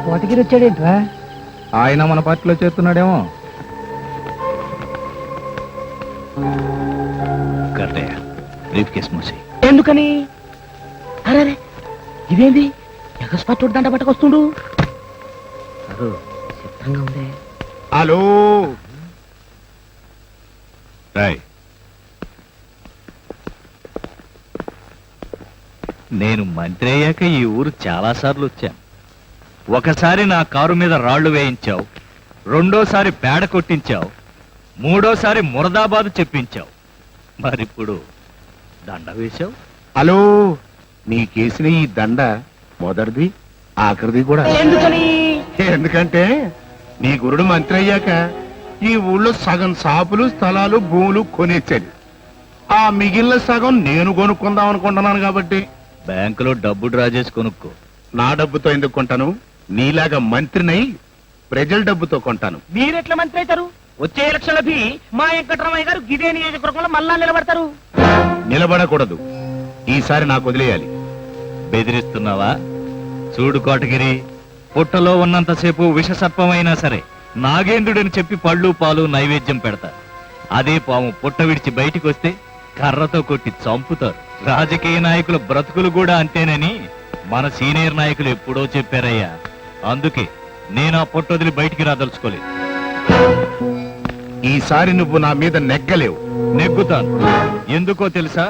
కోటగిరి వచ్చాడేంట్రా? ఆయన మన పార్టీలో చేస్తున్నాడేమో. ఎందుకని? అరే ఇదేంది ఎగస్పట్టుడు దండ పట్టుకొస్తుండు? చిత్రంగా ఉందే. హలో నేను మంత్రి అయ్యాక ఈ ఊరు చాలా సార్లు వచ్చాను. ఒకసారి నా కారు మీద రాళ్లు వేయించావు, రెండోసారి పేడ కొట్టించావు, మూడోసారి మురదాబాదు చెప్పించావు, మరిప్పుడు దండ వేశావు. హలో, నీకేసిన ఈ దండ మొదటిది ఆఖరిది కూడా. ఎందుకని? ఎందుకంటే నీ గురుడు మంత్రి అయ్యాక ఈ ఊళ్ళో సగం షాపులు స్థలాలు భూములు కొనేచ్చాడు. ఆ మిగిలిన సగం నేను కొనుక్కుందాం అనుకుంటున్నాను. కాబట్టి బ్యాంకులో డబ్బు డ్రా చేసి కొనుక్కో. నా డబ్బుతో ఎందుకు కొంటాను? నీలాగా మంత్రినై ప్రజల డబ్బుతో కొంటాను. మీరెట్లా మంత్రి అవుతారు? వచ్చే ఎలక్షన్లకి మా వెంకటరామయ్య గారు గిదే నియోజకవర్గంలో మళ్ళా నిలబడతారు. నిలబడకూడదు, ఈసారి నాకు వదిలేయాలి. బెదిరిస్తున్నావా? చూడు కోటగిరి, పుట్టలో ఉన్నంతసేపు విషసర్పమైనా సరే నాగేంద్రుడని చెప్పి పళ్ళు పాలు నైవేద్యం పెడతా. అదే పాము పుట్ట విడిచి బయటికి వస్తే కర్రతో కొట్టి చంపుతారు. రాజకీయ నాయకుల బ్రతుకులు కూడా అంతేనని మన సీనియర్ నాయకులు ఎప్పుడో చెప్పారయ్యా. అందుకే నేను ఆ పొట్టొదిలి బయటికి రాదలుచుకోలేదు. ఈసారి నువ్వు నా మీద నెగ్గలేవు. నెగ్గుతాను. ఎందుకో తెలుసా?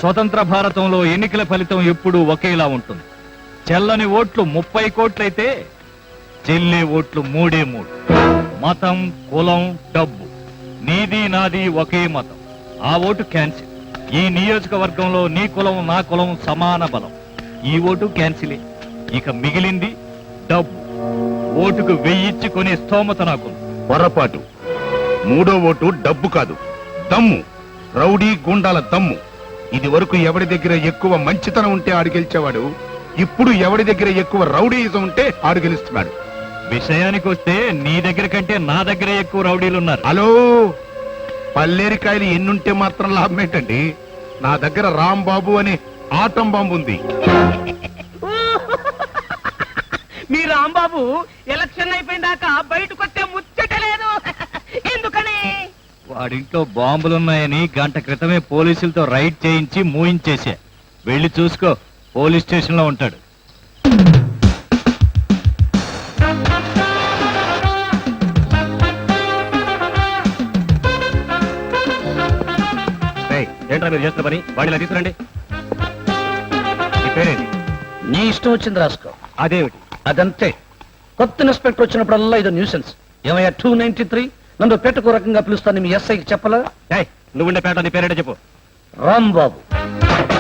స్వతంత్ర భారతంలో ఎన్నికల ఫలితం ఎప్పుడూ ఒకేలా ఉంటుంది. చెల్లని ఓట్లు 30 కోట్లయితే చెల్లే ఓట్లు 3. మతం, కులం, డబ్బు, నీది నాది ఒకే మతం. ఆ ఓటు క్యాన్సిల్. ఈ నియోజకవర్గంలో నీ కులం నా కులం సమాన బలం. ఈ ఓటు క్యాన్సిలే. ఇక మిగిలింది డబ్బు. ఓటుకు 1000 ఇచ్చి కొనే స్తోమత నాకు. పొరపాటు. 3వ ఓటు డబ్బు కాదు, దమ్ము. రౌడీ గుండాల దమ్ము. ఇది వరకు ఎవడి దగ్గర ఎక్కువ మంచితనం ఉంటే ఆడు గెలిచేవాడు. ఇప్పుడు ఎవడి దగ్గర ఎక్కువ రౌడీయిజం ఉంటే ఆడు గెలుస్తున్నాడు. విషయానికి వస్తే నీ దగ్గర కంటే నా దగ్గర ఎక్కువ రౌడీలున్నారు. హలో, పల్లేరికాయలు ఎన్నుంటే మాత్రం లాభం ఏంటండి? నా దగ్గర రాంబాబు అనే ఆటం బాంబు ఉంది. మీ రాంబాబు ఎలక్షన్ అయిపోయిందాకా బయటకు వస్తే ముచ్చటలేదు. ఎందుకని? వాడింట్లో బాంబులున్నాయని గంట క్రితమే పోలీసులతో రైడ్ చేయించి మూయించేశా. వెళ్ళి చూసుకో, పోలీస్ స్టేషన్ లో ఉంటాడు. ఏంట్రా మీరు చేస్తున్న పని? వాడిలా తీసుకురండి. నీ ఇష్టం వచ్చింది రాసుకో. అదేమిటి? అదంతే. కొత్త ఇన్స్పెక్టర్ వచ్చినప్పుడల్లా ఇది న్యూసెన్స్. ఏమయ్యా 293 నన్ను పెట్టుకో రకంగా పిలుస్తాను మీ ఎస్ఐకి చెప్పలా? నువ్వుండే పేట నీ పేరేట చెప్పు. రాంబాబు.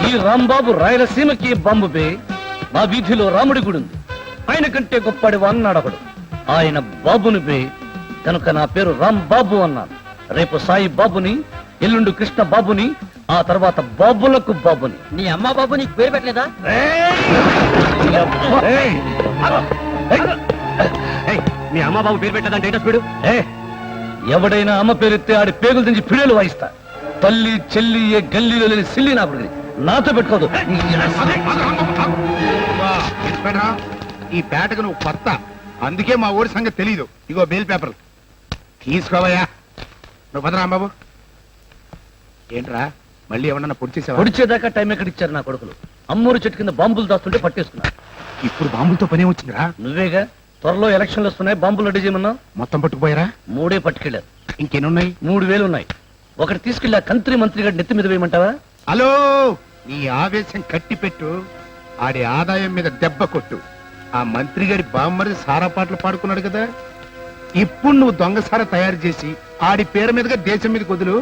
ఈ రాంబాబు రాయలసీమకి బాంబు పే. మా వీధిలో రాముడి గుడి ఉంది. ఆయన కంటే గొప్పడి అన్నాడు ఒకడు. ఆయన బాబుని పే కనుక నా పేరు రాంబాబు అన్నాను. రేపు సాయి బాబుని, ఎల్లుండి కృష్ణ బాబుని, ఆ తర్వాత బాబులకు బాబుని. నీ అమ్మ బాబు నీకు పేరు పెట్టలేదా? నీ అమ్మ బాబు పేరు పెట్టలేదంటే ఏంటో స్పీడు. ఎవడైనా అమ్మ పేరెత్తే ఆడి పేగులు దించి పిడేలు వాయిస్తా. తల్లి చెల్లి ఏ గల్లీలో లేని సిల్లి నాకు నాతో పెట్టుకోదు. ఈ పేటకు నువ్వు కొత్త, అందుకే మా ఊరి సంగతి తెలీదు. ఇగో బెయిల్ పేపర్ తీసుకోవయ్యా. నువ్వు పద రాంబాబు. ఏంట్రా మళ్ళీ ఏమన్నా పొడిచేసావా? పొడిచేదాకా టైం ఎక్కడిచ్చారు నా కొడుకులు. అమ్మూరు చెట్టు కింద బాంబులు దాస్తుంటే పట్టేసుకున్నారు. ఇప్పుడు బాంబులతో పనే వచ్చిందిరా. నువ్వేగా త్వరలో ఎలక్షన్లు వస్తున్నాయి, బాంబులు రెడీ చేయమన్నా. మొత్తం పట్టుకుపోయారా? 3 పట్టుకెళ్లారు. ఇంకెన్నున్నాయి? 3000 ఉన్నాయి. ఒకటి తీసుకెళ్ళి కంత్రి మంత్రి గారి నెత్తి మీద వేయమంటావా? హలో, నీ ఆవేశం కట్టి పెట్టు. ఆడి ఆదాయం మీద దెబ్బ కొట్టు. ఆ మంత్రి గారి బామ్మరి సారా పాటలు పాడుకున్నాడు కదా, ఇప్పుడు నువ్వు దొంగసారా తయారు చేసి ఆడి పేరు మీదుగా దేశం మీద కొదులు.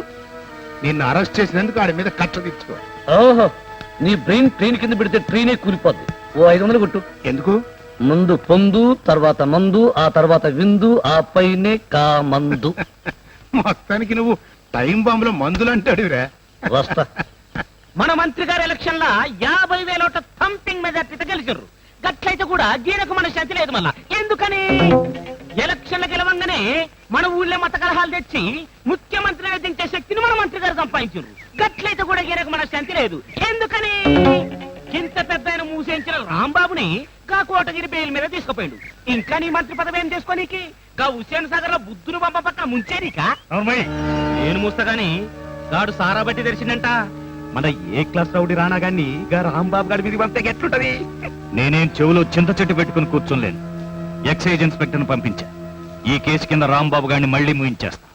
నిన్ను అరెస్ట్ చేసినందుకు ఆడి మీద కట్ట తెచ్చుకో. ఓహో, నీ బ్రెయిన్ ట్రైన్ కింద పెడితే ట్రైనే కూలిపోద్ది. ఓ 500 కొట్టు. ఎందుకు? ముందు పొందు, తర్వాత మందు, ఆ తర్వాత విందు, ఆ పైనే కామందు. మొత్తానికి నువ్వు టైం బాంబులో మందులు అంటాడురా. వస్తా. మన మంత్రి గారు ఎలక్షన్ లా 50,000 ఓట్ల థంపింగ్ మెజార్టీతో గెలిచారు. గట్లయితే కూడా గీనకు మన శక్తి లేదు. మళ్ళా ఎందుకని? ఎలక్షన్లు గెలవంగానే మన ఊళ్ళో మత కలహాలు తెచ్చి ముఖ్యమంత్రిని దించే శక్తిని మన మంత్రి గారు సంపాదించారు. గట్లయితే కూడా ఈయనకు మన శాంతి లేదు. ఎందుకని ఇంత పెద్ద ఆయన మూసేయించిన రాంబాబుని గా కోటగిరి బెయిల్ మీద తీసుకుపోయాడు. ఇంకా నీ మంత్రి పదవి ఏం చేసుకోనీకి? గా హుస్సేన్ సాగర్ లో బుద్ధును పంప పక్క ముంచేనికా? నేను మూస్తగాని గాడు సారా బట్టి తెరిచిందంట. మన ఏ క్లాస్ రౌడీ రానా గాని గా రాంబాబు గారి మీద పంపితే ఎట్లుంటది? నేనేం చెవులో చింత చెట్టు పెట్టుకుని కూర్చోలేను. ఎక్సైజ్ ఇన్స్పెక్టర్ను పంపించా. ఈ కేసు కింద రాంబాబు గారిని మళ్ళీ ముయించేస్తా.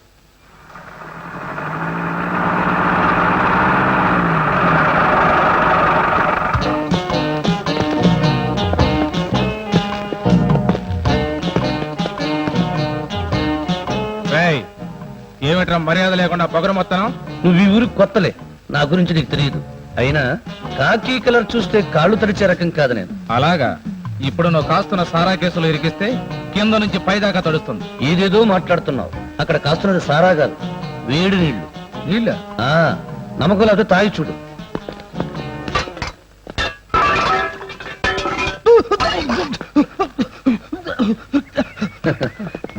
ఏమిట్రా మర్యాద లేకుండా పొగరు మొత్తం? నువ్వు ఈ ఊరికి కొత్తలే, నా గురించి నీకు తెలియదు. అయినా కాకి కలర్ చూస్తే కాళ్ళు తడిచే రకం కాదు నేను. అలాగా? ఇప్పుడు నువ్వు కాస్తున్న సారా కేసులో ఇరికిస్తే కింద నుంచి పైదాకా తడుస్తుంది. ఏదేదో మాట్లాడుతున్నావు. అక్కడ కాస్తున్నది సారా కాదు, వేడి నీళ్లు. నీళ్ళ? ఆ, నమ్మకం లేకపోతే తాగి చూడు.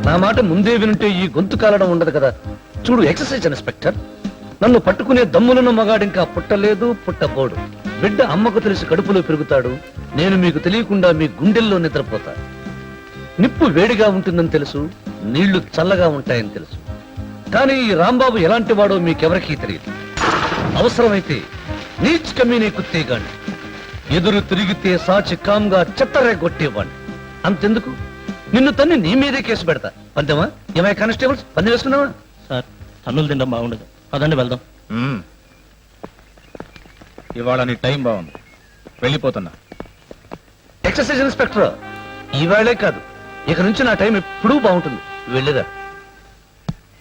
నా మాట ముందే వినుంటే ఈ గొంతు కాలడం ఉండదు కదా. చూడు ఎక్సర్సైజ్ ఇన్స్పెక్టర్, నన్ను పట్టుకునే దమ్ములను మగాడింకా పుట్టలేదు, పుట్టబోడు. బిడ్డ అమ్మకు తెలిసి కడుపులో పెరుగుతాడు. నేను మీకు తెలియకుండా మీ గుండెల్లో నిద్రపోతా. నిప్పు వేడిగా ఉంటుందని తెలుసు, నీళ్లు చల్లగా ఉంటాయని తెలుసు. కానీ ఈ రాంబాబు ఎలాంటి వాడో మీకెవరికీ తెలియదు. అవసరమైతే నీచ్ కమీనే కుత్తేగాండి, ఎదురు తిరిగితే సాచి కామ్గా చెత్తరేగొట్టేవాణ్ణి. అంతెందుకు, నిన్ను తన్ని నీ మీదే కేసు పెడతా. పందెమా? ఏమై కానిస్టేబుల్స్, పందెం వేసుకున్నావా? సార్, తన్నులు తినడం బాగుండదు. పదండి వెళ్దాం. ఇవాళ నీ టైం బాగుంది, వెళ్ళిపోతున్నా. ఎక్సర్సైజ్ ఇన్స్పెక్టర్, ఈవేళే కాదు ఇక నుంచి నా టైం ఎప్పుడూ బాగుంటుంది. వెళ్ళిరా.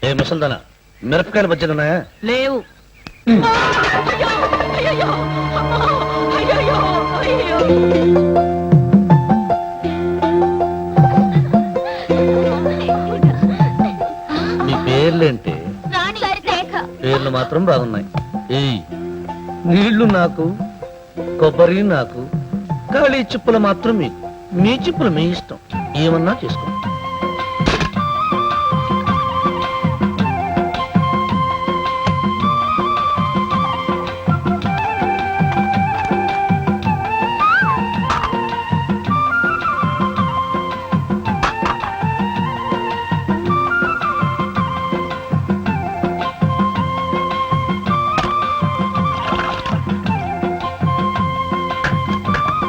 ఏ ముసల్దానా, మిరపకాయల బజ్జీలు ఉన్నాయా? లేవు. మీ పేర్లేంటి? పేర్లు మాత్రం బాగున్నాయి. ఏయ్, నీళ్లు నాకు, కొబ్బరి నాకు, ఖాళీ చిప్పులు మాత్రం మీకు. మీ చిప్పులు మీ ఇష్టం, ఏమన్నా చేసుకో.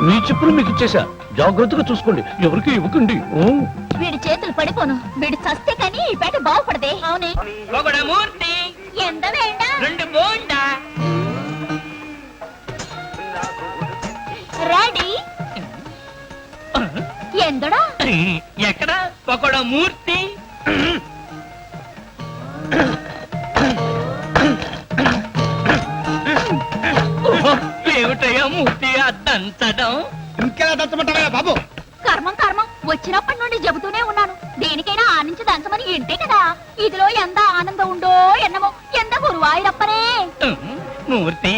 మీ చెప్పులు మీకు ఇచ్చేసా, జాగ్రత్తగా చూసుకోండి, ఎవరికి ఇవ్వకండి. వీడి చేతులు పడిపోను, వీడి చస్తే కానీ ఈ పేట బాగుపడదే. అవునే మూర్తి ఎంత వేండా? 2 బోండా. రెడీ? ఎందడా? ఎక్కడ పకోడ మూర్తి? ఏమిటయ్యా మూర్తి అద్దంచడం? ఇంకెలా దంచమంటావా బాబు? కర్మం కర్మం, వచ్చినప్పటి నుండి చెబుతూనే ఉన్నాను, దేనికైనా ఆనించి దంచమని. ఇంటే కదా ఇదిలో ఎంత ఆనందం ఉండో ఎన్నమో. ఎంత గురువాయిరప్పనే. మూర్తి,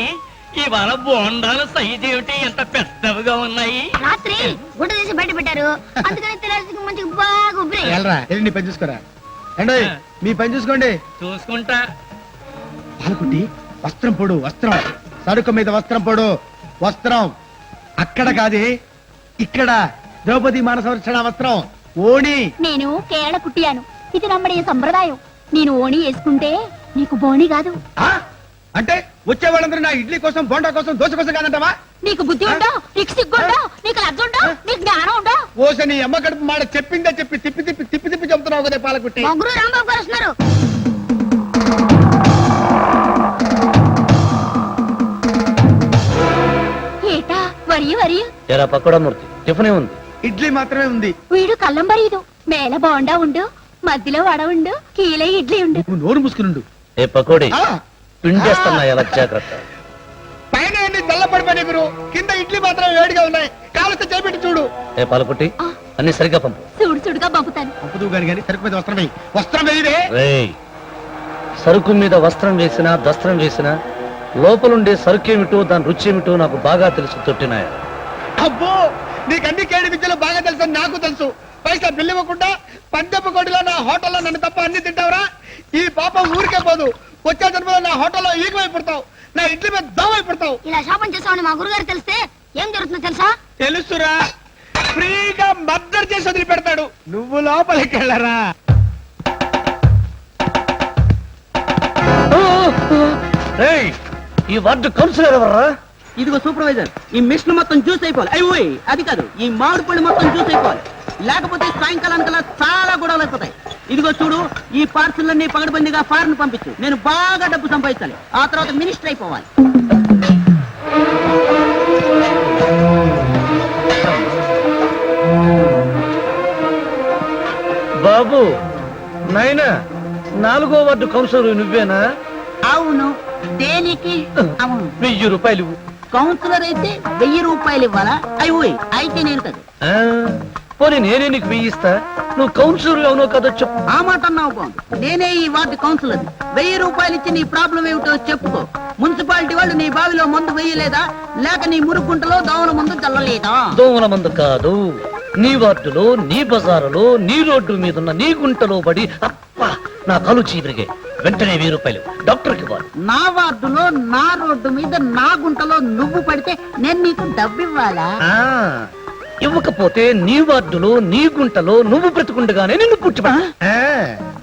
ఇవాళ బోండాల సైజు ఏమిటి ఎంత పెద్దవిగా ఉన్నాయి? రాత్రి గుడ్డ తీసి బయట పెట్టారు, అందుకని తినేసి మంచిగా బాగా ఉబ్బరి. వెళ్ళరా, వెళ్ళి నీ పని చూసుకోరా. అండి, మీ పని చూసుకోండి. చూసుకుంటా. పాలకుట్టి, వస్త్రం పొడు, వస్త్రం. సరుకు మీద వస్త్రం పొడు, వస్త్రం. అక్కడ కాదే, ఇక్కడ. ద్రౌపది మానస వస్త్రం, ఓణి. నేను కేరళ కుట్టియాను, ఇది నమ్మడే సంప్రదాయం. నేను ఓణి వేసుకుంటే నీకు బోణి కాదు. అంటే వచ్చే వాళ్ళందరూ నా ఇడ్లీ కోసం, బోండా కోసం, దోశ కోసం కాదంటావా? నీకు బుద్ధి ఉండో, నీకు సిగ్గుండో, నీకు లజ్జ ఉండో, నీకు జ్ఞానం ఉండో? ఓస నీ అమ్మ కడుపు మాట చెప్పిందే చెప్పి తిప్పి తిప్పి తిప్పి తిప్పి చెప్తున్నావు కదే పాలకుట్టి. ముగ్గురు రాంబాబు గారు వస్తున్నారు. ఏటా వరి వరి? ఎరా పకోడా మూర్తి, టిఫిన్ ఉంది. ఇడ్లీ మాత్రమే ఉంది. వీడు కళ్ళం బరీదు, మేల బోండా ఉండు, మధ్యలో వడ ఉండు, కీలే ఇడ్లీ ఉండు. నువ్వు నోరు మూసుకునుండు. ఏ పకోడీ, ఆ, పిండేస్తున్నా, ఎలా జాగ్రత్త. పైన అన్ని తెల్లపడిపోయినాయి గురు, కింద ఇడ్లీ మాత్రం వేడిగా ఉన్నాయి. కాలుస్తే చేపెట్టి చూడు. ఏ పాలకుట్టి, అన్ని సరిగా పంపు. సుడు సుడుగా పంపుతాను. పంపుతూ గాని సరుకు మీద వస్త్రం వేయి. వస్త్రం వేయిదే. రేయ్, సరుకు మీద వస్త్రం వేసినా దస్త్రం వేసినా లోపలుండే సరుకేమిటో దాని రుచి ఏమిటో నాకు బాగా తెలుసు. తొట్టినాయ అబ్బో, నీకన్ని కేడి విద్యలు బాగా తెలుసు నాకు తెలుసు. పైసా బిల్లు ఇవ్వకుండా పందెపు కోడిలో నా హోటల్లో నన్ను తప్ప అన్ని తింటావురా. ఈ పాపం ఊరికే పోదు. వచ్చే జన్మలో నా హోటల్లో ఈగమైపోతావు, నా ఇంటి మీద దోమైపోతావు. ఇలా శాపం చేసామని మా గురుగారు తెలిస్తే ఏం జరుగుతుందో తెలుసా? తెలుసురా, ఫ్రీగా మర్డర్ చేసి వదిలిపెడతాడు. నువ్వు లోపలికి వెళ్ళరా. ఏయ్, ఈ వార్డు కౌన్సిలర్ ఎవర్రా? ఇదిగో సూపర్వైజర్, ఈ మిషన్ మొత్తం జ్యూస్ అయిపోవాలి. అయ్యి అది కాదు, ఈ మామిడి పళ్ళు మొత్తం జ్యూస్ అయిపోవాలి. లేకపోతే సాయంకాలానికల్లా చాలా గొడవలు అయిపోతాయి. ఇదిగో చూడు, ఈ పార్సల్ అన్ని పగడబందిగా ఫారెన్ పంపించు. నేను బాగా డబ్బు సంపాదించాలి. ఆ తర్వాత మినిస్టర్ అయిపోవాలి. బాబు నాయనా, 4వ వార్డు కౌన్సిలర్ నువ్వేనా? అవును. దేనికి? అవును. 1000 రూపాయలు. కౌన్సిలర్ అయితే 1000 రూపాయలు ఇవ్వాలా? అయ్యి అయితే నేను కాదు. ఆ, పోనీ నేనే నీకు 1000 ఇస్తా. నువ్వు కౌన్సిలర్ అవునో కదో చెప్పు. ఆ మాట అన్నావు బాగుంది. నేనే ఈ వార్డు కౌన్సిలర్. 1000 రూపాయలు ఇచ్చి నీ ప్రాబ్లం ఏమిటో చెప్పుకో. మున్సిపాలిటీ వాళ్ళు నీ బావిలో మందు వేయలేదా, లేక నీ మురుగుంటలో దోమల మందు చల్లలేదా? దోమల మందు కాదు, నీ వార్డులో, నీ బజారులో, నీ రోడ్డు మీద ఉన్న నీ గుంటలో పడి అప్ప నా కలు చీవిరిగే. వెంటనే 1000 రూపాయలు డాక్టర్కి ఇవ్వాలి. నా వార్డులో, నా రోడ్డు మీద, నా గుంటలో నువ్వు పడితే నేను నీకు డబ్బు ఇవ్వాలా? ఆ, ఇవ్వకపోతే నీ వార్డులో, నీ గుంటలో నువ్వు బ్రతుకుండగానే నిన్ను కూర్చోబె.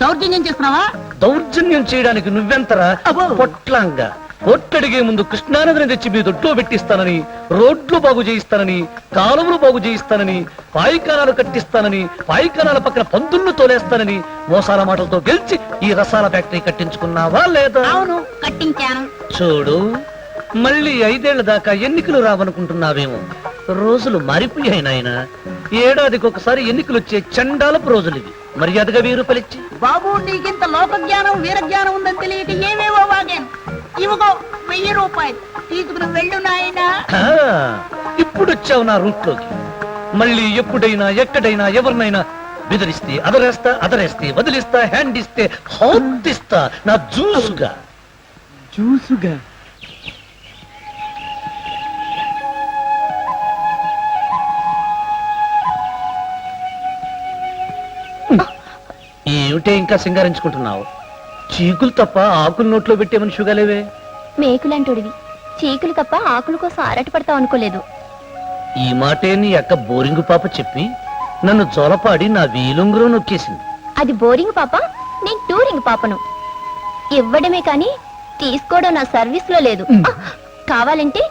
దౌర్జన్యం చేస్తున్నావా? దౌర్జన్యం చేయడానికి నువ్వెంతరా? అబ్బో. పొట్లంగా కొట్టడిగే ముందు కృష్ణానదిని తెచ్చి మీ దొడ్లో పెట్టిస్తానని, రోడ్లు బాగు చేయిస్తానని, కాలువలు బాగు చేయిస్తానని, పాయికానాలు కట్టిస్తానని, పాయికానాల పక్కన పందుళ్ళు తోలేస్తానని మోసాల మాటలతో గెలిచి ఈ రసాల ఫ్యాక్టరీ కట్టించుకున్నావా లేదా? అవును, కట్టించాను. చూడు, మళ్ళీ 5 ఏళ్ల దాకా ఎన్నికలు రావనుకుంటున్నావేమో. రోజులు మారిపోయాయి నాయన. ఏడాదికి ఒకసారి ఎన్నికలు వచ్చే చండాలపు రోజులు ఇవి. మర్యాదగా 1000 రూపాయలు ఇచ్చి. బాబు, నీకింత లోక జ్ఞానం, వీర జ్ఞానం ఉందని తెలియక ఏవేవో వాగాను. ఇవ్వగో 1000 రూపాయలు తీసుకుని వెళ్ళు నాయనా. ఆ, ఇప్పుడు వచ్చావు నా రూట్లోకి. మళ్ళీ ఎప్పుడైనా ఎక్కడైనా ఎవరినైనా బెదిరిస్తే అదరేస్తే వదిలిస్తా, హ్యాండ్ ఇస్తే హాత్ ఇస్తా, నా జ్యూసుగా. చూసుగా ఏమిటే ఇంకా సింగారించుకుంటున్నావు? చీకులు తప్ప ఆకులు నోట్లో పెట్టే మనిషిగా లేవే. మేకులంటోడివి, చీకులు తప్ప ఆకుల కోసం ఆరాట పడతావు అనుకోలేదు. ఈ మాటే నీ అక్క బోరింగు పాప చెప్పి నన్ను జోలపాడి నా వీలుంగురం నొక్కేసింది. అది బోరింగ్ పాప, నేను టూరింగ్ పాపను. ఇవ్వడమే కాని తీసుకోవడం నా సర్వీస్ లో లేదు. కావాలంటే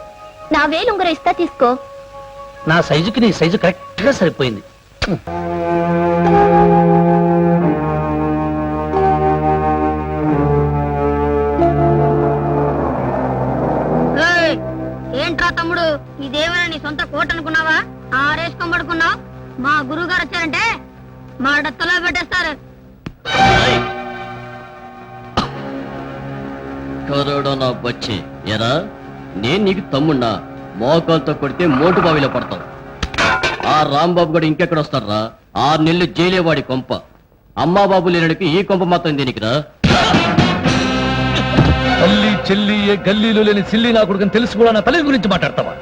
నా వేలుంగురం ఇస్తా, తీసుకో. నా సైజుకి నీ సైజు కరెక్ట్ గా సరిపోయింది. ఏంట్రా తమ్ముడు, ఇదేమైనా నీ సొంత కోట అనుకున్నావా? ఆరేసుకొని పడుకున్నావు. మా గురువు గారు వచ్చారంటే మా డత్తలో పెట్టేస్తారు. కరోడా వచ్చి ఎరా, నేను నీకు తమ్మున్నా. మోకాలతో కొడితే మోటు బావిలో పడతావు. ఆ రాంబాబు గడు ఇంకెక్కడ వస్తారా? 6 నెలలు జైలేవాడి కొంప. అమ్మా బాబు లేనడికి ఈ కొంప మాత్రం దేనికిరా? తల్లి చెల్లి ఏ గల్లీలో లేని సిల్లి నా కొడుకుని తెలుసు కూడా నా తల్లి గురించి మాట్లాడతావా?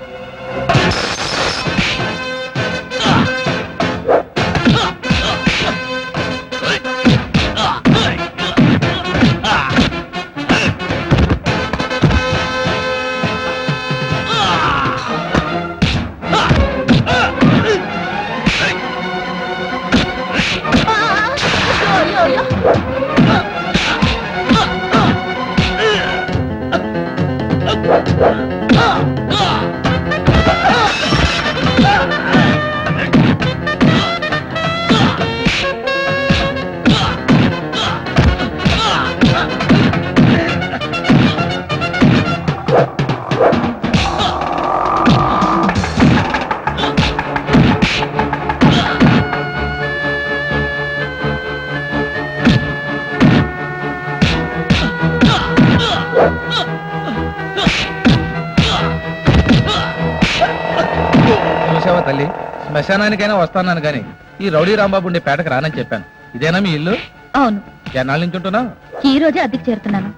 చూసావా తల్లి, శ్మశానానికైనా వస్తాను గాని ఈ రౌడీ రాంబాబు ఉండే పేటకు రానని చెప్పాను. ఇదేనా మీ ఇల్లు? అవును, ఎన్నాళ్ళ నుంచి ఉంటున్నావు? ఈ రోజే అద్దెకు చేరుతున్నాను.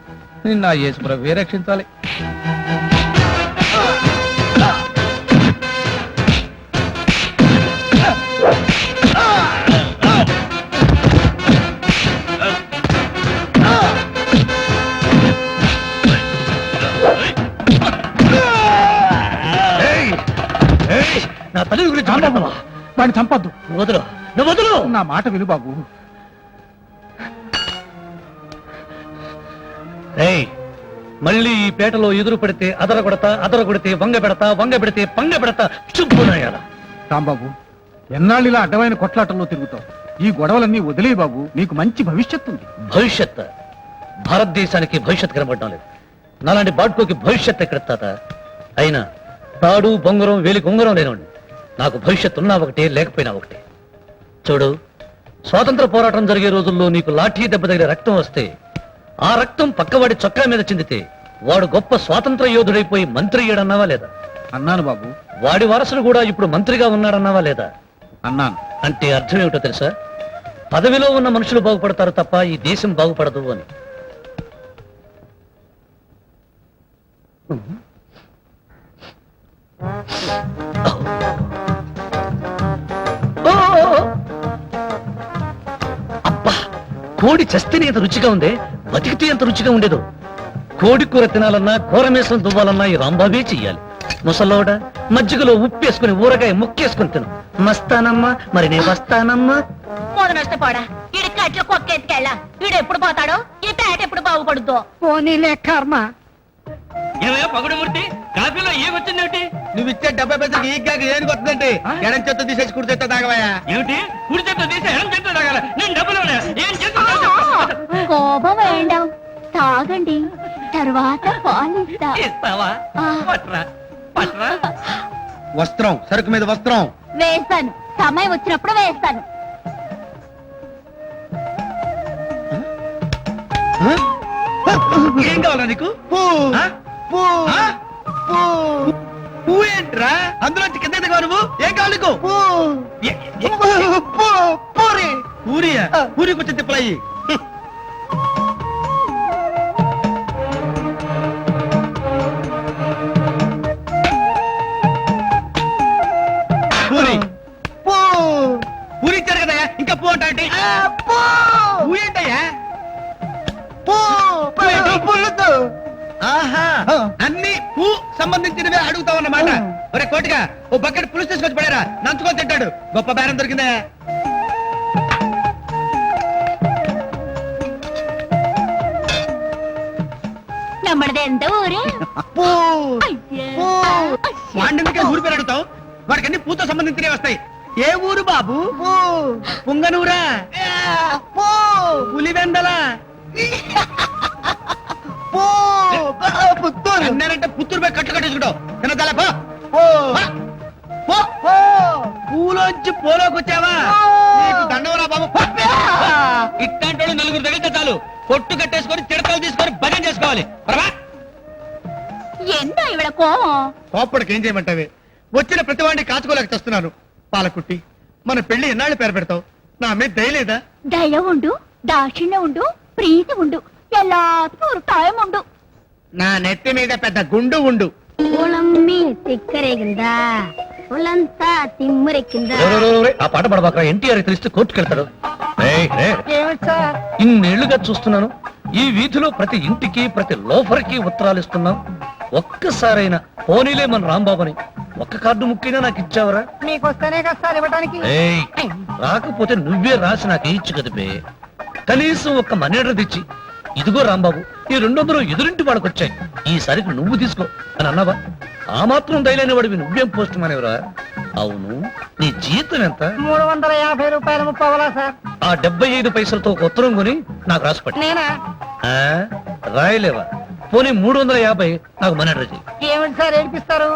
నిన్న యేసుప్రభువే రక్షించాలి. నా తల్లి గురించి రాంబాబు, మాట్లాడతావా? వాడిని చంపొద్దు. నువ్వు వదులు, నువ్వు వదులు. నా మాట విను బాబు. ఏయ్, మళ్ళీ ఈ పేటలో ఎదురు పడితే అదర కొడితే వంగ పెడితే పంగ పెడతా చుప్పునాయాల. రాంబాబు, ఎన్నాళ్ళు ఇలా అడ్డమైన కొట్లాటల్లో తిరుగుతావు? ఈ గొడవలన్నీ వదిలే బాబు, నీకు మంచి భవిష్యత్తు ఉంది. భవిష్యత్ భారతదేశానికి భవిష్యత్ కనబడటం లేదు. నాలాంటి బాడ్కోకి భవిష్యత్ ఎక్కడ తాత? అయినా తాడు బొంగరం వేలికి ఉంగరం లేనివాడిని. నాకు భవిష్యత్ ఉన్నా ఒకటే, లేకపోయినా ఒకటే. చూడు, స్వాతంత్ర పోరాటం జరిగే రోజుల్లో నీకు లాఠీ దెబ్బ తగిలే రక్తం వస్తే ఆ రక్తం పక్కవాడి చొక్కా మీద చిందితే వాడు గొప్ప స్వాతంత్ర యోధుడైపోయి మంత్రి అయ్యాడన్నావా లేదా? అన్నాను బాబు, వాడి వారసుడు కూడా ఇప్పుడు మంత్రిగా ఉన్నాడన్నావా లేదా? అన్నాను. అంటే అర్థం ఏమిటో తెలుసా? పదవిలో ఉన్న మనుషులు బాగుపడతారు తప్ప ఈ దేశం బాగుపడదు అని. అబ్బా, కోడి చస్తేనే ఎంత రుచిగా ఉందే, బతికితే ఎంత రుచిగా ఉండేదో. కోడి కూర తినాలన్నా, కూర మీసం దువ్వాలన్నా ఈ రాంబాబే చెయ్యాలి. ముసలోడ మజ్జిగలో ఉప్పేసుకుని ఊరగాయ ముక్కేసుకుని తిను. మస్తానమ్మా, మరి నేను వస్తానమ్మా. మొదనొస్తే పోడా, ఈడి కట్ల కుక్క ఎత్తుకెళ్ళా. వీడు ఎప్పుడు పోతాడో, ఈ పేట ఎప్పుడు బాగుపడుద్దో. పోనీలే కర్మ. ఏమయ్యా పగుడుమూర్తి, కాఫీలో ఏమొచ్చిందేమిటి? నువ్వు ఇచ్చే 70 పైసలకి ఈ గాకి ఏం కొత్తదంటే ఎడం చేత తీసేసి కుడి చేత తాగవయ్యా. ఏమిటి కుడి చేత తీసి ఎడం చేత తాగాల? నేను డబ్బులు ఏం చేస్తా? కోపం వేయండాం, తాగండి, తర్వాత పాలిస్తా. ఇస్తావా? పట్రా పట్రా. వస్త్రం, సరుకు మీద వస్త్రం. వేస్తాను, సమయం వచ్చినప్పుడు వేస్తాను. ఏం కావాలా నీకు? ఆ? ఆ? పువ్వు ఏంట్రా? అందులోంచి కింద దిగవా నువ్వు? ఏం కావాలి నీకు? పూరియా? పూరి కొంచెం తిప్పలయ్యి. పూరి పూరి ఇచ్చారు కదా, ఇంకా పూ అంటే పూ ఏంటయ్యా? ఆహా, అన్ని పూ సంబంధించినవే అడుగుతావన్నమాట. ఒరే కోటిగా, ఓ బకెట్ పులుసు తీసుకొచ్చి పడారా, నంచుకొని తింటాడు. గొప్ప బేరం దొరికిందా? నమ్మడది ఎంత ఊరే? వాడికే ఊరు పేరు అడుగుతావు? వాడికి అన్ని పూతో సంబంధించినవి వస్తాయి. ఏ ఊరు బాబు? పుంగనూరా? పులివెందల? అన్నారంటే పుత్తూరు పోయి కట్లు కట్టేసుకుంటావు. తినదాలా పూలోంచి పోలోకి వచ్చావా? నీకు దండవరా బాబు. ఇట్లాంటి వాళ్ళు నలుగురు తగిలితే చాలు, కొట్టు కట్టేసుకొని చిడతలు తీసుకొని భజన చేసుకోవాలి. ఎంత ఇవిడ కోపం? కోప్పడికి ఏం చేయమంటావే? వచ్చిన ప్రతి వాడిని కాచుకోలేక తెస్తున్నాను. పాలకుట్టి, మన పెళ్లి ఎన్నాళ్ళు పేరు పెడతావు? నా మీద దయలేదా? దయ ఉండు, దాక్షిణ్యం ఉండు, ప్రీతి ఉండు, எல்லாத்துக்கும் ஒரு టైం ఉండు. నా నెత్తి మీద పెద్ద గుండు ఉండు. ఉళమ్మి తిక్కరేగిందా, ఉలంతా తిమ్మిరెక్కిందా. ఆ పాట పడబాక, ఎన్టీఆర్ తెలిస్తే కోర్టుకెళ్తాడు. ఏమిటి సార్? ఇన్నేళ్లుగా చూస్తున్నాను, ఈ వీధిలో ప్రతి ఇంటికి ప్రతి లోఫర్కి ఉత్తరాలు ఇస్తున్నాం. ఒక్కసారైనా పోనీలే మన రాంబాబుని ఒక్క కార్డు ముక్కైనా నాకు ఇచ్చావరా? మీకు వస్తేనే కదా సార్ ఇవ్వడానికి. ఏయ్, రాకపోతే నువ్వే రాసి నాకు ఇచ్చు కదిపే. కనీసం ఒక్క మనేడ్ర తెచ్చి, ఇదిగో రాంబాబు, ఈ 200 ఎదురింటి వాళ్ళకి వచ్చాయి, ఈసారికి నువ్వు తీసుకో అని అన్నావా? ఆ మాత్రం దయలేని వాడివి నువ్వేం పోస్ట్ మానేవరా? అవును, నీ జీతం ఎంత? 350 రూపాయలు ముప్పవలా సార్. ఆ 75 పైసలతో ఒక ఉత్తరం కొని నాకు రాసిపట్టి. నేనా? రాయలేవా? పోనీ 350 నాకు మనేడ్ర చెయ్యి. ఏమిటి సార్ ఏడిపిస్తారు?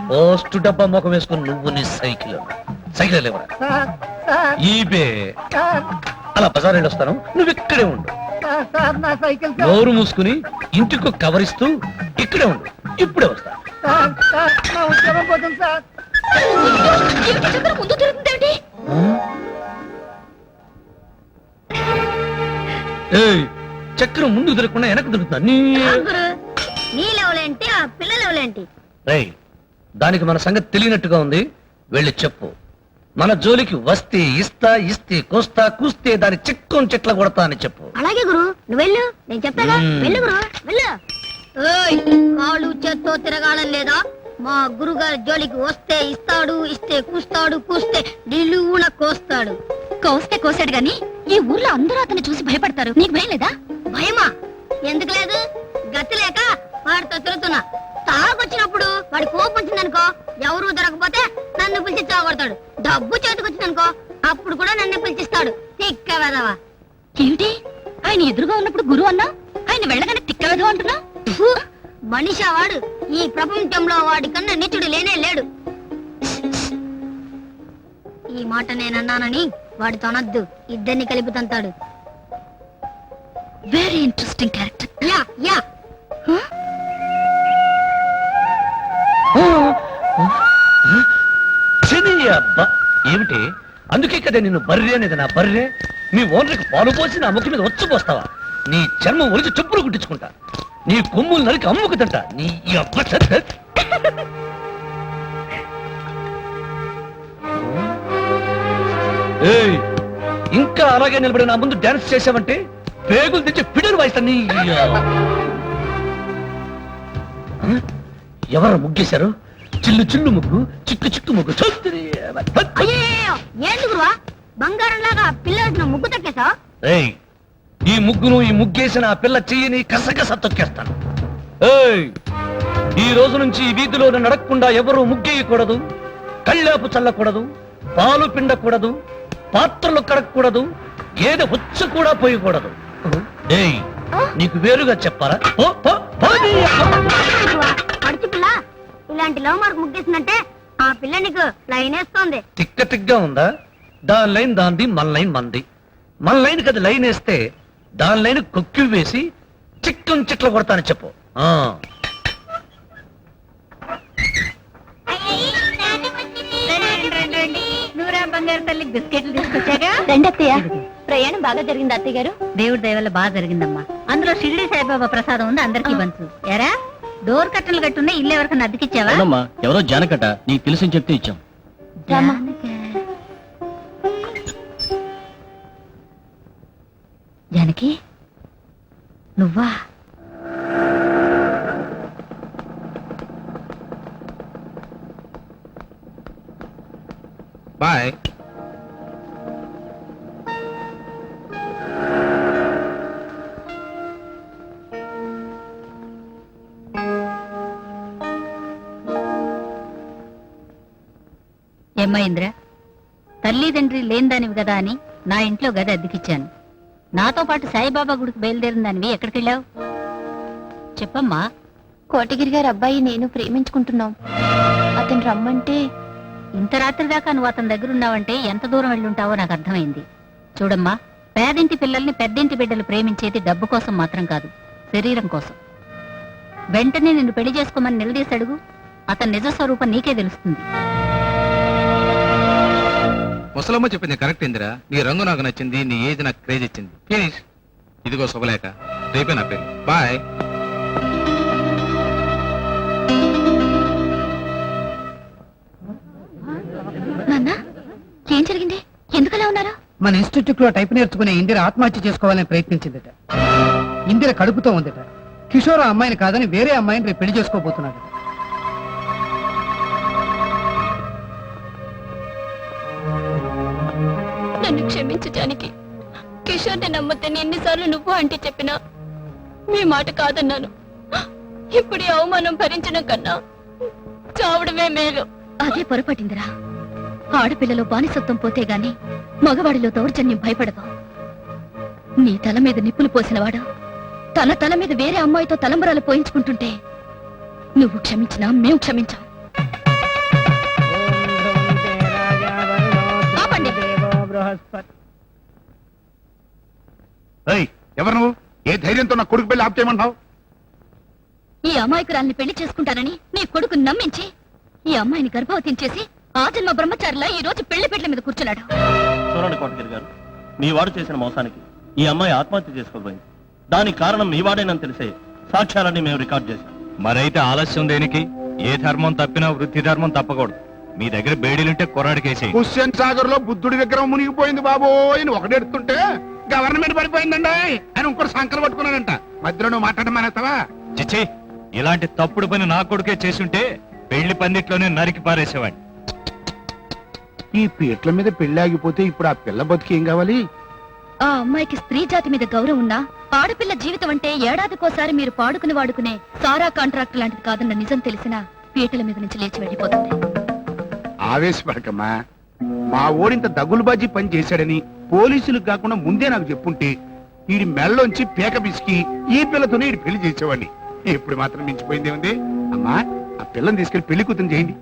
పోస్ట్ డబ్బా మొఖం వేసుకుని నువ్వు నీ సైకిల్ లేవరా? సార్ సార్ ఈబే సార్ అలా బజార్ వెళ్ళొస్తాను, నువ్వు ఇక్కడే ఉండు. సార్ సార్ నా సైకిల్ సార్. నోరు మూసుకుని ఇంటికి కవరిస్తూ ఇక్కడే ఉండు, ఇప్పుడే వస్తా. సార్ సార్ నా ఉద్యోగం పోతుంది సార్. ముందు తిరుగుతుందేమిటి? ఏయ్, చక్రం ముందు తిరగకుండా వెనక్కి తిరుగుతున్నా. నీ లెవలేంటి, ఆ పిల్ల లెవలేంటి? రేయ్, దానికి మన సంగతి తెలియనట్టుగా ఉంది, వెళ్ళి చెప్పు. మన జోలికి వస్తే ఇస్తా, ఇస్తే కోస్తా, కూస్తే దాని చిక్కం చెట్ల కొడతా అని చెప్పు. అలాగే గురు, నువ్వు వెళ్ళు, నేను చెప్తాగా. వెళ్ళు గురు, వెళ్ళు. కాళ్ళు చేత్తో తిరగాలని లేదా? మా గురుగారి జోలికి వస్తే ఇస్తాడు, ఇస్తే కూస్తాడు, కూస్తే నిలువున కోస్తాడు. కోస్తే కోసాడు గాని ఈ ఊర్లో అందరూ అతన్ని చూసి భయపడతారు. నీకు భయం లేదా? భయమా? ఎందుకు లేదు? గతి లేక వాడితో తిరుగుతున్నా. తాగొచ్చినప్పుడు వాడి కోపం వచ్చిందనుకో, ఎవరు దొరకపోతే నన్ను పిలిచి చావడతాడు. డబ్బు చేతికి వచ్చిందనుకో, అప్పుడు కూడా నన్ను పిలిచిస్తాడు. తిక్క వెదవా. ఏమిటి ఆయన ఎదురుగా ఉన్నప్పుడు గురువు అన్నా, ఆయన వెళ్ళగానే తిక్కలేదు అంటున్నా? ఫు, మనిషా వాడు. ఈ ప్రపంచంలో వాడి కన్నా నీచుడు లేనే లేడు. ఈ మాట నేనన్నానని వాడితో అనద్దు, ఇద్దరిని కలిపి తంతాడు. Very interesting character. Yeah yeah. శని అబ్బా ఏమిటి? అందుకే కదా నిన్ను బర్రె అనేది. నా బర్రె మీ ఓనర్కి పాలు పోసి నా ముఖం మీద వచ్చి పోస్తావా? నీ చర్మం ఒలిచి చెప్పులు కుట్టించుకుంటా, నీ కొమ్ములు నరికి అమ్ముకు తింటా. నీ ఈ అబ్బ చెత్త. ఏయ్, ఇంకా అలాగే నిలబడి నా ముందు డాన్స్ చేసావంటే పేగులు తెచ్చి పిడులు వాయిస్తాను. నీ ఎవరు ముగ్గేశారు? చిల్లు చిల్లు ముగ్గు, చిక్కు చిక్కు ముగ్గు. అయ్యో, ఏంది గురువా బంగారం లాగా పిల్లలు ముగ్గు తక్కేసా? ఏయ్, ఈ ముగ్గును ఈ ముగ్గేసిన ఆ పిల్ల చెయ్యిని కసకస తొక్కేస్తాను. ఏయ్, ఈ రోజు నుంచి ఈ వీధిలో నడక్కుండా ఎవరు ముగ్గేయకూడదు, కళ్ళాపు చల్లకూడదు, పాలు పిండకూడదు, పాత్రలు కడగకూడదు, ఏది హుచ్చ కూడా పోయకూడదు. ఏయ్, నీకు వేరుగా చెప్పాలా? పో, పో, పో నీ అబ్బ. పడిచి పిల్ల ఇలాంటి లవ్ మార్క్ ముగ్గేసిందంటే ఆ పిల్ల నీకు లైన్ వేస్తోంది. తిక్క తిగ్గా ఉందా? దాని లైన్ దాంది, మన లైన్ మంది. మన లైన్ కదా లైన్ వేస్తే దాని లైన్ కొక్కి వేసి చిక్కం చిట్ల కొడతానని చెప్పు. ఆ నూరా బంగారు తల్లి బిస్కెట్లు తీసుకొచ్చాగా. రండి అత్తయ్య. ప్రయాణం బాగా జరిగింది అత్తయ్య గారు? దేవుడి దయ వల్ల బాగా జరిగిందమ్మా. అందులో షిరిడి సాయిబాబా ప్రసాదం ఉంది, అందరికీ పంచు. ఎరా డోర్ కట్టలు కట్టున్నా ఇల్లు ఎవరికన్నా అద్దెకిచ్చావా? అవునమ్మా, ఎవరో జానకట నీకు తెలిసి చెప్తే ఇచ్చాం. జానకి నువ్వా? బాయ్. ఏమ్మా ఇంద్ర, తల్లి తండ్రి లేని దానివి కదా అని నా ఇంట్లో గది అద్దెకిచ్చాను. నాతో పాటు సాయిబాబా గుడికి బయలుదేరిన దానివి ఎక్కడికెళ్ళావు చెప్పమ్మా. కోటగిరి గారి అబ్బాయి నేను ప్రేమించుకుంటున్నాం. అతను రమ్మంటే. ఇంత రాత్రి దాకా నువ్వు అతని దగ్గర ఉన్నావంటే ఎంత దూరం వెళ్ళుంటావో నాకు అర్థమైంది. చూడమ్మా, పేదింటి పిల్లల్ని పెద్దింటి బిడ్డలు ప్రేమించేది డబ్బు కోసం మాత్రం కాదు, శరీరం కోసం. వెంటనే నిన్ను పెళ్లి చేసుకోమని నిలదీసి అడుగు, అతని నిజ స్వరూపం నీకే తెలుస్తుంది. ముసలమ్మ చెప్పింది కరెక్ట్ ఇందిరా. నీ రంగు నాకు నచ్చింది, నీ ఏజ్ నాకు క్రేజ్ ఇచ్చింది. ఫినిష్. ఇదిగో శుభలేఖ, రేపే నా పెళ్లి. బాయ్. నాన్న, ఏం జరిగింది? ఎందుకలా ఉన్నారు? మన ఇన్స్టిట్యూట్ లో టైప్ నేర్చుకునే ఇందిర ఆత్మహత్య చేసుకోవాలని ప్రయత్నించిందట. ఇందిర కడుపుతో ఉందట. కిషోర్ ఆ అమ్మాయిని కాదని వేరే అమ్మాయిని రేపు పెళ్లి చేసుకోబోతున్నాడు. నన్ను క్షమించు జానకి. కిషోర్ని నమ్మద్దని ఎన్నిసార్లు నువ్వు అంటే చెప్పినా మీ మాట కాదన్నాను. ఇప్పుడు ఈ అవమానం భరించడం కన్నా చావడమే మేలు. అదే పొరపాటిందిరా. ఆడపిల్లలో బానిసత్వం పోతే గాని మగవాడిలో దౌర్జన్యం భయపడదు. నీ తల మీద నిప్పులు పోసినవాడు తన తల మీద వేరే అమ్మాయితో తలంబరాలు పోయించుకుంటుంటే నువ్వు క్షమించినా మేము క్షమించాం. ఆపండి. ఎవరు నువ్వు? ఏ ధైర్యంతో నా కొడుకు పెళ్లి ఆప్ చేయమంటావు? ఈ అమాయకురాల్ని పెళ్లి చేసుకుంటానని నీ కొడుకు నమ్మించి ఈ అమ్మాయిని గర్భవతిని చేసి ఆ జన్మ బ్రహ్మచారిలా ఈ రోజు పెళ్లి పెళ్లి మీద కూర్చున్నాడు. చూడండి కోటగిరి గారు, మీ వాడు చేసిన మోసానికి ఈ అమ్మాయి ఆత్మహత్య చేసుకోబోయింది. దానికి కారణం మీ వాడేనని తెలిసే సాక్ష్యాలన్నీ మేము రికార్డ్ చేశాం. మరైతే ఆలస్యం దేనికి? ఏ ధర్మం తప్పినా వృత్తి ధర్మం తప్పకూడదు. మీ దగ్గర బేడీలుంటే కొరాడికేసి. హుస్సేన్ సాగర్ లో బుద్ధుడి విగ్రహం మునిగిపోయింది బాబోయ్ అని ఒకటెడుతుంటే గవర్నమెంట్ పడిపోయిందండి అని ఇంకోటి సంకలు పట్టుకున్నాడంట. మధ్యలో నువ్వు మాట్లాడమనేస్తావా? చిచ్చి, ఇలాంటి తప్పుడు పని నా కొడుకే చేసుంటే పెళ్లి పందిట్లోనే నరికి పారేసేవాడిని. ఈ పీట్ల మీద పెళ్లి ఆగిపోతే ఇప్పుడు ఆ పిల్ల బతికి ఏం కావాలి? ఆ అమ్మాయికి స్త్రీ జాతి మీద గౌరవం ఉన్నా ఆడపిల్ల జీవితం అంటే ఏడాదికోసారి మీరు వాడుకునే సారా కాంట్రాక్ట్ లాంటిది కాదన్న నిజం తెలిసినా పీటల మీద నుంచి లేచి వెళ్ళిపోతుంది. ఆవేశపడకమ్మా. మా ఓడింత దగులుబాజీ పని చేశాడని పోలీసులకు కాకుండా ముందే నాకు చెప్పుంటే వీడి మెళ్ళలోంచి పేక పిసికి ఈ పిల్లతోనే వీడి పెళ్లి చేసేవాడిని. ఇప్పుడు మాత్రం మించిపోయిందే ఉంది. అమ్మా, ఆ పిల్లని తీసుకెళ్లి పెళ్లి కూతురు చేయండి.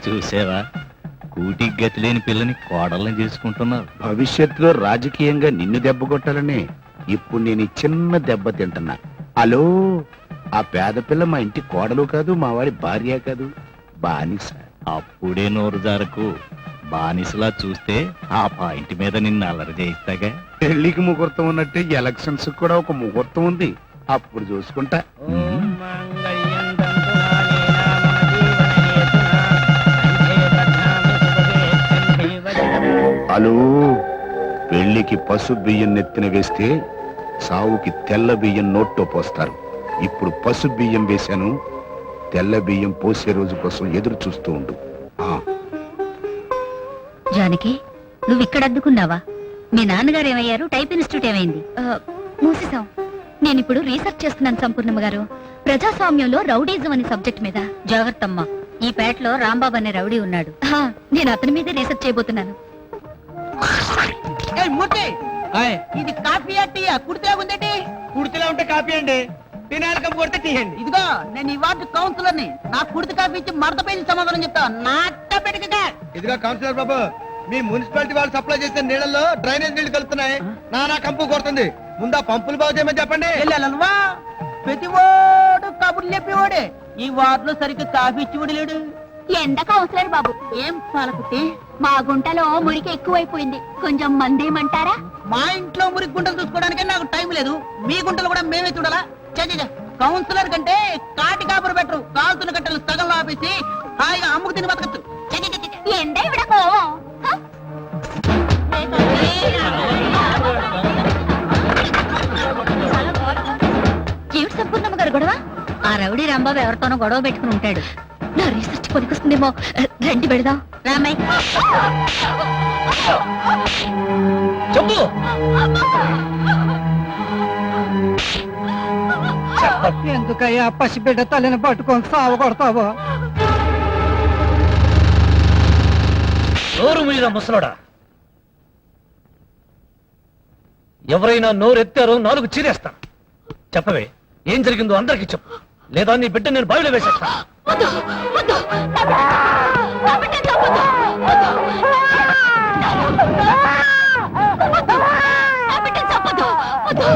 చూసావా, కూటికి గతి లేని పిల్లని కోడల్ని చేసుకుంటున్నారు. భవిష్యత్తులో రాజకీయంగా నిన్ను దెబ్బ కొట్టాలనే ఇప్పుడు నేను ఈ చిన్న దెబ్బ తింటున్నా. హలో, ఆ పేద పిల్ల మా ఇంటి కోడలు కాదు, మా వాడి భార్య కాదు, బానిస. అప్పుడే నోరు జారకు. బానిసలా చూస్తే ఆ పాయింట్ మీద నిన్ను అల్లరి చేయిస్తాగా. పెళ్లికి ముహూర్తం ఉన్నట్టే ఎలక్షన్స్ కూడా ఒక ముహూర్తం ఉంది, అప్పుడు చూసుకుంటా. హలో, పెళ్లికి పసు బియ్యం నెత్తిన వేస్తే సావుకి తెల్ల బియ్యం నోట్లో పోస్తారు. ఇప్పుడు పసు బియ్యం వేశాను, తెల్ల బియ్యం పోసే రోజు కోసం ఎదురు చూస్తూ ఉండు. జానకి, నువ్వు ఇక్కడ అద్దుకున్నావా? మీ నాన్నగారు ఏమయ్యారు? టైప్ ఇన్స్టిట్యూట్ ఏమైంది? మూసేశాం. నేను ఇప్పుడు రీసెర్చ్ చేస్తున్నాను సంపూర్ణమ్మ గారు, ప్రజాస్వామ్యంలో రౌడీజం అనే సబ్జెక్ట్ మీద. జాగ్రత్తమ్మా, ఈ పేటలో రాంబాబు అనే రౌడీ ఉన్నాడు. నేను అతని మీదే రీసెర్చ్ చేయబోతున్నాను. ఇది కాఫీ టీయా? కుడితే ఉందేటి? కుడితిలో ఉంటే కాపీ అండి, తినాలకం కొడితే తీయండి. ఇదిగో, నేను ఈ వార్డు కౌన్సిలర్ ని. నా కుడితి కాఫీ ఇచ్చి మడత పేజీ సమాధానం చెప్తా. నాట పెట్టుగా. ఇదిగో కౌన్సిలర్ బాబు, మీ మున్సిపాలిటీ వాళ్ళు సప్లై చేసే నీళ్ళల్లో డ్రైనేజ్ నీళ్లు కలుపుతున్నాయి. నానా కంపు కొడుతుంది. ముందా పంపులు బాగు చేయమని చెప్పండి. వెళ్ళాలనువా? ప్రతి ఓడు కబుర్లు చెప్పేవాడే. ఈ వార్డులో సరిగ్గా కాఫీ ఇచ్చి లేడు. ఎండ కౌన్సిలర్ బాబు, ఏం పాలకుట్టి? మా గుంటలో మురికి ఎక్కువైపోయింది, కొంచెం మందేమంటారా? మా ఇంట్లో మురికి గుంటలు చూసుకోవడానికి నాకు టైం లేదు. మీ గుంటలు కూడా మేమే చూడాలా? కౌన్సిలర్ కంటే కాటి కాపురు బెటరు. కాల్తున్న గట్టలు సగంలో ఆపేసి హాయిగా అమ్ముకు తిని బతకచ్చు. ఎండ ఇవిడకో ఏమిటి సంపూర్ణమ్మ గారు గొడవ? ఆ రౌడీ రాంబాబు ఎవరితోనో గొడవ పెట్టుకుని ఉంటాడు. నా రీసెర్చ్ పనికొస్తుందేమో. రండి పెడదాం. రామయ్య, చెప్పు. ఎందుకయ్యా పసిబిడ్డ తల్లిని పట్టుకొని సాగు కొడతావో? నోరు మీద ముసలోడా, ఎవరైనా నోరెత్తారో నాలుగు చీరేస్తాను. చెప్పవే, ఏం జరిగిందో అందరికీ చెప్పు, లేదా నీ బిడ్డ నేను బావిలో వేసేస్తాను. వద్దు, వద్దు, నా బిడ్డని చంపొద్దు. వద్దు, నా బిడ్డని చంపొద్దు. వద్దు.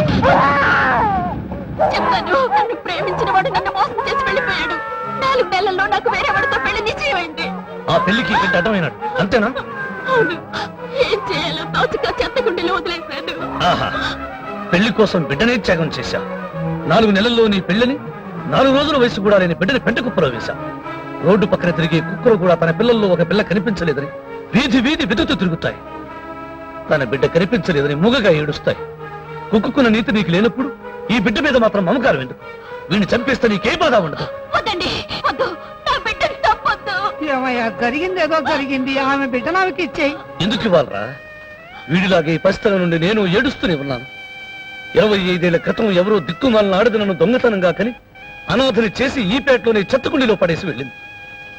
చెప్తాను, నన్ను ప్రేమించిన వాడు నన్ను మోసం చేసి వెళ్ళిపోయాడు. 4 నెలల్లో నాకు వేరే వాడితో పెళ్లి నిశ్చయమైంది. ఆ పెళ్లికి బిడ్డ అడ్డమైనాడు, అంతేనా? అవును. ఏం చేయాలో తోచక చెత్తకుండీలో వదిలేశాను. ఆహా, పెళ్లి కోసం బిడ్డనే త్యాగం చేశా. 4 నెలల్లో నీ పెళ్లిని 4 రోజుల వయసు కూడా లేని బిడ్డని పెంట కుప్పలో వేశా. రోడ్డు పక్కన తిరిగే కుక్కలు కూడా తన పిల్లల్లో ఒక పిల్ల కనిపించలేదని వీధి వీధి వెతుకుతూ తిరుగుతాయి. తన బిడ్డ కనిపించలేదని మూగగా ఏడుస్తాయి. కుక్కున్న నీతి నీకు లేనప్పుడు ఈ బిడ్డ మీద మాత్రం మమకారం ఎందుకు? వీడిని చంపేస్తే నీకే బాధ ఉండదు. వద్దండి, వద్దు, నా బిడ్డని చంపొద్దు. ఏమయ్యా, జరిగింది ఏదో జరిగింది, ఆమె బిడ్డ నాకు ఇచ్చేయి. ఎందుకు ఇవ్వాలరా? వీడిలాగే ఈ పరిస్థితుల నుండి నేను ఏడుస్తూనే ఉన్నాను. 25 ఏళ్ల క్రితం ఎవరో దిక్కుమాలిన ఆడది నన్ను దొంగతనంగా కని అనాథని చేసి ఈ పేటలోనే చెత్తకుండీలో పడేసి వెళ్ళింది.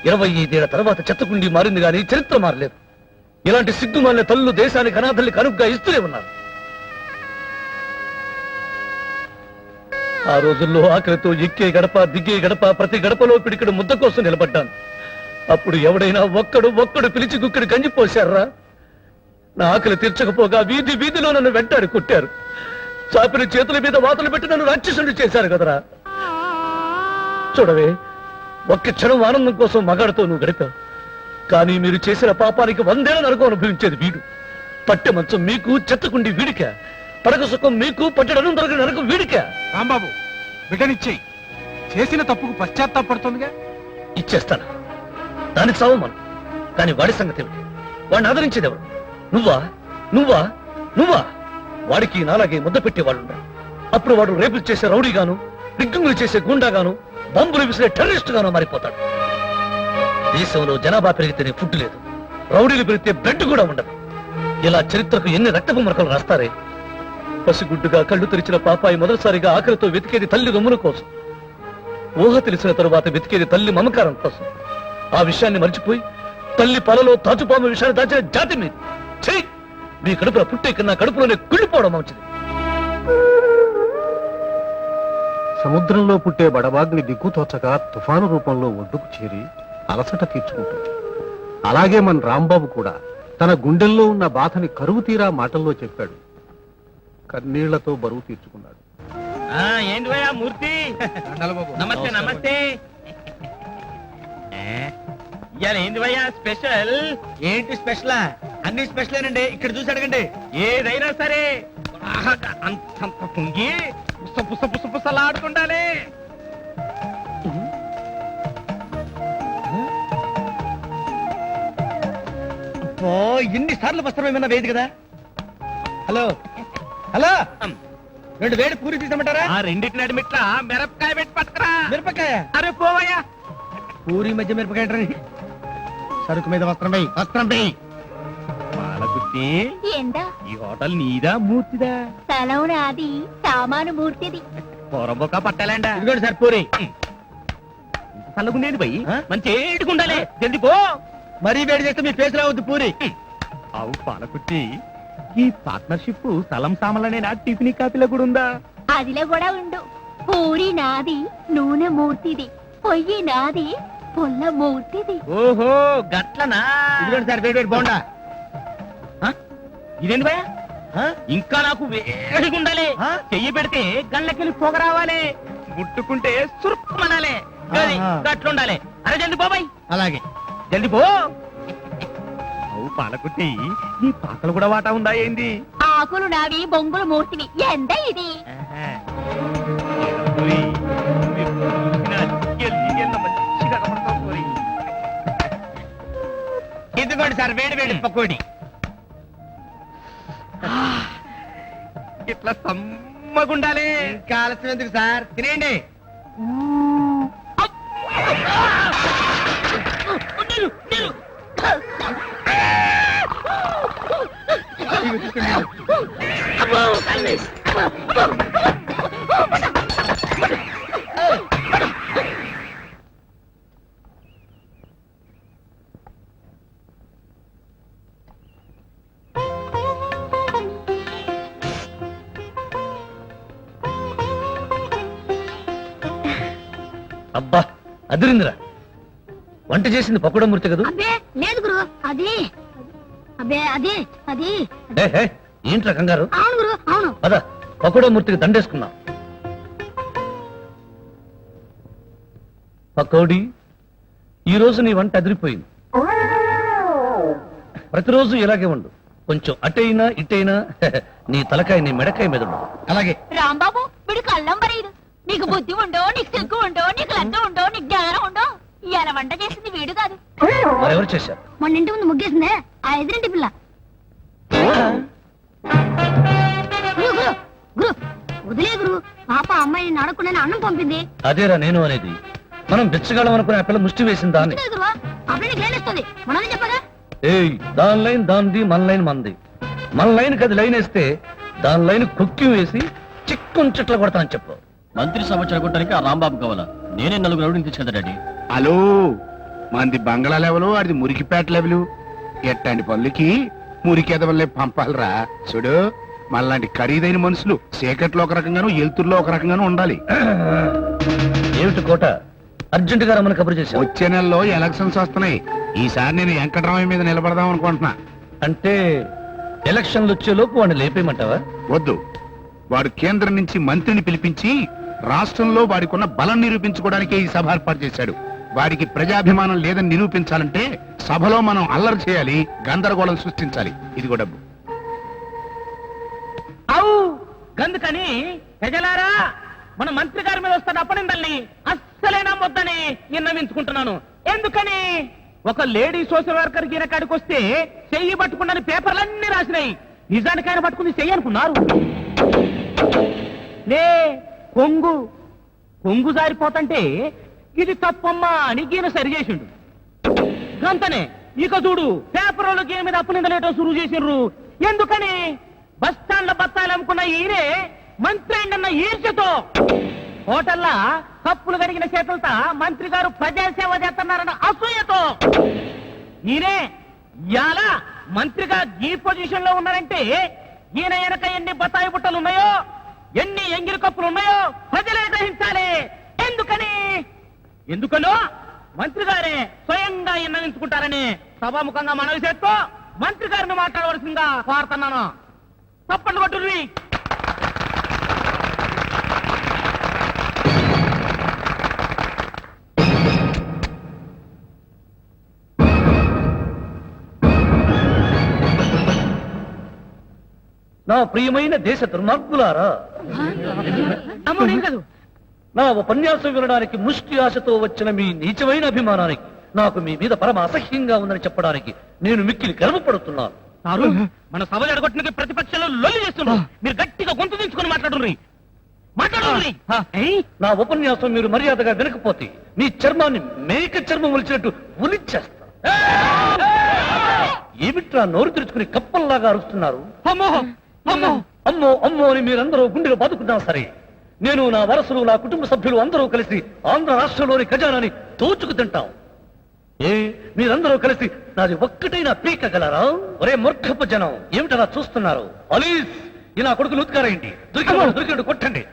25 ఏళ్ల తర్వాత చెత్తకుండీ మారింది కానీ చరిత్ర మారలేదు. ఇలాంటి సిగ్గుమాలిన తల్లు దేశానికి అనాథల్ని కనుగ్గా ఇస్తూనే ఉన్నారు. ఆ రోజుల్లో ఆకలితో ఎక్కే గడప దిగే గడప ప్రతి గడపలో పిడికిడు ముద్ద కోసం నిలబడ్డాను. అప్పుడు ఎవడైనా ఒక్కడు పిలిచి గుక్కడి గంజి పోశారా? నా ఆకలి తీర్చకపోగా వీధి వీధిలో నన్ను వెంటాడి కొట్టారు. చాపిన చేతుల మీద వాతలు పెట్టి నన్ను రాక్షసుడు చేశారు కదరా. చూడవే, ఒక్క క్షణం ఆనందం కోసం మగాడితో నువ్వు గడిపావు. కానీ మీరు చేసిన పాపానికి 100 ఏళ్ల నరకం అనుభవించేది వీడు. పట్టె మంచం మీకు, చెత్తకుండి వీడిక. పడక సుఖం మీకు, పట్టెడను దొరకని నరకం వీడిక. రాంబాబు, బిడ్డనిచ్చేయి. చేసిన తప్పుకు పశ్చాత్తాపడుతుందిగా. ఇచ్చేస్తాను, దానికి సావమను. కానీ వాడి సంగతి ఏమిటి? వాడిని ఆదరించేది ఎవరు? నువ్వా? నువ్వా? నువ్వా? వాడికి నాలాగే ముద్ద పెట్టే వాళ్ళు. అప్పుడు వాడు రేపులు చేసే రౌడీగాను, రిగ్గింగులు చేసే గుండాగాను, బాంబులు విసిరే టెర్రరిస్ట్ గాను మారిపోతాడు. దేశంలో జనాభా పెరిగితేనే ఫుడ్ లేదు, రౌడీలు పెరిగితే బ్లడ్ కూడా ఉండదు. ఇలా చరిత్రకు ఎన్ని రక్తపు మరకలు రాస్తారే. పసిగుడ్డుగా కళ్ళు తెరిచిన పాపాయి మొదటిసారిగా ఆకలితో వెతికేది తల్లి రొమ్ముల కోసం. ఊహ తెలిసిన తరువాత వెతికేది తల్లి మమకారం కోసం. ఆ విషయాన్ని మర్చిపోయి తల్లి పాలలో తాచుపాము విషయాన్ని దాచిన జాతి మీద చెయ్యి. మీ కడుపులో పుట్టే కన్నా కడుపులోనే కుళ్ళిపోవడం మంచిది. సముద్రంలో పుట్టే బడబాగ్ని దిక్కుతోచగా తుఫాను రూపంలో ఒడ్డుకు చేరి అలసట తీర్చుకుంటుంది. అలాగే మన రాంబాబు కూడా తన గుండెల్లో ఉన్న బాధని కరువు తీరా మాటల్లో చెప్పాడు. కన్నీళ్లతో బరువు తీర్చుకున్నాడు. ఏంటి భయ్యా మూర్తి? నమస్తే నమస్తే. ఇవాళ ఏంది భయ్యా స్పెషల్? ఏంటి స్పెషలా? అన్ని స్పెషలేనండి. ఇక్కడ చూసి అడగండి. ఏదైనా సరే బాగా అంతంత పొంగి పుస పుస పుస పుసలాడుకుండాలి. ఓ ఎన్ని సార్లు వస్త్రం ఏమన్నా వేది కదా. హలో హలో, 2 వేడి పూరి తీసమంటారా? ఆ రెండింటి నడిమిట్లా మిరపకాయ పెట్టి పట్టుకురా. మిరపకాయ? అరే పోవయ్యా. పూరి మధ్య మిరపకాయ అంటారా? సరుకు మీద వస్త్రం వేయి, వస్త్రం వేయి. పాలకుట్టి, ఏందా ఈ హోటల్ నీదా మూర్తిదా? స్థలం నాది, సామాను మూర్తిది. పొరబొక్క పట్టాలండా. ఇదిగోండి సార్ పూరి. చల్లగుండేది భయ్, ఆ? మంచి ఏడుకుండాలి. జల్ది పో. మరీ వేడి చేస్తే మీ ఫేస్ రావద్దు పూరి. అవు పాలకుట్టి, ఈ పార్ట్నర్షిప్ స్థలం సామాన్లనేనా టిఫిన్ కాపీలో కూడా ఉందా? అదిలో కూడా ఉండు. పూరి నాది, నూనె మూర్తిది. పొయ్యి నాది, పుల్ల మూర్తిది. ఓహో గట్లనా? ఇదిగోండి సార్ వేడి వేడి బోండా. ఇదేంది భయ? ఆ? ఇంకా నాకు వేడిగుండాలి. ఆ? చెయ్యి పెడితే గళ్ళకెళ్ళి పొగ రావాలి, ముట్టుకుంటే సురుక్కుమనాలి. ఆహా. గట్లుండాలి. అరే జల్ది బాబాయ్, అలాగే. జల్ది పో. అవు పాలకుట్టి, నీ పాకలు కూడా వాటా ఉందా ఏంది? ఆకులు నావి, బొంగులు మూర్తివి. ఎంత ఇది? ఓయ్, మీరు చూసినా ఎల్లి ఎంత మంచిగా కనపడతావు ఓయ్. ఇదిగోండి సార్ వేడి వేడి పకోడి. ఇట్లా సమ్మగుండాలి. ఇంకా ఆలస్యం ఎందుకు సార్, తినేయండి. అబ్బా అదిరిందిరా. వంట చేసింది పకోడమూర్తి కదూ? అబ్బే లేదు గురు, అది అబ్బే అది అది హే, హే, ఏంట్రా కంగారు? అవును గురు, అవును. పద పకోడమూర్తికి దండేసుకున్నాం. పకోడీ, ఈ రోజు నీ వంట అదిరిపోయింది. ప్రతిరోజు ఇలాగే ఉండు. కొంచెం అటైనా ఇటైనా నీ తలకాయ నీ మెడకాయ మీద ఉండు. అలాగే. రాంబాబు వీడు కళ్ళం బరీదు. నీకు బుద్ధి ఉండో, నీకు సిగ్గు ఉండో, నీకు లజ్జ ఉండో, నీకు జ్ఞానం ఉండో. ఇవాళ వంట చేసింది వీడు కాదు. మరెవరు చేశారు? మొన్న ఇంటి ముందు ముగ్గేసిందే ఆ ఎదురింటి పిల్ల. గురు గురు గురు వదిలే గురు, పాప అమ్మాయిని అడగకుండా అన్నం పంపింది. అదేరా నేను అనేది. మనం బిచ్చగాళ్ళం అనుకునే ఆ పిల్ల ముష్టి వేసిందా అని. గురు అప్పుడు నీకు లైన్ ఇస్తుంది, మనల్ని చెప్పగా. ఏయ్, దాని లైన్ దానిది, మన లైన్ మనది. మన లైన్ కది లైన్ వేస్తే దాని లైన్ కుక్కి వేసి చిక్కుని చెట్ల కొడతానని చెప్పు. మంత్రి సభ చెడగొట్టడానికి ఆ రాంబాబు కావాలా? నేనే 4 రౌడీని తీసుకెళ్తా డాడీ. హలో, మంది బంగ్లా లెవెలు, అది మురికిపేట లెవెలు. ఎట్టాంటి పనులకి మురికేదవల్లే పంపాలరా. చూడు, మనలాంటి ఖరీదైన మనుషులు చీకట్లో ఒక రకంగాను, ఎలుతుర్లో ఒక రకంగాను ఉండాలి. ఏమిటి కోట, అర్జెంట్ గా రమ్మని కబురు చేశావు. వచ్చే నెలలో ఎలక్షన్స్ వస్తున్నాయి. ఈసారి నేను వెంకటరామయ్య మీద నిలబడదాం అనుకుంటున్నా. అంటే ఎలక్షన్లు వచ్చే లోపు వాడిని లేపేయమంటావా? వద్దు, వాడు కేంద్రం నుంచి మంత్రిని పిలిపించి రాష్ట్రంలో వాడికున్న బలం నిరూపించుకోవడానికే ఈ సభ ఏర్పాటు చేశాడు. వాడికి ప్రజాభిమానం లేదని నిరూపించాలంటే సభలో మనం అల్లరి చేయాలి, గందరగోళం సృష్టించాలి. ఇదిగో డబ్బు. అవు గందుకని ప్రజలారా, మన మంత్రి గారి మీద వస్తున్న అప్పనిందల్ని అస్సలే నమ్మొద్దని విన్నవించుకుంటున్నాను. ఎందుకని? ఒక లేడీ సోషల్ వర్కర్ ఈయన కాడికి వస్తే చెయ్యి పట్టుకున్న పేపర్లన్నీ రాసినాయి. నిజానికి ఆయన పట్టుకుని చెయ్యి అనుకున్నారు. లే కొంగు కొంగు జారిపోతంటే ఇది తప్పమ్మా అని గీన సరి చేసిండు గంతనే ఇక చూడు పేపర్ వాళ్ళకి మీద అప్పు నిందలేటో సురువు చేసిండ్రు ఎందుకని బస్ స్టాండ్ లో బత్తాయిలు అమ్ముకున్న ఈయనే మంత్రి అయిందన్న ఈర్ష్యతో హోటల్లా కప్పులు కడిగిన చేతులతో మంత్రి గారు ప్రజాసేవ చేస్తున్నారన్న అసూయతో ఈయనే ఇయాల మంత్రిగా ఈ పొజిషన్ లో ఉన్నారంటే ఈయన వెనక ఎన్ని బత్తాయి బుట్టలు ఉన్నాయో ఎన్ని ఎంగిలి కప్పులు ఉన్నాయో ప్రజలే గ్రహించాలి ఎందుకనో మంత్రి గారే స్వయంగా నిర్ణయించుకుంటారని సభాముఖంగా మనవి చేస్తూ మంత్రి గారిని మాట్లాడవలసిందిగా కోరుతున్నాను. తప్పట్లు కొట్టుర్రి. నా ప్రియమైన దేశ దుర్మార్గులారా, అమ్మో నేను కాదు. నా ఉపన్యాసం వినడానికి ముష్టి ఆశతో వచ్చిన మీ నీచమైన అభిమానానికి నాకు మీ మీద పరమ అసహ్యంగా ఉందని చెప్పడానికి నేను మిక్కిలి గర్వపడుతున్నాను. మన సభ జరగొట్టిన ప్రతిపక్షంలో లొల్లి చేస్తున్నారు. మీరు గట్టిగా గొంతు దించుకొని మాట్లాడుర్రి. నా ఉపన్యాసం మీరు మర్యాదగా వినకపోతే మీ చర్మాన్ని మేక చర్మం ఒలిచినట్టు ఒలిచేస్తా. ఏమిట్రా నోరు తెరుచుకుని కప్పల్లాగా అరుస్తున్నారు? అమ్మో అమ్మో అమ్మో అమ్మో అని మీరందరూ గుండెలో బాదుకున్నా సరే, నేను నా వారసులు నా కుటుంబ సభ్యులు అందరూ కలిసి ఆంధ్ర రాష్ట్రంలోని ఖజానాని దోచుకు తింటాం. మీరందరూ కలిసి నాది ఒక్కటైనా పీకగలరా? ఒరే మూర్ఖపు జనం, ఏమిటలా చూస్తున్నారు? పోలీస్, ఇలా కొడుకులు ఉత్కారేయండి. దొరికినట్టు కొట్టండి.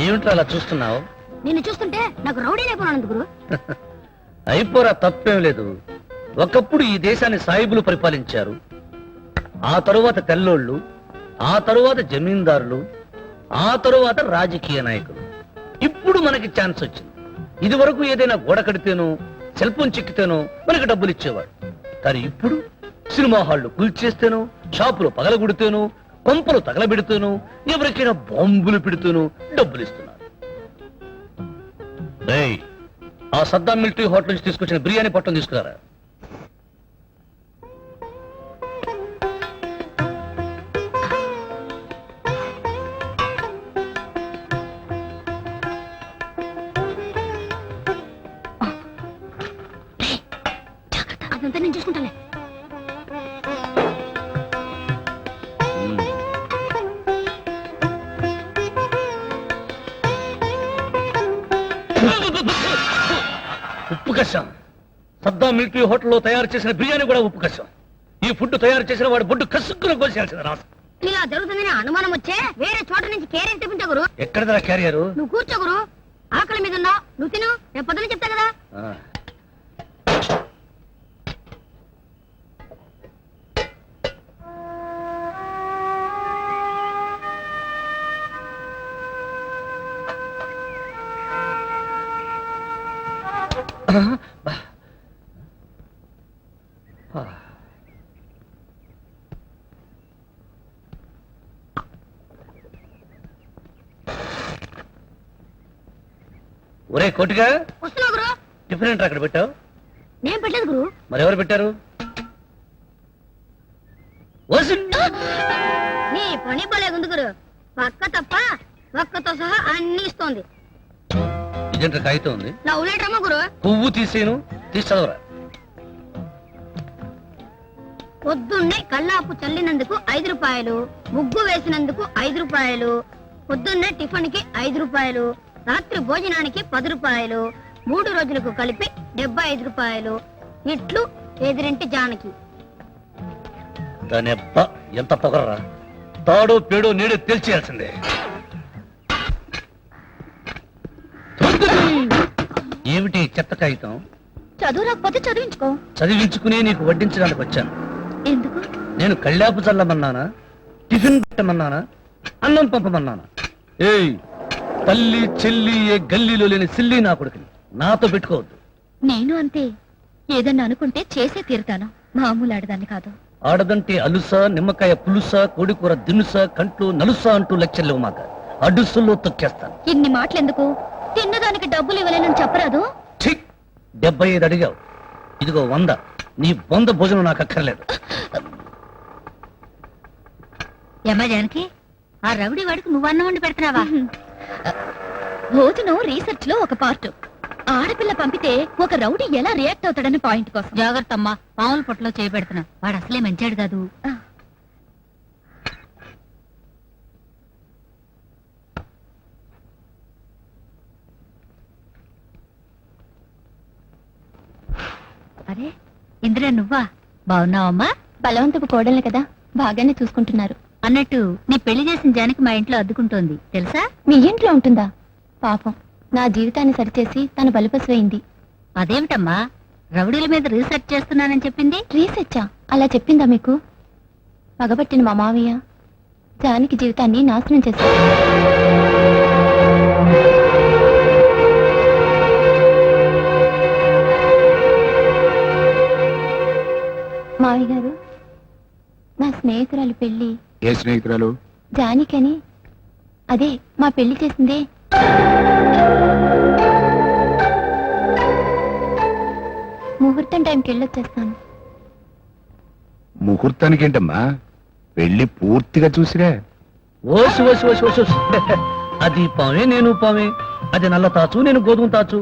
ఏమిట్రా అలా చూస్తున్నావు? నిన్ను చూస్తుంటే నాకు రౌడీ లేకపోయినందు గురు. అయిపోరా, తప్పేం లేదు. ఒకప్పుడు ఈ దేశాన్ని సాయిబులు పరిపాలించారు. ఆ తరువాత తెల్లోళ్ళు, ఆ తరువాత జమీందారులు, ఆ తరువాత రాజకీయ నాయకులు. ఇప్పుడు మనకి ఛాన్స్ వచ్చింది. ఇది వరకు ఏదైనా గోడ కడితేనో సెల్ ఫోన్ చిక్కితేనో మనకి డబ్బులు ఇచ్చేవారు. కానీ ఇప్పుడు సినిమా హాళ్లు కూల్చేస్తేనో, షాపులు పగలగొడితేనో, కొంపలు తగలబెడితేనో, ఎవరికైనా బాంబులు పెడితేనో డబ్బులు ఇస్తున్నారు. ఆ సద్దాం మిలిటరీ హోటల్ నుంచి తీసుకొచ్చిన బిర్యానీ పట్టం తీసుకురారా. అదంతా నేను చూసుకుంటానే. ఉప్పు కషం. సద్దాం మిలిటరీ హోటల్లో తయారు చేసిన బిర్యానీ కూడా ఉప్పు కషం. ఈ ఫుడ్ తయారు చేసిన వాడు బొడ్డు కసుక్కున కోసేయాల్సిన రాసు. ఇలా జరుగుతుందని అనుమానం వచ్చే వేరే చోట నుంచి క్యారియర్ తెప్పించా గురు. ఎక్కడదా క్యారియరు? నువ్వు కూర్చో గురు. ఆకలి మీద ఉన్నావు, నువ్వు తిను. రేపు పొద్దున చెప్తా కదా. ఒరే కోటిగా, వస్తున్నా గురు. టిఫిన్ ఏంట్రా అక్కడ పెట్టావు? నేను పెట్టలేదు గురు. మరెవరు పెట్టారు? నీ పని బాలేగుంది గురు. పక్క తప్ప ఒక్కతో సహా అన్ని ఇస్తోంది. ఇదేంట్రా కాగితం ఉంది? లవ్ లెటర్ అమ్మ గురు. పువ్వు తీసేను, తీసి చదవరా. పొద్దున్నే కల్లాపు చల్లినందుకు 5 రూపాయలు, ముగ్గు వేసినందుకు 5 రూపాయలు, పొద్దున్నే టిఫిన్ కి 5 రూపాయలు, రాత్రి భోజనానికి 10 రూపాయలు, 3 రోజులకు కలిపి 75 రూపాయలు. ఇట్లు ఎదిరింటి జానకి. దాని అబ్బా ఎంత పొగర్రా! తాడో పేడో నేడే తెలిచేయాల్సిందే. ఏమిటి చెత్త కాగితం? చదువు రాకపోతే చదివించుకో. చదివించుకునే నీకు వడ్డించడానికి వచ్చాను. ఎందుకు? నేను కళ్ళాపు చల్లమన్నానా? టిఫిన్ పెట్టమన్నానా? అన్నం పంపమన్నానా? ఏయ్, తల్లి చెల్లి ఏ గల్లీలో లేని సిల్లి నా కొడుకుని నాతో పెట్టుకోవద్దు. నేను అంతే. ఏదన్నా అనుకుంటే చేసే తీరుతాను. మామూలు ఆడదాన్ని కాదు. ఆడదంటే అలుస, నిమ్మకాయ పులుస, కోడికూర దినుస, కంట్లు నలుస అంటూ లెక్చర్లు మాక అడుసుల్లో తొక్కేస్తాను. ఇన్ని మాటలెందుకు? తిన్నదానికి డబ్బులు ఇవ్వలేనని చెప్పరాదు. ఛీ! 75 అడిగావు, ఇదిగో 100. నీ బొంద భోజనం నాకు అక్కర్లేదు. ఏమ్మా జానకి, ఆ రౌడీ వాడికి నువ్వు అన్నం వండి పెడుతున్నావా? భోజనం రీసెర్చ్ లో ఒక పార్ట్. ఆడపిల్ల పంపితే ఒక రౌడీ ఎలా రియాక్ట్ అవుతాడని పాయింట్ కోసం. జాగ్రత్త అమ్మా, పాముల పొట్టలో చేయబెడుతున్నా. వాడు అసలే మంచాడు కాదు. అరే ఇందిరా, నువ్వా? బాగున్నావమ్మా? బలవంతపు కోడల్ని కదా, బాగానే చూసుకుంటున్నారు. అన్నట్టు నీ పెళ్లి చేసిన జానకి మా ఇంట్లో అద్దుకుంటోంది తెలుసా? మీ ఇంట్లో ఉంటుందా? పాపం, నా జీవితాన్ని సరిచేసి తను బలిపశువైంది. అదేమిటమ్మా, రౌడీల మీద రీసెర్చ్ చేస్తున్నానని చెప్పింది? రీసెర్చా? అలా చెప్పిందా మీకు? పగబట్టిన మా మావయ్య జానికి జీవితాన్ని నాశనం చేశారు. మావయ్య గారు, నా స్నేహితురాలు పెళ్లి. ఏ స్నేహితురాలు? జానికని, అదే మా పెళ్లి చేసిందే. ముహూర్తం టైంకి వెళ్ళొచ్చేస్తాను. ముహూర్తానికి ఏంటమ్మా, పెళ్లి పూర్తిగా చూసిరా. OC OC OC OC OC. అది పామే, నేను పామే. అది నల్ల తాచు, నేను గోధుమ తాచు.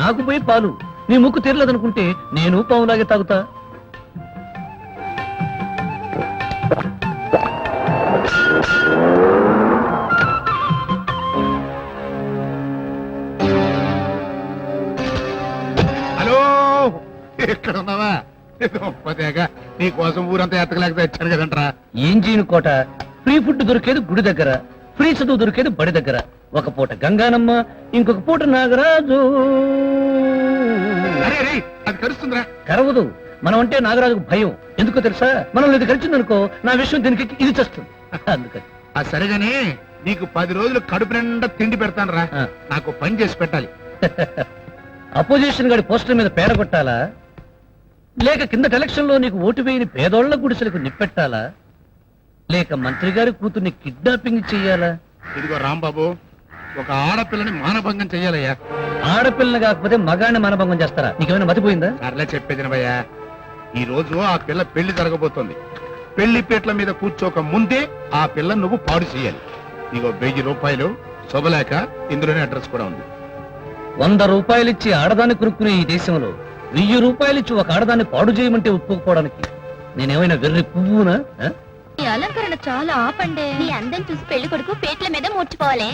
నాకు పోయి పాలు, నీ ముక్కు తీరలేదనుకుంటే నేను పావులాగే తాగుతా. హలో, ఎక్కడ ఉన్నావా? పదేగా నీ కోసం ఊరంతా ఎత్తకలేక తెచ్చాను కదంట్రా. ఏం చేయను కోట, ఫ్రీ ఫుడ్ దొరికేది గుడి దగ్గర, ఫ్రీ చదువు దొరికేది బడి దగ్గర. ఒక పూట గంగానమ్మ, ఇంకొక పూట నాగరాజు. అరే రే, అది కరుస్తుందిరా. కరవదు, మనం అంటే నాగరాజుకు భయం. ఎందుకో తెలుసా? మనం ఇది కలిసిందనుకో నా విషయం దీనికి ఇది చేస్తుంది. అందుకని ఆ సరిగానే నీకు 10 రోజులు కడుపు నిండా తిండి పెడతాను రా. ఆ. నాకు పని చేసి పెట్టాలి. అపోజిషన్ గారి పోస్టర్ మీద పేర కొట్టాలా, లేక కిందటి ఎలక్షన్ లో నీకు ఓటు వేయని పేదోళ్ల గుడిసెలకు నిప్పెట్టాలా, లేక మంత్రి గారి కూతుర్ని కిడ్నాపింగ్ చెయ్యాలా? ఇదిగో రాంబాబు, ఒక ఆడపిల్లని మానభంగం చెయ్యాలయ్యా. ఆడపిల్లని కాకపోతే మగాన్ని మనభంగం చేస్తారా? నీకేమైనా మతిపోయిందా? సర్లే చెప్పేదినవయ్యా. ఈ రోజు ఆ పిల్ల పెళ్లి జరగబోతోంది. పెళ్లి పీటల మీద కూర్చోక ముందే ఆ పిల్ల నువ్వు పాడు చేయాలి. ఇగో 1000 రూపాయలు శుభలేఖ, ఇందులోనే అడ్రస్ కూడా ఉంది. 100 రూపాయలిచ్చి ఆడదాన్ని కొనుక్కునే ఈ దేశంలో 1000 రూపాయలిచ్చి ఒక ఆడదాన్ని పాడు చేయమంటే ఒప్పుకోవడానికి నేనేమైనా వెర్రి పువ్వునా? ఆ? ఈ అలంకరణ చాలా ఆపండే. నీ అందం చూసి పెళ్లి కొడుకు పేట్ల మీద మూర్చిపోవాలి.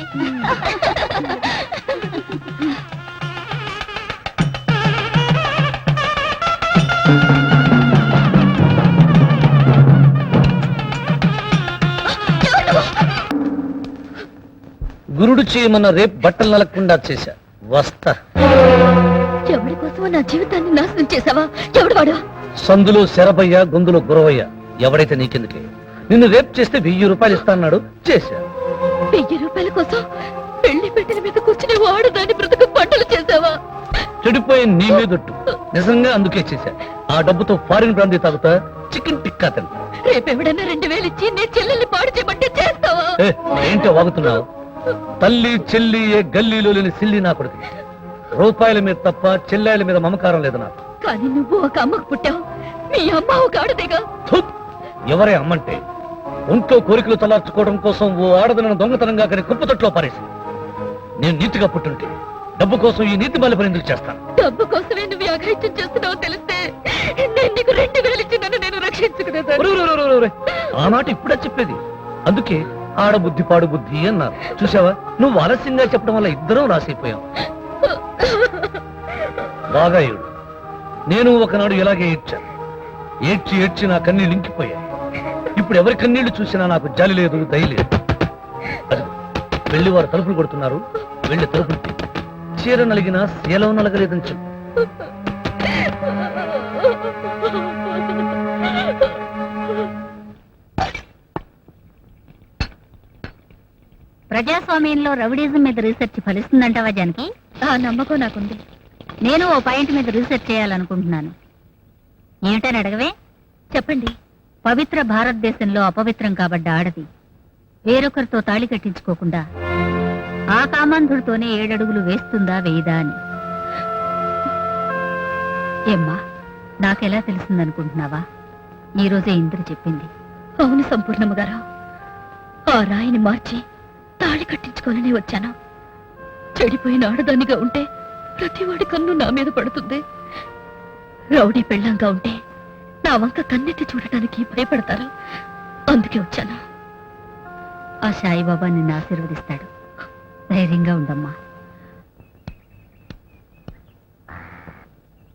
గురుడు చేయమన్న రేపు బట్టలు నలగకుండా చేశా. వస్తా. ఎవరి కోసమో నా జీవితాన్ని నాశనం చేసావా? ఎవడు వాడు? సందులో శరభయ్య, గొంతులో గురవయ్య, ఎవడైతే నీకెందుకే. నిన్ను రేపు చేస్తే 1000 రూపాయలు ఇస్తాన్నాడు, చేశా. 1000 రూపాయల కోసం పెళ్లి పెట్టిన మీద కూర్చుని వాడు దాని బ్రతుకు పంటలు చేసావా? చెడిపోయి నీ మీదొట్టు. నిజంగా అందుకే చేశా. ఆ డబ్బుతో ఫారిన్ బ్రాందీ తాగుతా, చికెన్ టిక్కా తింటా. రేపెవడన్నా 2000 ఇచ్చి నీ చెల్లెల్ని పాడు చేయమంటే చేస్తావా? ఏ, ఏంటో వాగుతున్నావు? తల్లి చెల్లి ఏ గల్లీలో లేని సిల్లి నా కొడుకు. రూపాయల మీద తప్ప చెల్లెల మీద మమకారం లేదు నాకు. కానీ నువ్వు ఒక అమ్మకు పుట్టావు, మీ అమ్మ ఒక ఆడదేగా. థు! ఎవరే అమ్మంటే? ఒంట్లో కోరికలు తలార్చుకోవడం కోసం ఓ ఆడదనను దొంగతనంగా కానీ కుప్పతొట్లో పారేసి. నేను నీతిగా పుట్టుంటే డబ్బు కోసం ఈ నీతి బాలి పని ఎందుకు చేస్తాను? డబ్బు కోసమే నువ్వు అఘాయిత్యం చేస్తున్నావు తెలిస్తే నేను నీకు 2000 ఇచ్చి నన్ను నేను రక్షించుకునేదాన్ని. ఒరే, ఒరే, ఒరే, ఒరే, ఒరే. ఆ మాట ఇప్పుడే చెప్పేది. అందుకే ఆడబుద్ధి పాడు బుద్ధి అన్నారు. చూసావా, నువ్వు ఆలస్యంగా చెప్పడం వల్ల ఇద్దరం రాసైపోయాం. బాగా ఏడు. నేను ఒకనాడు ఇలాగే ఏడ్చాను. ఏడ్చి ఏడ్చి నా కన్నీళ్ళు ఇంకిపోయాయి. ఇప్పుడు ఎవరి కన్నీళ్లు చూసినా నాకు జాలి లేదు, దయ లేదు. అది వెళ్ళి వారు తలుపులు కొడుతున్నారు. వెళ్ళి తలుపులు తీ. చీర నలిగినా శీలం నలగలేదని చెప్పు. ప్రజాస్వామ్యంలో రౌడీజం మీద రీసెర్చ్ ఫలిస్తుందంటావా జానకి? ఆ నమ్మకం నాకుంది. నేను ఓ పాయింట్ మీద రీసెర్చ్ చేయాలనుకుంటున్నాను. ఏమిటని అడగవే? చెప్పండి. పవిత్ర భారతదేశంలో అపవిత్రం కాబడ్డ ఆడది వేరొకరితో తాళి కట్టించుకోకుండా ఆ కామాంధుడితోనే 7 అడుగులు వేస్తుందా వేయదా అని. ఏమ్మా, నాకెలా తెలిసిందనుకుంటున్నావా? ఈ రోజే ఇంద్ర చెప్పింది. అవును సంపూర్ణమ్మ గారు, ఆ రాయిని మార్చి తాళి కట్టించుకోవాలని వచ్చాను. చెడిపోయిన ఆడదానిగా ఉంటే ప్రతివాడి కన్ను నా మీద పడుతుంది. రౌడీ పెళ్ళంగా ఉంటే నా వంక కన్నెత్తి చూడటానికి భయపడతారు. అందుకే వచ్చాను. ఆ సాయిబాబా నిన్ను ఆశీర్వదిస్తాడు. ధైర్యంగా ఉండమ్మా.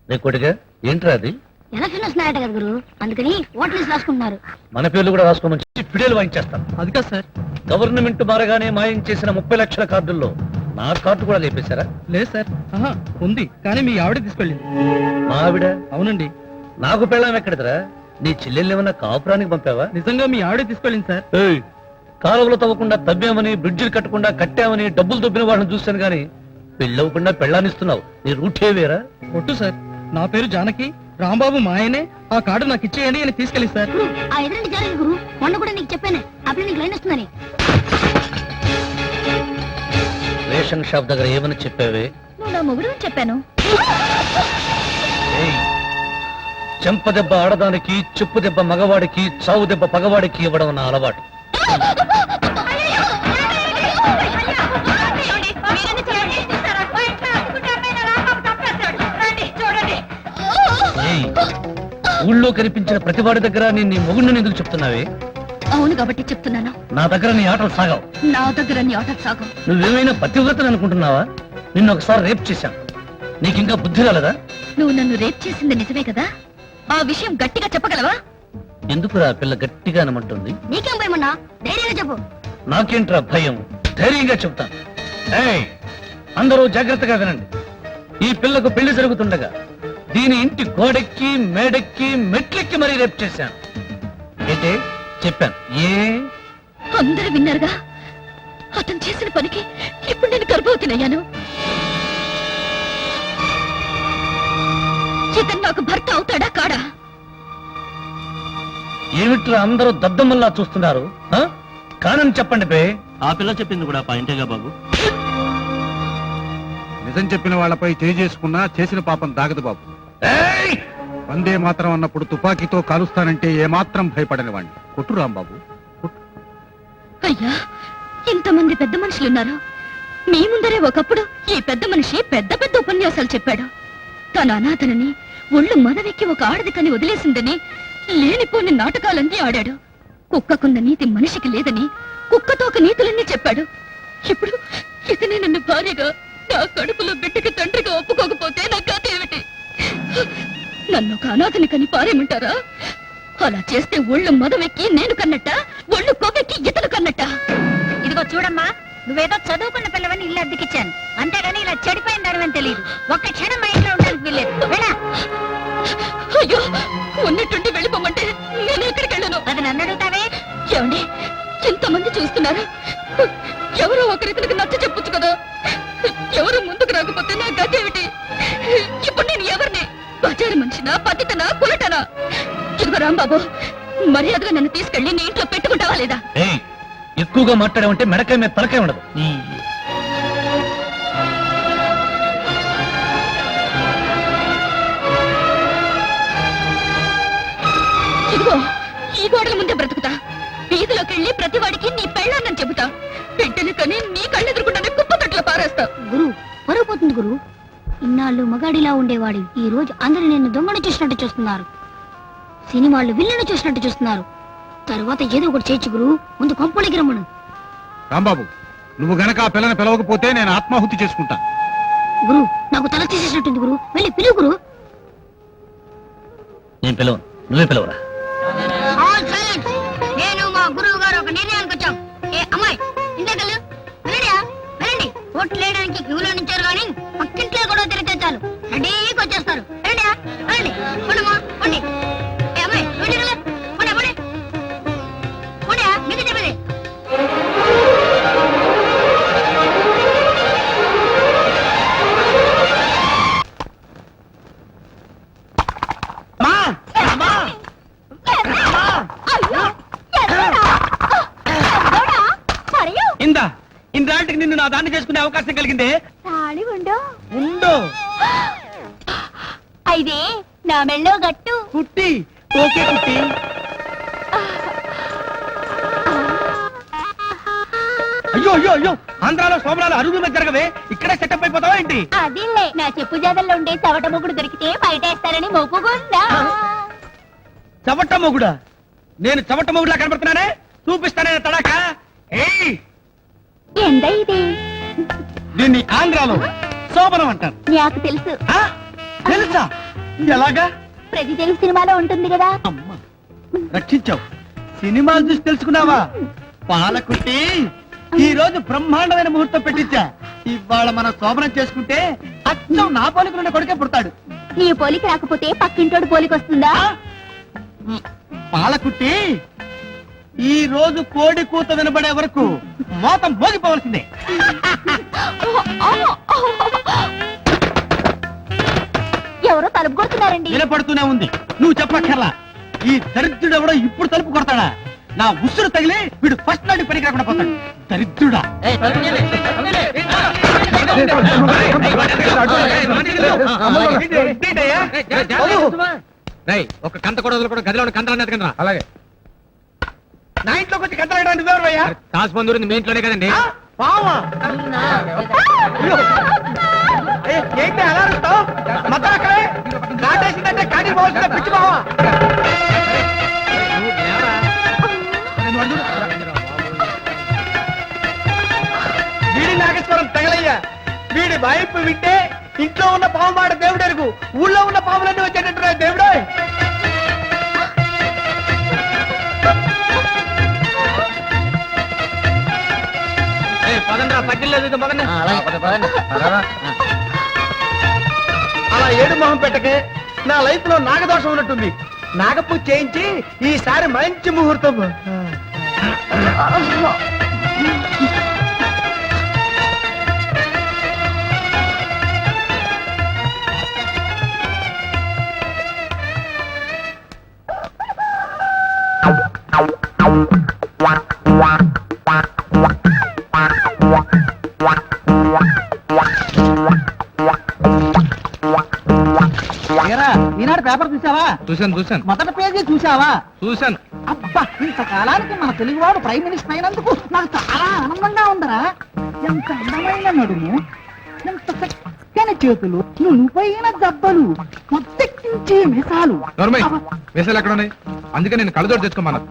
నీ కొడుగా ఏంట్రా అది? ఎలక్షన్ వస్తున్నాయట కదా గురు, అందుకని ఓట్లు రాసుకుంటున్నారు. మన పేర్లు కూడా రాసుకోమని చెప్పి ఫిడేలు వాయించేస్తాను. అది కాదు సార్. గవర్నమెంట్ మారగానే మాయం చేసిన 30 లక్షల కార్డుల్లో నా కార్డు కూడా లేపేశారా? లేదు సార్, ఉంది, కానీ మీ ఆవిడ తీసుకెళ్ళింది. మా ఆవిడ? అవునండి. నాకు పెళ్ళాం ఎక్కడిదిరా? నీ చెల్లెల్ని ఏమన్నా కాపురానికి పంపావా? నిజంగా మీ ఆవిడ తీసుకెళ్ళింది సార్. ఏయ్, కాలువలు తవ్వకుండా తవ్వామని, బ్రిడ్జిలు కట్టకుండా కట్టామని డబ్బులు దొబ్బిన వాళ్ళని చూశాను గాని పెళ్ళవకుండా పెళ్ళానిస్తున్నావు. నీ రూటే వేరా? ఒట్టు సార్, నా పేరు జానకి, రాంబాబు మా ఆయనే. ఆ కార్డు నాకు ఇచ్చేయండి అని తీసుకెళ్ళి సార్. ఆ ఎదురండి జరగదు గురు, మొన్న కూడా నీకు చెప్పాను అప్పుడు నీకు లైన్ వస్తుందని. రేషన్ షాప్ దగ్గర ఏమని చెప్పావే? నువ్వు నా మొగుడు అని చెప్పాను. ఏయ్, చెంప దెబ్బ ఆడదానికి, చెప్పు దెబ్బ మగవాడికి, చావు దెబ్బ పగవాడికి ఇవ్వడం నా అలవాటు. ఏయ్, ఊళ్ళో కనిపించిన ప్రతివాడి దగ్గర నేను నీ మొగుడిని ఎందుకు చెప్తున్నావే? అవును కాబట్టి చెప్తున్నాను. నా దగ్గర నీ ఆటలు సాగావు. నా దగ్గర నీ ఆట సాగం. నువ్వేమైనా పతివ్రతని అనుకుంటున్నావా? నిన్ను ఒకసారి రేప్ చేశాను. నీకింకా బుద్ధి రాలేదా? నువ్వు నన్ను రేప్ చేసింది నిజమే కదా? ఆ విషయం గట్టిగా చెప్పగలవా? ఎందుకురా పిల్ల గట్టిగా అనమంటుంది? నీకేం భయమన్నా? ధైర్యంగా చెప్పు. నాకేంట్రా భయం? ధైర్యంగా చెప్తాను. ఏయ్, అందరూ జాగ్రత్తగా వినండి. ఈ పిల్లకు పెళ్లి జరుగుతుండగా దీని ఇంటి గోడెక్కి, మేడెక్కి, మెట్లెక్కి మరీ రేప్ చేశాను. ఏంటే చెప్పాను? ఏ అందరూ విన్నారుగా? అతను చేసిన పనికి ఇప్పుడు నేను గర్భవతినయ్యాను. ఇతను నాకు భర్త అవుతాడా కాడా? ఏమిట్రా అందరూ దద్దమ్మల్లా చూస్తున్నారు? ఆ? కానని చెప్పండి బే. ఆ పిల్ల చెప్పింది కూడా పాయింటేగా బాబు. నిజం చెప్పిన వాళ్ళపై చేసుకున్నా చేసిన పాపం దాగదు బాబు. ఏయ్! వందే మాత్రం అన్నప్పుడు తుపాకీతో కాలుస్తానంటే ఏమాత్రం భయపడని వాణ్ణి. కొట్టు రాంబాబు. అయ్యా, ఇంతమంది పెద్ద మనుషులున్నారు. మీ ముందరే ఒకప్పుడు ఈ పెద్ద మనిషి పెద్ద పెద్ద ఉపన్యాసాలు చెప్పాడు. తన అనాథనని, ఒళ్ళు మదవెక్కి ఒక ఆడదికని వదిలేసిందని లేనిపోని నాటకాలన్నీ ఆడాడు. కుక్కకున్న నీతి మనిషికి లేదని కుక్కతోక నీతులన్నీ చెప్పాడు. ఇప్పుడు ఇతనే నన్ను భార్యగా, నా కడుపులో బిడ్డకి తండ్రిగా ఒప్పుకోకపోతే నా కథ ఏమిటి? నన్ను ఒక అనాథని కని పారేమంటారా? అలా చేస్తే ఒళ్ళు మదవెక్కి నేను కన్నట్ట, ఒళ్ళు కొవ్వెక్కి ఇతను కన్నట్ట. ఇదిగో చూడమ్మా, నువ్వేదో చదువుకున్న పిల్లవని ఇల్లు అద్దెకిచ్చాను, అంతేగాని ఇలా చెడిపోయిన దానివని తెలియదు. ఒక్క క్షణం మా ఇంట్లో ఉండడానికి వీల్లేదు. వెళ్ళా. అయ్యో, ఉన్నట్టుండి వెళ్ళిపోమంటే నేను ఎక్కడికి వెళ్ళను? అది నన్ను అడుగుతావే? ఏమండి, ఎంతమంది చూస్తున్నారు? ఎవరో ఒకరితనికి నచ్చ చెప్పొచ్చు కదా. ఎవరు ముందుకు రాకపోతే నా గతి ఏమిటి? ఇప్పుడు నేను ఎవరిని? బజారు మనిషినా, పతితనా, కులటనా? ఇదిగో రాంబాబు, మర్యాదగా నన్ను తీసుకెళ్లి నీ ఇంట్లో పెట్టుకుంటావా లేదా? ఏయ్, ఎక్కువగా మాట్లాడామంటే మెడకాయ మీద తలకాయ ఉండదు. ఇదిగో ఈ గోడల ముందే బ్రతుకుతా. వీధిలోకి వెళ్ళి ప్రతివాడికి నీ పెళ్ళాన్నని చెబుతా. బిడ్డని కని నీ కళ్ళెదురుకుండానే కుప్పతట్లో పారేస్తా. గురు, పరువుపోతుంది గురు. ఇన్నాళ్ళు మగాడిలా ఉండేవాడి ఈ రోజు అందరూ నేను దొంగను చూసినట్టు చూస్తున్నారు. సినిమాళ్ళు విల్లును చూసినట్టు చూస్తున్నారు. తర్వాత ఏదో ఒకటి చేయొచ్చు గురు. ముందు కొంపలకి రమ్మను. రాంబాబు, నువ్వు గనక ఆ పిల్లని పిలవకపోతే నేను ఆత్మాహుతి చేసుకుంటా. గురు, నాకు తల తీసేసినట్టుంది గురు. వెళ్ళి పిలువు గురు. నేను పిలవను, నువ్వే పిలవరా. నేను మా గురువు గారు ఒక నిర్ణయానికి వచ్చాం. ఏ అమ్మాయి, ఇంతకలు వెళ్ళడియా, వెళ్ళండి. ఓట్లు వేయడానికి క్యూలో నుంచారు కానీ పక్కింట్లో కూడా తిరిగితే చాలు రెడీకి వచ్చేస్తారు. వెళ్ళడియా, వెళ్ళండి. పండుమా, పండి. ఏ అమ్మాయి, వెళ్ళి కదా, పండి, పండి. పండియా, మీకు చెప్పేది. ఇన్నింటికి నిన్ను నా దాన్ని చేసుకునే అవకాశం కలిగిందే. తాళి ఉండు ఉండు అయితే నా మెళ్ళో గట్టు కుట్టి. ఓకే కుట్టి. అయ్యో అయ్యో అయ్యో, ఆంధ్రాలో సోమరాలు అరుగుల మీద జరగవే, ఇక్కడే సెటప్ అయిపోతావా ఏంటి? అదిలే నా చెప్పు జాదల్లో ఉండే చవట మొగుడు దొరికితే బయటేస్తారని మొక్కుకుందా. చవట మొగుడా? నేను చవట మొగుడులా కనబడుతున్నానే? చూపిస్తానే తడాక. ఏయ్, ఎంత ఇది దీన్ని ఆంధ్రాలో శోభనం అంటారు. నాకు తెలుసు, ఆ? తెలుసా? ఎలాగా? ప్రతి తెలుగు సినిమాలో ఉంటుంది కదా. అమ్మా, రక్షించావు. సినిమాలు చూసి తెలుసుకున్నావా? పాలకుట్టి, ఈ రోజు బ్రహ్మాండమైన ముహూర్తం పెట్టించా. ఇవాళ మనం శోభనం చేసుకుంటే అచ్చం నా పోలికలుండే కొడుకే పుడతాడు. నీ పోలిక రాకపోతే పక్కింటోడు పోలిక వస్తుందా? పాలకుట్టి, ఈ రోజు కోడి కూత వినబడే వరకు మోతం మోగిపోవలసిందే. ఎవరో తలుపు కొడుతున్నారండి. వినపడుతూనే ఉంది, నువ్వు చెప్పక్కర్లా. ఈ దరిద్రుడు ఎవడో ఇప్పుడు తలుపు కొడతాడా? నా ఉసురు తగిలి వీడు ఫస్ట్ నాటి పనికి రాకుండా పోతాడు. దరిద్రుడా! ఒక కంత కూడా కూడా గదిలో కంతలు ఎత్తకండి. అలాగే నా ఇంట్లోకి వచ్చి కట్టలేడానికి నువ్వెవరయ్యా? తాజ్ బంధువులు మీ ఇంట్లోనే కదండి. పావా? ఏంటి అలా అరుస్తావ్? మొత్తం అక్కడే కాటేసిందంటే కాటి పోవాల్సిన పిచ్చి బావా. వీడి నాగేశ్వరం తగలయ్యా. వీడి వైపు వింటే ఇంట్లో ఉన్న పాము మాట దేవుడు ఎరుగు, ఊళ్ళో ఉన్న పాములన్నీ వచ్చేటట్టున్నాయి దేవుడే. అలా ఏడు మొహం పెట్టకే, నా లైఫ్ లో నాగదోషం ఉన్నట్టుంది. నాగపూజ చేయించి ఈసారి మంచి ముహూర్తం. ఈనాడు పేపర్ చూసావా? చూశాను మొదటి పేజీ చూసావా? చూశాను. అబ్బా, ఇంతకాలానికి మన తెలుగువాడు ప్రైమ్ మినిస్టర్ అయినందుకు నాకు చాలా ఆనందంగా ఉందరా. ఎంత అందమైన నడుము, ఎంత చక్కని చేతులు, నునుపైన దెబ్బలు, మొత్తెక్కించే మిసాలు. వేసాలు ఎక్కడ ఉన్నాయి? అందుకే నేను కళ్ళజోడు తెచ్చుకోమన్నా.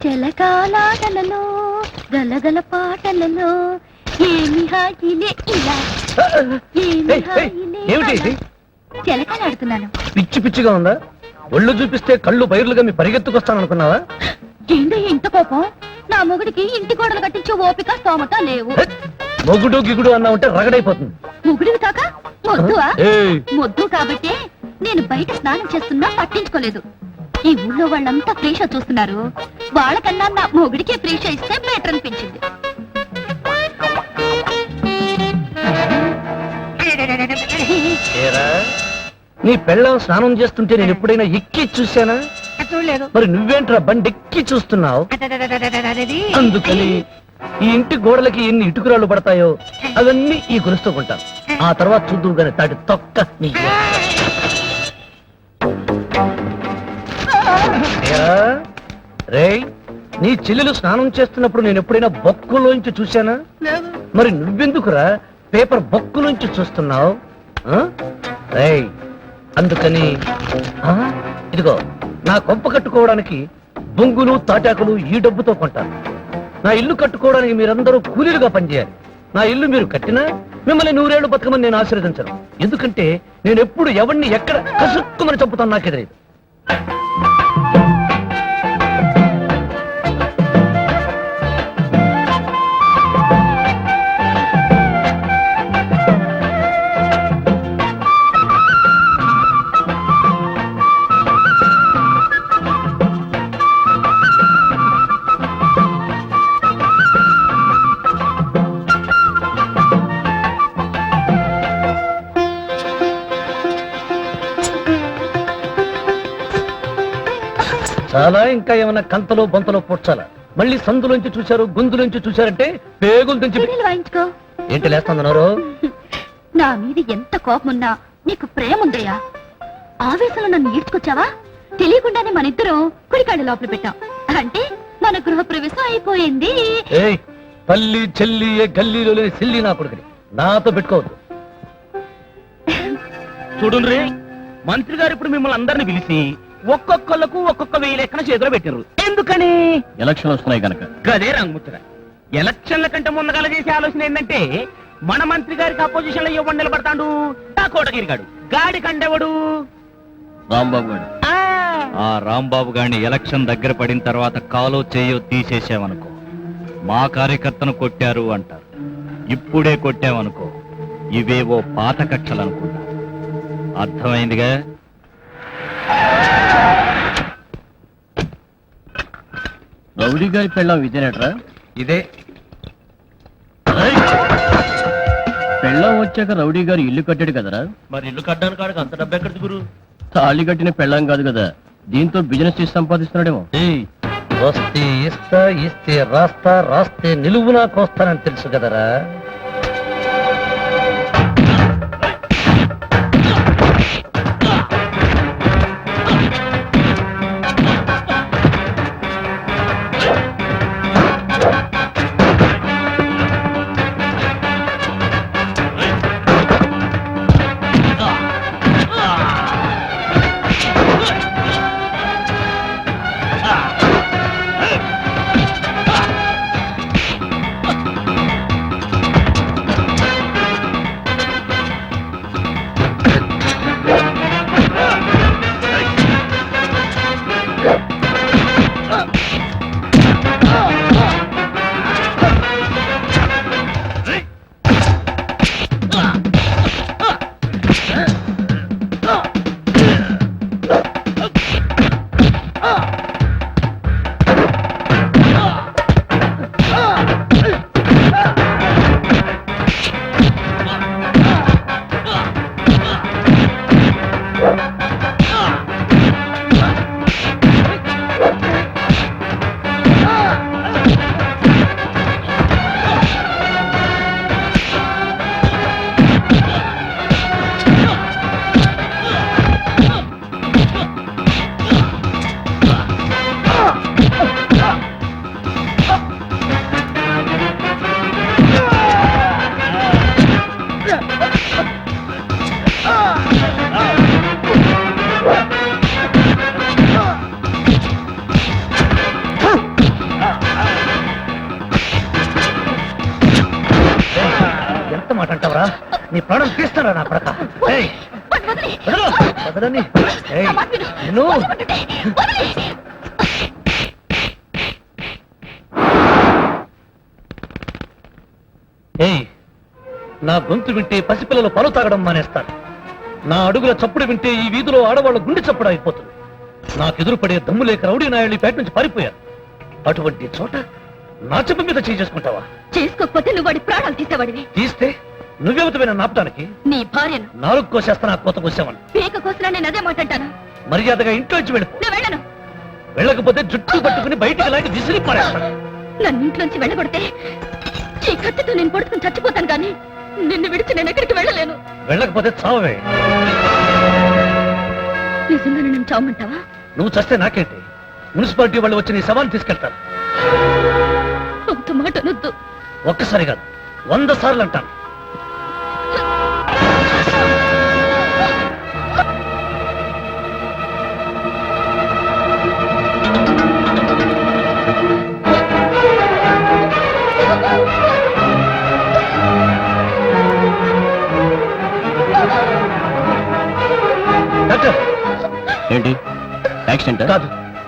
జలకాలాటలలో గలగల పాటలలో ఏమి హాయిలే ఇలా, ఏమి హాయిలే ఏమిటి? జలకాలాడుతున్నాను. పిచ్చి పిచ్చిగా ఉందా? ఒళ్ళు చూపిస్తే కళ్ళు బైర్లుగా మీ పరిగెత్తుకొస్తాను అనుకున్నావా? ఏందో ఇంత కోపం? నా మొగుడికి ఇంటి గోడలు కట్టించే ఓపిక స్తోమత లేవు. మొగుడు గిగుడు అన్నా ఉంటే రగడైపోతుంది. మొగుడివి కాక మొద్దువా? ఏయ్, మొద్దు కాబట్టి నేను బయట స్నానం చేస్తున్నా పట్టించుకోలేదు. ఈ ఊళ్ళో వాళ్ళంతా ప్రేష చూస్తున్నారు. వాళ్ళకన్నా నా మొగుడికే ప్రేష ఇస్తే బెటర్ అనిపించింది. ఏరా, నీ పెళ్ళం స్నానం చేస్తుంటే నేను ఎప్పుడైనా ఎక్కి చూశానా? చూడలేదు. మరి నువ్వేంట్రా బండి ఎక్కి చూస్తున్నావు? అందుకని ఈ ఇంటి గోడలకి ఎన్ని ఇటుకురాళ్ళు పడతాయో అవన్నీ ఈ గొలుస్తూ కొంటాను. ఆ తర్వాత చూద్దు గాని తాటి తొక్క నీ. రేయ్, నీ చెల్లెలు స్నానం చేస్తున్నప్పుడు నేను ఎప్పుడైనా బొక్కులోంచి చూశానా? మరి నువ్వెందుకురా పేపర్ బొక్కులోంచి చూస్తున్నావు? రేయ్, అందుకని ఇదిగో నా కొంప కట్టుకోవడానికి బొంగులు తాటాకులు ఈ డబ్బుతో కొంటాను. నా ఇల్లు కట్టుకోవడానికి మీరందరూ కూలీలుగా పనిచేయాలి. నా ఇల్లు మీరు కట్టినా మిమ్మల్ని 100 ఏళ్ళు బతకమని నేను ఆశీర్వదించను. ఎందుకంటే నేను ఎప్పుడు ఎవరిని ఎక్కడ కసుక్కుమని చంపుతాను నాకే తెలియదు. చాలా ఇంకా ఏమైనా కంతలో బొంతలో పొచ్చాలా? మళ్ళీ సందులోంచి చూశారు, గొంతులోంచి చూశారంటే పేగులు తెంచి సీరియల్ వాయించుకో. ఏంటి లేస్తున్నారు? నా మీద ఎంత కోపమున్నా నీకు ప్రేమ ఉందయ్యా. ఆవేశంలో నన్ను ఈడ్చుకొచ్చావా? తెలియకుండానే మన ఇద్దరం కుడికాళ్ళు లోపల పెట్టాం. అంటే మన గృహ ప్రవేశం అయిపోయింది. ఏయ్, తల్లి చెల్లి ఏ గల్లీలో లేని సిల్లి నా కొడుకుని నాతో పెట్టుకోవద్దు. చూడుండ్రి, మంత్రి గారు ఇప్పుడు మిమ్మల్ని అందరిని పిలిచి ఒక్కొక్కళ్ళకు ఒక్కొక్క 1000 లెక్కన చేతిలో పెట్టారు. ఎందుకని? ఎలక్షన్ వస్తున్నాయి కనుక. గదే రంగుముచ్చట. ఎలక్షన్ల కంటే ముందుగాల చేసే ఆలోచన ఏంటంటే మన మంత్రి గారికి అపోజిషన్ లో ఇవ్వండి నిలబడతాడు ఆ కోటగిరి గాడు. గాడి కండెవడు? రాంబాబు గారు. ఆ రాంబాబు గారిని ఎలక్షన్ దగ్గర పడిన తర్వాత కాలో చేయో తీసేసామనుకో, మా కార్యకర్తను కొట్టారు అంటారు. ఇప్పుడే కొట్టామనుకో, ఇవేవో పాత కక్షలు అనుకుంటా. అర్థమైందిగా? రౌడీ గారి పెళ్ళాం ఇదేనట్రా? ఇదే. పెళ్ళాం వచ్చాక రౌడీ గారు ఇల్లు కట్టాడు కదరా? మరి ఇల్లు కట్టడానికి కాడికి అంత డబ్బు ఎక్కడిది గురు? తాళి కట్టిన పెళ్ళాం కాదు కదా, దీంతో బిజినెస్ చేసి సంపాదిస్తున్నాడేమో. ఏయ్, వస్తే ఇస్తా, ఇస్తే రాస్తా, రాస్తే నిలువునా కోస్తానని తెలుసు కదరా. ఎంత మాట అంటావరా? నీ ప్రాణం తీస్తారా నా ప్రక? ఏయ్, వదలు, వదలని. ఏయ్, నిన్ను. ఏయ్, నా గొంతు వింటే పసిపిల్లలు పాలు తాగడం మానేస్తారు. నా అడుగుల చప్పుడు వింటే ఈ వీధిలో ఆడవాళ్ళ గుండె చప్పుడు అయిపోతుంది. నాకు ఎదురుపడే దమ్ము లేక రౌడీ నాయుడు పేట నుంచి పారిపోయారు. అటువంటి చోట నా చెప్పు మీద చేసుకుంటావా? చేసుకోకపోతే నువ్వు వాడి ప్రాణాలు తీసేవాడివి. తీస్తే నువ్వెవతమైన నాపటానికి? నీ భార్యను 4 కోసేస్తా, నా కోత కోసామని. పీక కోసినా నేను అదే మాట్లాడతాను. మర్యాదగా ఇంట్లో వచ్చి వెళ్ళిపో. నేను వెళ్ళను. వెళ్ళకపోతే జుట్టు పట్టుకుని బయటికి లాగి విసిరి పారేస్తాను. నన్ను ఇంట్లోంచి వెళ్ళగొడితే ఈ కత్తితో నేను పొడుచుకుని చచ్చిపోతాను కానీ నిన్ను విడిచి నేను ఎక్కడికి వెళ్ళలేను. వెళ్ళకపోతే చావే. నిజంగా నన్ను చావమంటావా? నువ్వు చస్తే నాకేంటి? మున్సిపాలిటీ వాళ్ళు వచ్చి నీ శవాన్ని తీసుకెళ్తారు. అంత మాట అనొద్దు. ఒక్కసారి కాదు, 100 సార్లు అంటాను. డాక్టర్. ఏంటి యాక్సిడెంట్? కాదు,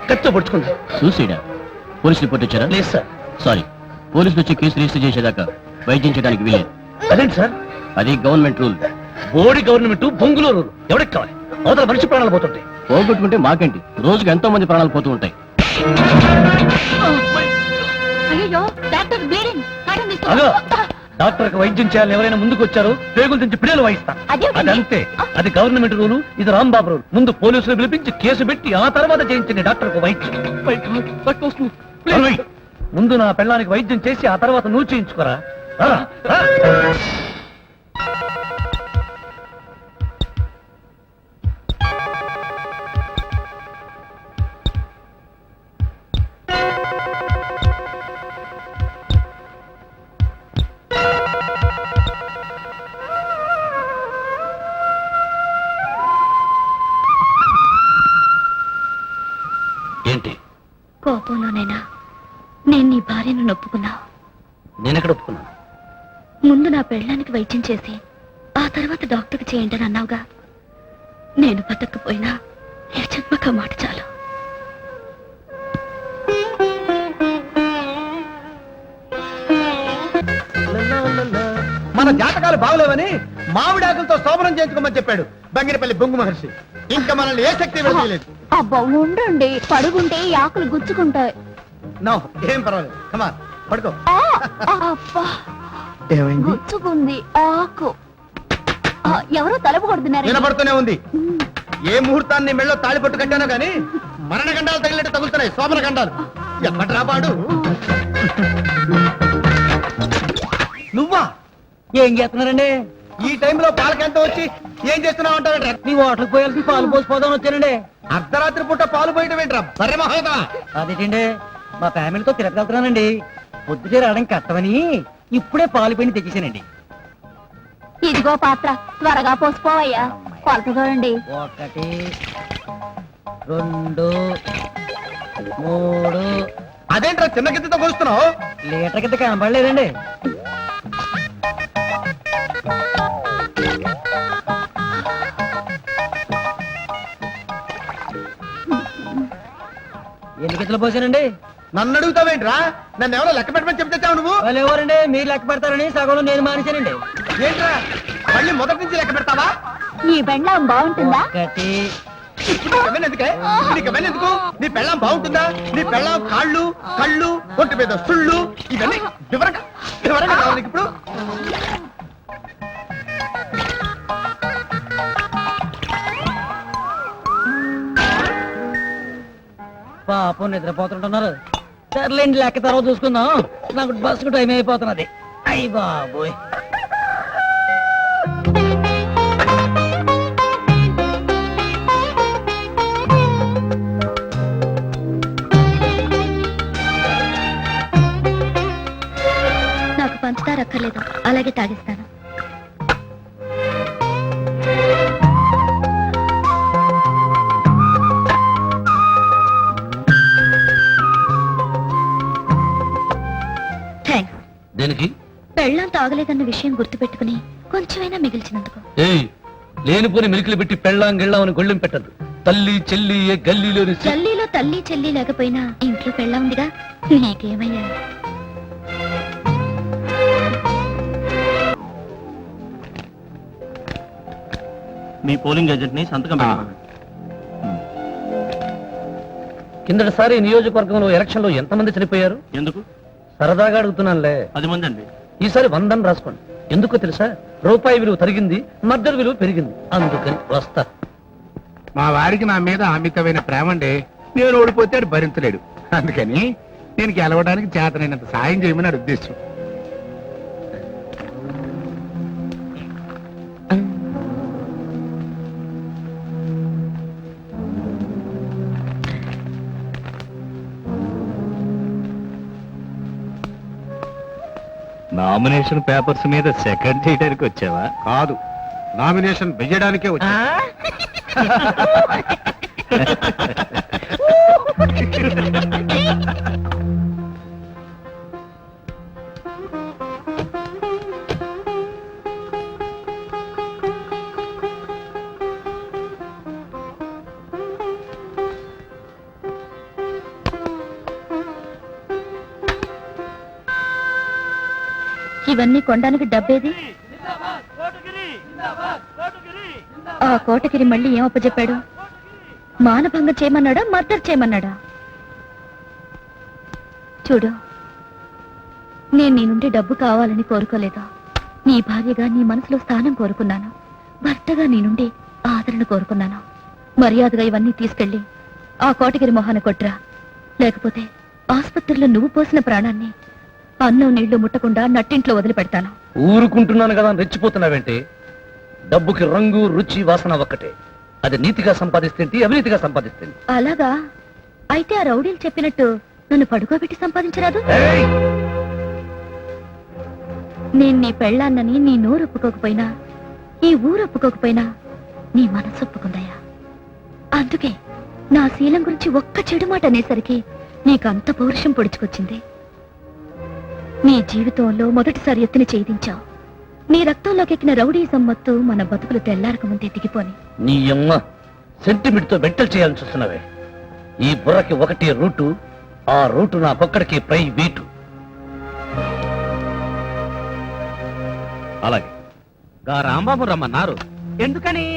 కత్తితో పడుచుకుంది. సూసైడా? పోలీస్ రిపోర్ట్ ఇచ్చారా? లేదు సార్. సారీ, పోలీసులు వచ్చి కేసు రిజిస్టర్ చేసేదాకా వైద్యం చేయడానికి వీలేదు. అదేంటి సార్? అది గవర్నమెంట్ రూల్. బోడి గవర్నమెంట్ బొంగులో రూల్. ఎవరికి కావాలి? అవతల మనిషి ప్రాణాలు పోతుంటాయి. పోగొట్టుకుంటే మాకేంటి, రోజుకు ఎంతో మంది ప్రాణాలు పోతూ ఉంటాయి. అయ్యో డాక్టర్ బ్లీడింగ్. అగో, డాక్టర్కి వైద్యం చేయాలని ఎవరైనా ముందుకు వచ్చారో పేగులు తెంచి పిల్లలు వాయిస్తా. అదేమిటండి? అది అంతే. అది గవర్నమెంట్ రూలు, ఇది రాంబాబు రూల్. ముందు పోలీసులు పిలిపించి కేసు పెట్టి ఆ తర్వాత చేయించండి డాక్టర్కు వైద్యం. అరవై. ముందు నా పెళ్ళానికి వైద్యం చేసి ఆ తర్వాత నువ్వు చేయించుకోరా. రా, రా. ఏంటి కోపంలోనైనా నేను నీ భార్యను నొప్పుకున్నా. నేనెక్కడ ఒప్పుకున్నాను? ముందు నా పెళ్ళానికి వైద్యం చేసి ఆ తర్వాత డాక్టర్కి చేయండి అని అన్నావుగా. నేను బతకపోయినా ఏ జన్మక మాట చాలు. మన జాతకాలు బాగలేవని మామిడాకులతో శోభనం చేయించుకోమని చెప్పాడు బంగినపల్లి బొంగు మహర్షి. ఇంకా మనల్ని ఏ శక్తి విడదీయలేదు. అబ్బా ఉండండి, పడుకుంటే ఈ ఆకులు గుచ్చుకుంటాయి. నో, ఏం పర్వాలేదు. కమాన్, పడుకో. అబ్బా ఏమైంది? గుచ్చుకుంది ఆకు. ఎవరో తలుపు కొడుతున్నారు. వినపడుతూనే ఉంది. ఏ ముహూర్తాన్ని మెళ్ళో తాళి పట్టు కట్టానో గాని మరణ గండాలు తగిలినట్టు తగులుతున్నాయి. శోభన గండాలు ఎప్పటి రాబాడు. నువ్వా ఏం చేస్తున్నారండి? ఈ టైంలో పాలకెంత వచ్చి ఏం చేస్తున్నావు అంటారంటే నీ ఓట్లకు పోయాల్సి పాలు పోసిపోదాం వచ్చానండి. అర్ధరాత్రి పూట పాలు పోయటం ఏంట్రా బర్రె మహోదా? అదేంటండి, మా ఫ్యామిలీతో తిరగలుగుతున్నానండి. పొద్దుటే రావడం కష్టమని ఇప్పుడే పాలు పిండి తెచ్చేసానండి. ఇదిగో పాత్ర, త్వరగా పోసిపోవయ్యా. కొలత చూడండి. 1 2 3. అదేంట్రా చిన్న గిద్దతో కొలుస్తున్నావు? లీటర్ గిద్ద కనబడలేదండి. ఎన్ని గిద్దలు పోసానండి? నన్ను అడుగుతావేంట్రా? నన్ను ఎవరో లెక్క పెట్టమని చెప్తావు నువ్వు? వాళ్ళు ఎవరండి? మీరు లెక్క పెడతారని సగంలో నేను మానేశానండి. ఏంట్రా మళ్ళీ మొదటి నుంచి లెక్క పెడతావా? ఈ బెండం బాగుంటుందా? ఎందుకు? నీ పెళ్ళాం బాగుంటుందా? నీ పెళ్ళాం కాళ్ళు కళ్ళు ఒంటి మీద సుళ్ళు ఇవన్నీ వివరంగా కావాలి నీకు ఇప్పుడు. పాపం నిద్రపోతుంటున్నారు. సర్లేండి, లెక్క తర్వాత చూసుకుందాం. నాకు బస్సుకు టైం అయిపోతున్నది. అయ్యి బాబోయ్. నాకు పంచదార అక్కర్లేదు, అలాగే తాగిస్తాను. దేనికి? పెళ్ళాం తాగలేదన్న విషయం గుర్తుపెట్టుకుని కొంచెమైనా మిగిల్చినందుకు. ఏయ్, లేనిపోని మిలికిలు పెట్టి పెళ్ళాం గిళ్ళామని గొళ్ళెం పెట్టద్దు. తల్లి చెల్లి ఏ గల్లీలోని గల్లీలో తల్లి చెల్లి లేకపోయినా ఇంట్లో పెళ్ళా ఉందిగా. నీకేమయ్యా? మీ పోలింగ్ ఏజెంట్ ని సంతకం పెట్టమనండి. కిందటిసారి నియోజకవర్గంలో ఎలక్షన్ లో ఎంతమంది చనిపోయారు? ఎందుకు? సరదాగా అడుగుతున్నానులే. 10 మంది అండి. ఈసారి 100 అని రాసుకోండి. ఎందుకో తెలుసా? రూపాయి విలువ తరిగింది, మద్దతు విలువ పెరిగింది. అందుకని వస్తా. మా వారికి నా మీద అమితమైన ప్రేమ అండి. నేను ఓడిపోతే అది భరించలేడు. అందుకని నేను గెలవడానికి చేతనైనంత సాయం చేయమని అది ఉద్దేశం. నామినేషన్ పేపర్స్ మీద సెకండ్ చేయడానికి వచ్చావా? కాదు, నామినేషన్ వెయ్యడానికే వచ్చా. ఇవన్నీ కొనడానికి డబ్బేది? ఆ కోటగిరి మళ్ళీ ఏమప్పచెప్పాడు? మానభంగం చేయమన్నాడా, మర్డర్ చేయమన్నాడా? చూడు, నేను నీ నుండి డబ్బు కావాలని కోరుకోలేదు. నీ భార్యగా నీ మనసులో స్థానం కోరుకున్నాను. భర్తగా నీ నుండి ఆదరణ కోరుకున్నాను. మర్యాదగా ఇవన్నీ తీసుకెళ్లి ఆ కోటగిరి మొహాన కొట్రా. లేకపోతే ఆసుపత్రిలో నువ్వు పోసిన ప్రాణాన్ని అన్నం నీళ్లు ముట్టకుండా నట్టింట్లో వదిలిపెడతాను. ఊరుకుంటున్నాను కదా అని రెచ్చిపోతున్నావేంటి? డబ్బుకి రంగు రుచి వాసన ఒక్కటే. అది నీతిగా సంపాదిస్తేంటి, అవినీతిగా సంపాదిస్తేంటి. అలాగా? అయితే ఆ రౌడీలు చెప్పినట్టు నన్ను పడుకోబెట్టి సంపాదించరాదు? ఏయ్! నేను నీ పెళ్ళాన్నని నీ నోరు ఒప్పుకోకపోయినా, ఈ ఊరు ఒప్పుకోకపోయినా నీ మనసు ఒప్పుకుందయ్యా. అందుకే నా శీలం గురించి ఒక్క చెడు మాట అనేసరికి నీకంత పౌరుషం పొడుచుకొచ్చింది. నీ జీవితంలో మొదటిసారి ఎత్తుని చేయించావు. నీ రక్తంలోకి ఎక్కిన రౌడీజం మత్తు మన బతుకులు తెల్లారక ముందే దిగిపోని. నీ అమ్మ సెంటిమెంట్ తో బెట్టలు చేయాలని చూస్తున్నావే. ఈ బుర్రకి ఒకటే రూటు, ఆ రూటు నాకొక్కడికి ప్రైవేటు. అలాగే గా రాంబాబు రమ్మన్నారు. ఎందుకని?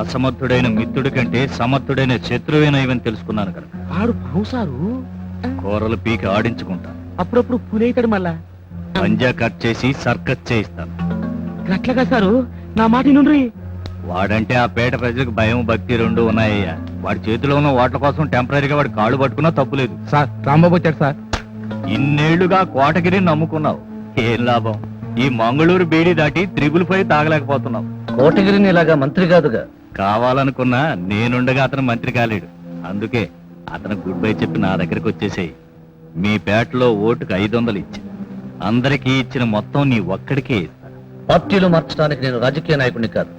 అసమర్థుడైన మిత్రుడి కంటే సమర్థుడైన శత్రువేనా ఇవని తెలుసుకున్నాను కనుక ఆడు పావుసారు కూరలు పీకి ఆడించుకుంటా. అప్పుడప్పుడు పులైతాడు. మళ్ళా పంజా కట్ చేసి సర్కస్ చేయిస్తాను. గట్లగా సారు నా మాట నుండ్రి. వాడంటే ఆ పేట ప్రజలకు భయం భక్తి రెండు ఉన్నాయ్యా. వాడి చేతిలో ఉన్న ఓట్ల కోసం టెంపరీగా వాడి కాళ్ళు పట్టుకున్నా తప్పులేదు. సార్ రాంబాబు వచ్చాడు సార్. ఇన్నేళ్లుగా కోటగిరిని నమ్ముకున్నావు, ఏం లాభం? ఈ మంగళూరు బేడి దాటి 555 తాగలేకపోతున్నావు. కోటగిరిని ఇలాగా మంత్రి కాదుగా. కావాలనుకున్నా నేనుండగా అతను మంత్రి కాలేడు. అందుకే అతను గుడ్ బై చెప్పి నా దగ్గరికి వచ్చేసేయి. మీ పేటలో ఓటుకు 500 ఇచ్చి అందరికీ ఇచ్చిన మొత్తం నీ ఒక్కడికే ఇస్తాను. పార్టీలు మార్చడానికి నేను రాజకీయ నాయకుడిని కాదు,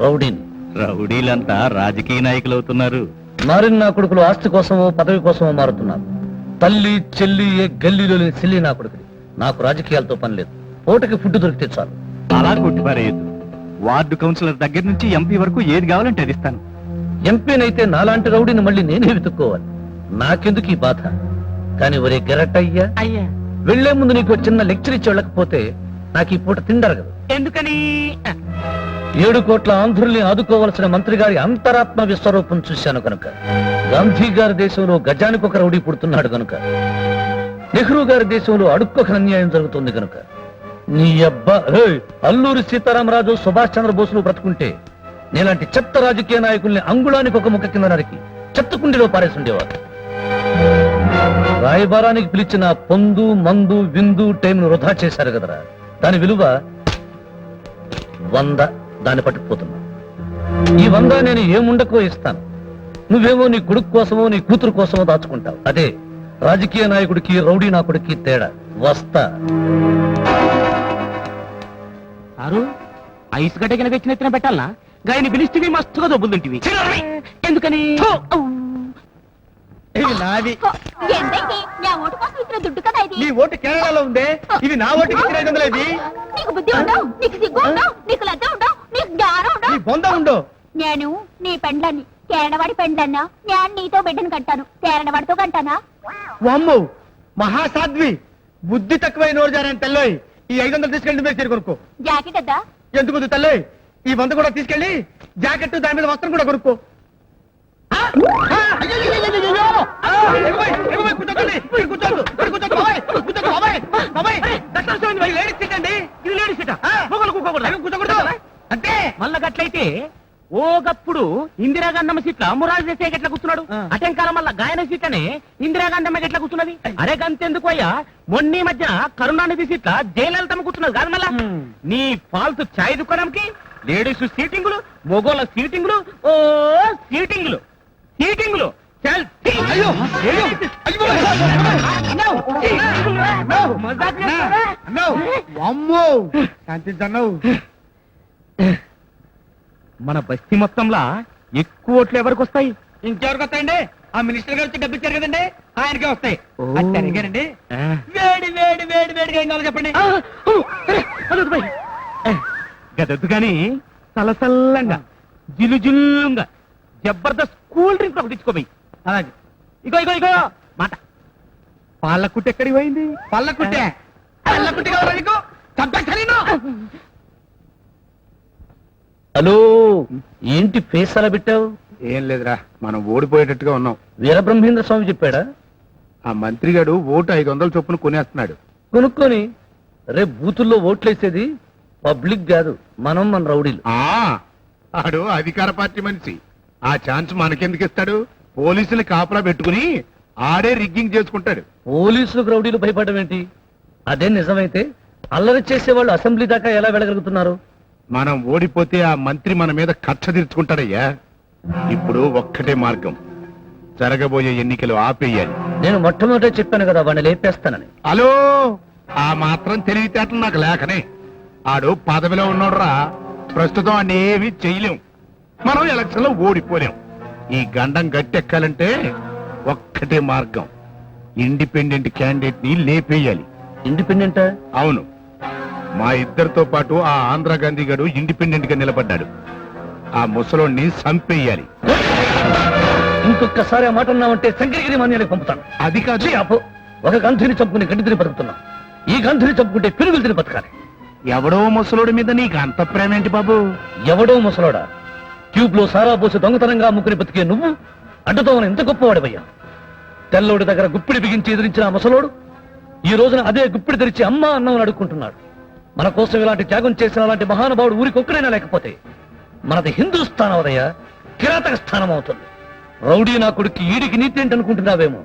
రౌడీని. రౌడీలంతా రాజకీయ నాయకులు అవుతున్నారు. మారిన నా కొడుకులు ఆస్తి కోసమో పదవి కోసమో మారుతున్నారు. తల్లి చెల్లి ఏ గల్లీలో లేని సిల్లి నా కొడుకుని. నాకు రాజకీయాలతో పని లేదు. ఓటుకి ఫుడ్ దొరికితే చాలు. అలా కొట్టిపారేయద్దు. వార్డు కౌన్సిలర్ దగ్గర నుంచి ఎంపీ వరకు ఏది కావాలంటే అది ఇస్తాను. ఎంపీనైతే నాలాంటి రౌడీని మళ్ళీ నేనే వెతుక్కోవాలి. నాకెందుకు ఈ బాధ? కానీ ఒరే గెరట్టయ్యా, అయ్యా వెళ్లే ముందు నీకు చిన్న లెక్చర్ ఇచ్చి వెళ్ళకపోతే నాకు ఈ పూట తిండరగదు. ఎందుకని? 7 కోట్ల ఆంధ్రుల్ని ఆదుకోవలసిన మంత్రి గారి అంతరాత్మ విశ్వరూపం చూశాను కనుక. గాంధీ గారి దేశంలో గజానికి ఒక రౌడీ పుడుతున్నాడు కనుక. నెహ్రూ గారి దేశంలో అడుక్కొక అన్యాయం జరుగుతుంది కనుక. నీ అబ్బా అల్లూరి సీతారామరాజు సుభాష్ చంద్రబోసులు బ్రతుకుంటే నీలాంటి చెత్త రాజకీయ నాయకుల్ని అంగుళానికి ఒక ముక్క కింద నరికి చెత్తకుండిలో పారేసుండేవారు. రాయబారానికి పిలిచిన పొందు మందు విందు టైంను వృధా చేశారు కదరా. దాని విలువ 100. దాన్ని పట్టుకుపోతున్నా. ఈ 100 నేను ఏముండకో ఇస్తాను. నువ్వేమో నీ కొడుకు కోసమో నీ కూతురు కోసమో దాచుకుంటావు. అదే రాజకీయ నాయకుడికి రౌడీ నాకుడికి తేడా. వస్తా. సారు ఐస్ గడ్డ కింద తెచ్చిన ఎత్తున పెట్టాలనా? గాయని పిలిస్తే మస్తుగా దొబ్బులుంటివి. ఎందుకని? ఇవి నావి. దుడ్డు కదా ఇది. నీ ఓటు కేరళలో ఉందే, ఇది నా ఓటుకి 500 ఇది. నీకు బుద్ధి ఉండవు, నీకు సిగ్గు ఉండవు, నీకు లజ్జ ఉండవు, నీకు జ్ఞానం నీ ఉండవు. బొంద ఉండు. నేను నీ పెండ్లని, కేరళవాడి పెండ్లన్నా. నేను నీతో బిడ్డను కంటాను, కేరళవాడితో కంటానా? వామ్మో మహాసాధ్వి, బుద్ధి తక్కువై నోరు జారని తెల్లోయ్. ఈ 500 తీసుకెళ్ళి మీరు చేరు కొనుక్కో. జాకెట్ వద్దా? ఎందుకు తెల్లోయ్? ఈ 100 కూడా తీసుకెళ్ళి జాకెట్ దాని మీద వస్త్రం కూడా కొనుక్కో. అంటే మళ్ళా గట్లయితే ఓగప్పుడు ఇందిరాగాంధమ్మ సీట్ల మురాజు దేశాయ్ గట్ల కూర్చున్నాడు. అటెంకాలం మళ్ళా గాయన సీట్లనే ఇందిరాగాంధమ్మ గట్ల కూర్చున్నది. అరే గంతెందుకు అయ్యా, మొన్నీ మధ్య కరుణానిధి సీట్ల జయలలితమ్మ కూర్చున్నది కాదు. మళ్ళా నీ ఫాల్తు ఛాయ్ దుకాణంకి లేడీస్ సీటింగులు, మొగోళ్ళ సీటింగులు, ఓ సీటింగులు సీటింగులు. అయ్యో వామ్మో శాంతించన్నావు. మన బస్తీ మొత్తంలా ఎక్కువ ఓట్లు ఎవరికి వస్తాయి? ఇంకెవరికి వస్తాయండి? ఆ మినిస్టర్ గారు వచ్చి డబ్బు ఇచ్చారు కదండి, ఆయనకే వస్తాయి. అది సరిగానండి. ఆ. వేడి వేడి వేడి వేడిగా ఏం కావాలో చెప్పండి. గదొద్దు గాని సలసల్లంగా జిల్లుజిల్లుగా జబర్దస్త్ కూల్ డ్రింక్ ఒకటి తెచ్చుకోపోయి. అలాగే. ఇగో ఇగో ఇగో మాట. పాలకుట్టు ఎక్కడికి పోయింది? పల్లకుట్టే పల్లకుట్టి కావాలా నీకు? చంపేస్తాను. హలో, ఏంటి ఫేస్ అలా పెట్టావు? ఏం లేదురా, మనం ఓడిపోయేటట్టుగా ఉన్నాం. వీరబ్రహ్మేంద్ర స్వామి చెప్పాడా? ఆ మంత్రి గారు ఓటు 500 చొప్పున కొనేస్తున్నాడు. కొనుక్కొని రేపు బూతుల్లో ఓట్లేసేది పబ్లిక్ కాదు, మనం మన రౌడీలు. ఆడు అధికార పార్టీ మనిషి. ఆ ఛాన్స్ మనకెందుకు ఇస్తాడు? పోలీసులు కాపలా పెట్టుకుని ఆడే రిగ్గింగ్ చేసుకుంటాడు. పోలీసులకు రౌడీలు భయపడడం ఏంటి? అదే నిజమైతే అల్లరి చేసేవాళ్ళు అసెంబ్లీ దాకా ఎలా వెళ్ళగలుగుతున్నారు? మనం ఓడిపోతే ఆ మంత్రి మన మీద కక్ష తీర్చుకుంటాడయ్యా. ఇప్పుడు ఒక్కటే మార్గం, జరగబోయే ఎన్నికలు ఆపేయాలి. నేను మొట్టమొదట చెప్పాను కదా వాడిని లేపేస్తానని. హలో, ఆ మాత్రం తెలివితేటలు నాకు లేకనే. ఆడు పదవిలో ఉన్నాడురా, ప్రస్తుతం అన్ని ఏమీ చేయలేం. మనం ఎలక్షన్ లో ఓడిపోలేం. ఈ గండం గట్టెక్కాలంటే ఒక్కటే మార్గం, ఇండిపెండెంట్ క్యాండిడేట్ ని లేపేయాలి. ఇండిపెండెంట్? అవును, మా ఇద్దరితో పాటు ఆ ఆంధ్ర గాంధీ గారు ఇండిపెండెంట్ గా నిలబడ్డాడు. ఆ ముసలోడిని చంపేయాలి. ఇంకొకసారి ఆ మాట అన్నావంటే శంకరగిరి మాన్యానికి పంపుతాను. అది కాదు. ఛీ, ఆపు. ఒక గంధిని చంపుకుని గడ్డి తిని బతుకుతున్నా. ఈ గంధిని చంపుకుంటే పిరుగులు తిని బతకాలి. ఎవడో ముసలోడి మీద నీకు అంత ప్రేమ ఏంటి బాబు? ఎవడో ముసలోడా? ట్యూబ్ లో సారా పోసి దొంగతనంగా అమ్ముకుని బతికే నువ్వు అడ్డుతో ఎంత గొప్పవాడివయ్యా. తెల్లోడి దగ్గర గుప్పిడి బిగించి ఎదిరించిన ఆ ముసలోడు ఈ రోజున అదే గుప్పిడి తెరిచి అమ్మా అన్నం అడుక్కుంటున్నాడు. మన కోసం ఇలాంటి త్యాగం చేసిన అలాంటి మహానుభావుడు ఊరికొక్కడైనా లేకపోతే మనది హిందూస్థానం అవదయ్యా, కిరాతక స్థానం అవుతుంది. రౌడీ నా కొడుకు ఈడికి నీతి ఏంటనుకుంటున్నావేమో.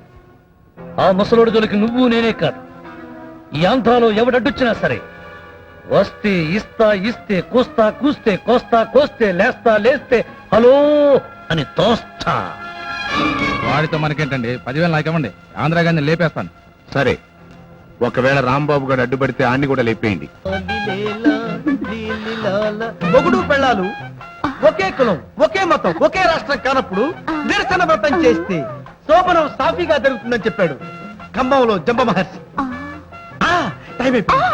ఆ ముసలోడు జోలికి నువ్వు నేనే కాదు, ఈ ఆంధ్రాలో ఎవడడ్డొచ్చినా సరే వస్తే ఇస్తా, ఇస్తే కోస్తా, కూస్తే కోస్తా, కోస్తే లేస్తా, లేస్తే హలో అని తోస్తా. వాడితో మనకేంటండి, 10,000 నాకేమండి, ఆంధ్ర గాంధీ లేపేస్తాను. సరే, ఒకవేళ రాంబాబు గారు అడ్డుపడితే ఆన్ని కూడా లేపేయండి. మొగుడు పెళ్ళాలు ఒకే కులం, ఒకే మతం, ఒకే రాష్ట్రం కానప్పుడు నిరసన వ్రతం చేస్తే శోభనం సాఫీగా జరుగుతుందని చెప్పాడు ఖమ్మంలో జంబ మహర్షి. టైం అయిపోయింది.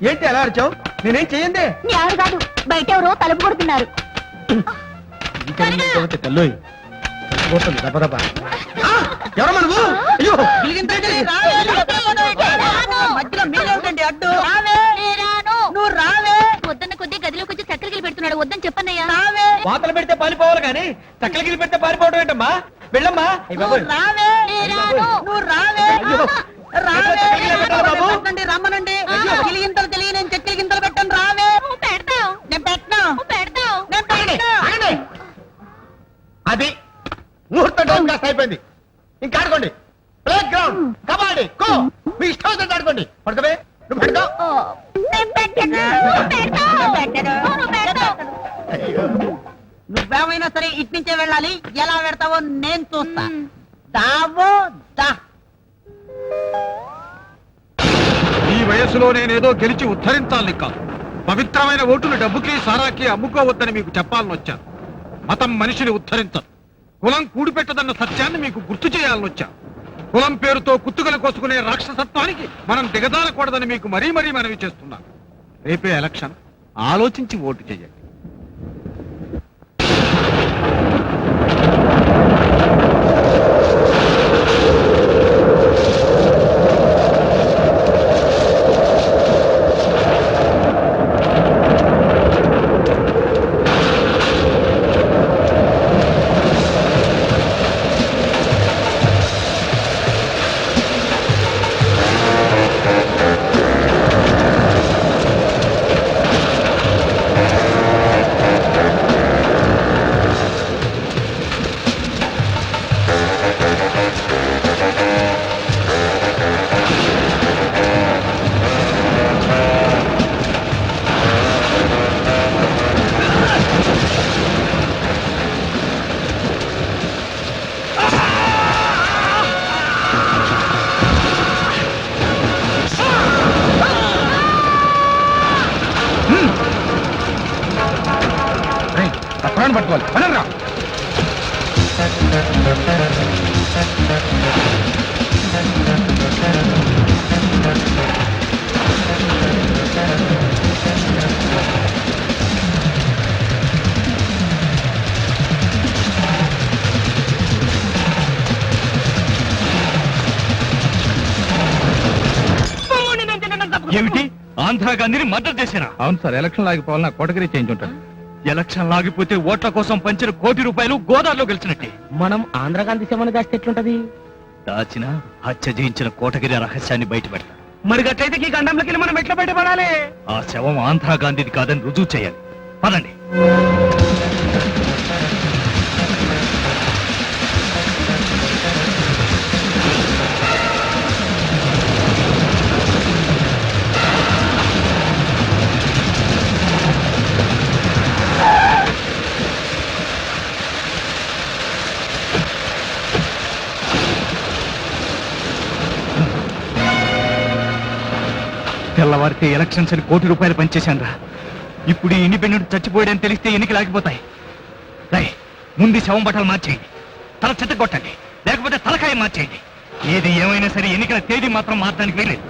ఏంటి అలా అరిచావు? నేనేం చెయ్యండి. ఎవరు కాదు, బయట ఎవరో తలుపు కొడుతున్నారు. ఎవరమ్మా నువ్వు? అయ్యో, మధ్యలో మీరేమిటండి అడ్డు? నువ్వు రావే. వద్దన్న కొద్దీ గదిలోకి వచ్చి చక్కలికి పెడుతున్నాడు. వద్దని చెప్పన్నయ్యా. వాతలు పెడితే పారిపోవాలి కానీ చక్కలకి పెడితే పారిపోవడం ఏంటమ్మా? వెళ్ళమ్మా. రావే. నువ్వు రావే. రావే. రమ్మనండి. గిలిగింతలు తెలియ, నేను చెక్కలు గింతలు పెట్టాను. రావే. పెడతావు. నేను పెట్టను. పెడతావు. నేను పెట్టను. అది ముహూర్త టైం కాస్త అయిపోయింది. ఇంకా ఆడుకోండి. ప్లే గ్రౌండ్, కబడ్డీ, కో, మీ ఇష్టం వచ్చినట్టు ఆడుకోండి. పడుకోవే, నువ్వు పడుకో. నేను పెట్టను. పెడతావు. పెడతావు. నువ్వేమైనా సరే ఇటు నుంచే వెళ్ళాలి. ఎలా పెడతావో నేను చూస్తా. దావో దా. ఈ వయసులో నేనేదో గెలిచి ఉద్ధరించాలని కాదు, పవిత్రమైన ఓటును డబ్బుకి సారాకి అమ్ముకోవద్దని మీకు చెప్పాలని వచ్చాను. మతం మనిషిని ఉద్ధరించదు, కులం కూడిపెట్టదన్న సత్యాన్ని మీకు గుర్తు చేయాలని వచ్చాను. కులం పేరుతో కుత్తుకలు కోసుకునే రాక్షసత్వానికి మనం దిగజారకూడదని మీకు మరీ మరీ మనవి చేస్తున్నాను. రేపే ఎలక్షన్, ఆలోచించి ఓటు చేయండి. పట్టుకోవాలి. పనరా. ఏమిటి, ఆంధ్ర గాంధీని మద్దతు చేశారా? అవును సార్, ఎలక్షన్ లాగిపోవాలన్నా కోటగిరి చేంజ్ ఉంటాను. ఎలక్షన్ లాగిపోతే ఓట్ల కోసం పంచిన ₹1 కోటి గోదావరిలో గెలిచినట్టే. మనం ఆంధ్ర గాంధీ శవన దాస్తే ఎట్లుంటది? దాచిన హత్య చేయించిన కోటగిరి రహస్యాన్ని బయటపెడతా. మరి గట్లయితే ఈ గండంలోకి వెళ్ళి మనం ఎట్లా బయటపడాలి? ఆ శవం ఆంధ్రా గాంధీది కాదని రుజువు చేయాలి. పదండి. తెల్లవారితే ఎలక్షన్స్ అని ₹1 పనిచేశాను రా. ఇప్పుడు ఈ ఇండిపెండెంట్ చచ్చిపోయాడని తెలిస్తే ఎన్నికలు ఆగిపోతాయి. రై, ముందు శవం బట్టలు మార్చేయండి, తల చెత్త కొట్టండి, లేకపోతే తలకాయ మార్చేయండి. ఏది ఏమైనా సరే ఎన్నికల తేదీ మాత్రం మార్చడానికి వీలేదు.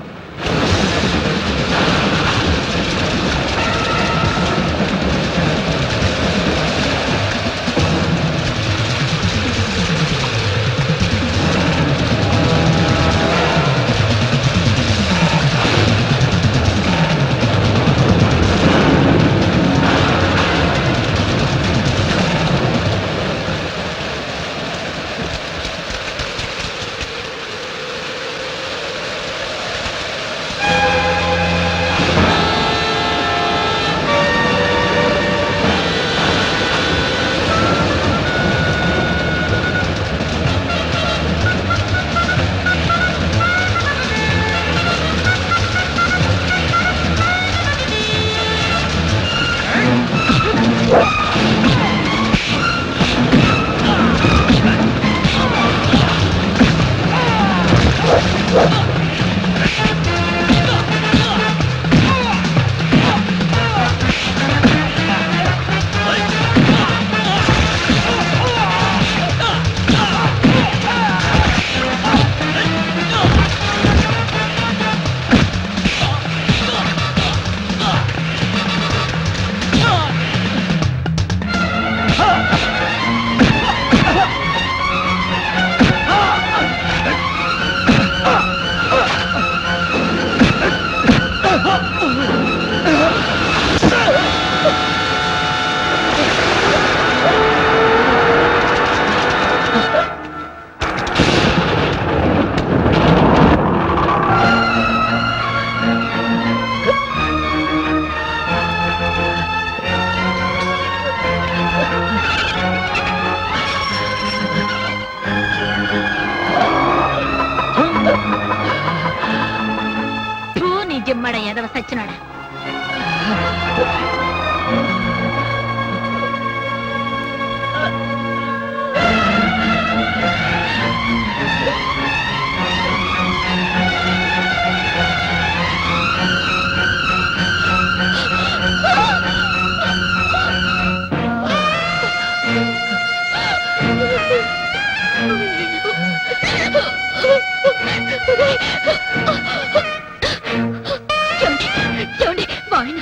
జిమ్మడ ఎదవ సచ్చినాడా.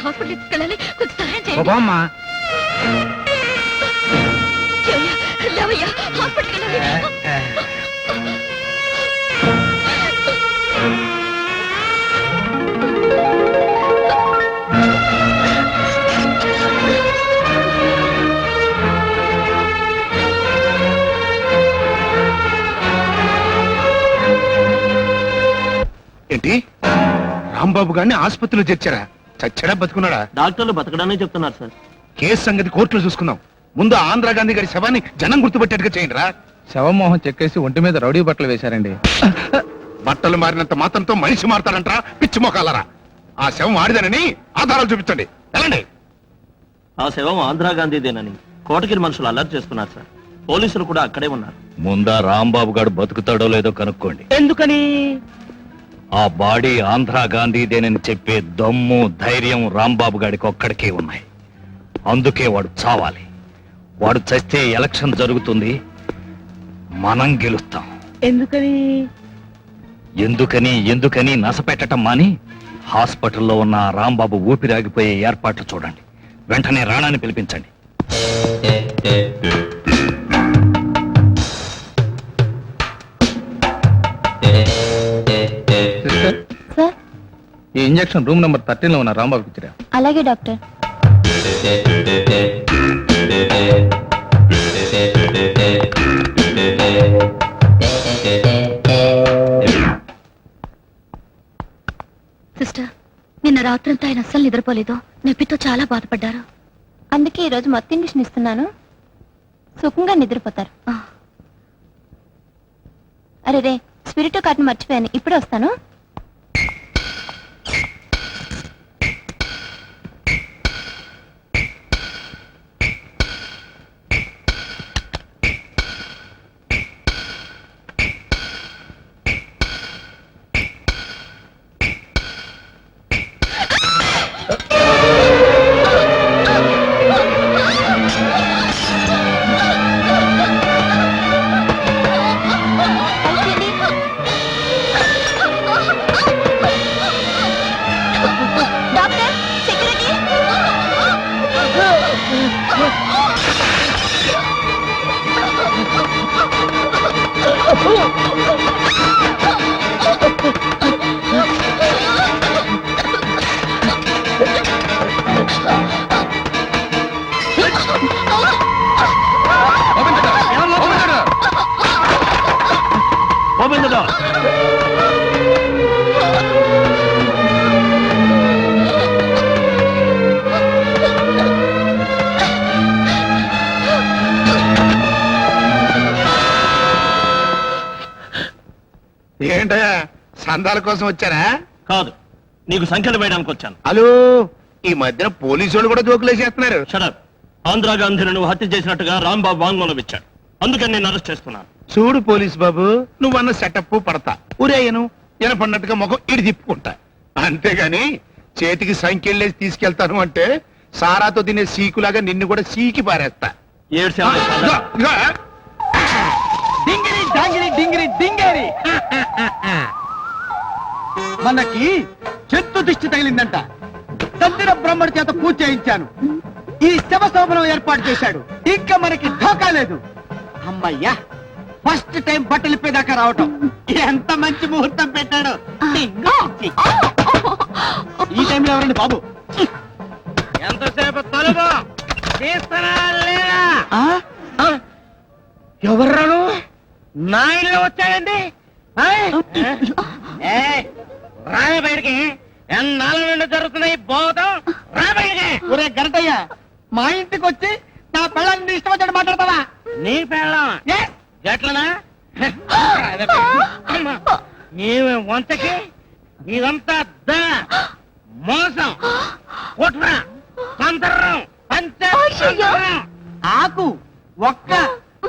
హాస్పిటల్ తీసుకెళ్ళాలి, కొంచెం సహాయం చేయండి. హాస్పిటల్ ఏంటి? రాంబాబు గారిని ఆసుపత్రిలో చేర్చారా? చచ్చడా బతుకున్నాడా? డాక్టర్లు బతకడానే చెప్తున్నారు సార్. కేసు సంగతి కోర్టులో చూసుకుందాం. ముందు ఆంధ్రా గాంధీ గారి శవాన్ని జనం గుర్తుపెట్టేట్టుగా చేయండి రా. శవమోహన్ చెక్కేసి ఒంటి మీద రౌడీ బట్టలు వేశారండి. బట్టలు మారినంత మాత్రంతో మనిషి మారతాడంటారా? పిచ్చి మోకాలరా. ఆ శవం ఆడిదనని ఆధారాలు చూపించండి. వెళ్ళండి. ఆ శవం ఆంధ్రా గాంధీదేనని కోటగిరి మనుషులు అలర్ట్ చేస్తున్నారు సార్. పోలీసులు కూడా అక్కడే ఉన్నారు. ముందా రాంబాబు గారు బతుకుతాడో లేదో కనుక్కోండి. ఎందుకని? ఆ బాడీ ఆంధ్రా గాంధీదేనని చెప్పే దమ్ము ధైర్యం రాంబాబు గారికి ఒక్కడికే ఉన్నాయి. అందుకే వాడు చావాలి. వాడు చస్తే ఎలక్షన్ జరుగుతుంది, మనం గెలుస్తాం. ఎందుకని? ఎందుకని నసపెట్టడం మాని హాస్పిటల్లో ఉన్న రాంబాబు ఊపిరాగిపోయే ఏర్పాట్లు చూడండి. వెంటనే రాణాని పిలిపించండి. ఈ ఇంజెక్షన్ రూమ్ నెంబర్ 13 లో ఉన్న రాంబాబుకి ఇచ్చిరా. అలాగే డాక్టర్. సిస్టర్, నిన్న రాత్రంతా ఆయన అస్సలు నిద్రపోలేదు. నొప్పితో చాలా బాధపడ్డారు. అందుకే ఈ రోజు మొత్తం ఇండిషన్ ఇస్తున్నాను. సుఖంగా నిద్రపోతారు. అరే రే, స్పిరిట్ కార్డుని మర్చిపోయాను. ఇప్పుడే వస్తాను. Doctor, security. Open the door. ఏంటయ్యా, సందాల కోసం వచ్చారా? కాదు, నీకు సంఖ్యలు వేయడానికి వచ్చాను. హలో, ఈ మధ్యన పోలీసు వాళ్ళు కూడా జోకులేసేస్తున్నారు. షడప్. ఆంధ్రా గాంధీని నువ్వు హత్య చేసినట్టుగా రాంబాబు వాంగ్మూలం ఇచ్చాడు. అందుకని నేను అరెస్ట్ చేస్తున్నాను. చూడు పోలీస్ బాబు, నువ్వన్న సెటప్ పడతా ఉరేయను వినపడినట్టుగా ముఖం ఇడి తిప్పుకుంటా. అంతేగాని చేతికి సంఖ్యలేసి తీసుకెళ్తాను అంటే సారాతో తినే సీకులాగా నిన్ను కూడా సీకి పారేస్తా. ఇదిగో. డింగిరి డాంగిరి డింగిరి డింగేరి. మనకి చెట్టు దిష్టి తగిలిందంట. తండ్రి బ్రహ్మడి చేత పూజ చేయించాను. ఈ శవ శోభనం ఏర్పాటు చేశాడు. ఇంకా మనకి ఢోకా లేదు. అమ్మయ్యా, ఫస్ట్ టైం బట్టలు ఇప్పేదాకా రావటం. ఎంత మంచి ముహూర్తం పెట్టాడు. ఈ టైంలో ఎవరండి బాబు? ఎంతసేపు తలుపు తీస్తారా లేదా? ఎవర్రాను? నాయుడు వచ్చాడండి. రాయ బయటికి. ఎన్నాళ్ళ నుండి జరుగుతున్నాయి బోధం. రా బయటికి. ఒరే గరటయ్య, మా ఇంటికి వచ్చి నా పిల్లల్ని ఇష్టం వచ్చాడు మాట్లాడతావా? నీ పెళ్ళం ఏ? గట్లనా? ఈమె వంతకి ఇదంతా మోసం, కుట్ర, సంతరం, ఆకు ఒక్క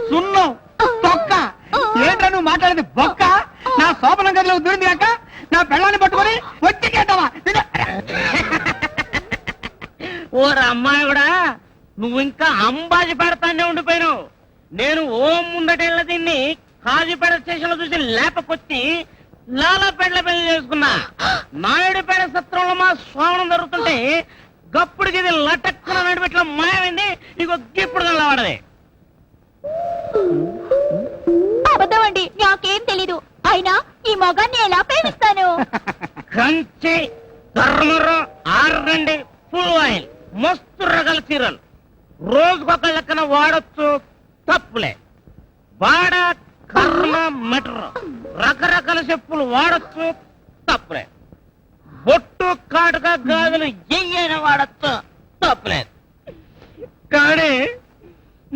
సున్నం తొక్క. ఏంట్రా నువ్వు మాట్లాడేది బొక్క? నా శోభనం గదిలో దూరింది కాక నా పిల్లల్ని పట్టుకొని వచ్చి కేటావా? ఓర అమ్మాయి కూడా నువ్వు ఇంకా అంబాజీ పెడతానే ఉండిపోయినావు. నేను ఓం ముందటెళ్ళ దీన్ని కాజీపేట స్టేషన్ లో చూసి లేపకొచ్చి లాలాపేటలో పెళ్లి చేసుకున్నా. నాయుడుపేట సత్రంలో మా స్వామనం జరుగుతుంటే గప్పుడికి ఇది లటక్కున నడిపెట్ల మాయమైంది. నీకు ఇప్పుడు కలవాడదే. అబద్ధం అండి, నాకేం తెలీదు. అయినా ఈ మొగాన్ని ఎలా ప్రేమిస్తాను? కంచి ధర్మరం ఆరండి ఫుల్ ఆయిల్ మస్తు రకాల చీరలు రోజుకొక లెక్కన వాడచ్చు, తప్పులే. వాడ కర్మ మెటర్ రకరకాల చెప్పులు వాడచ్చు, తప్పులే. బొట్టు కాటుక గాజులు ఎయ్యైన వాడచ్చు, తప్పులేదు. కానీ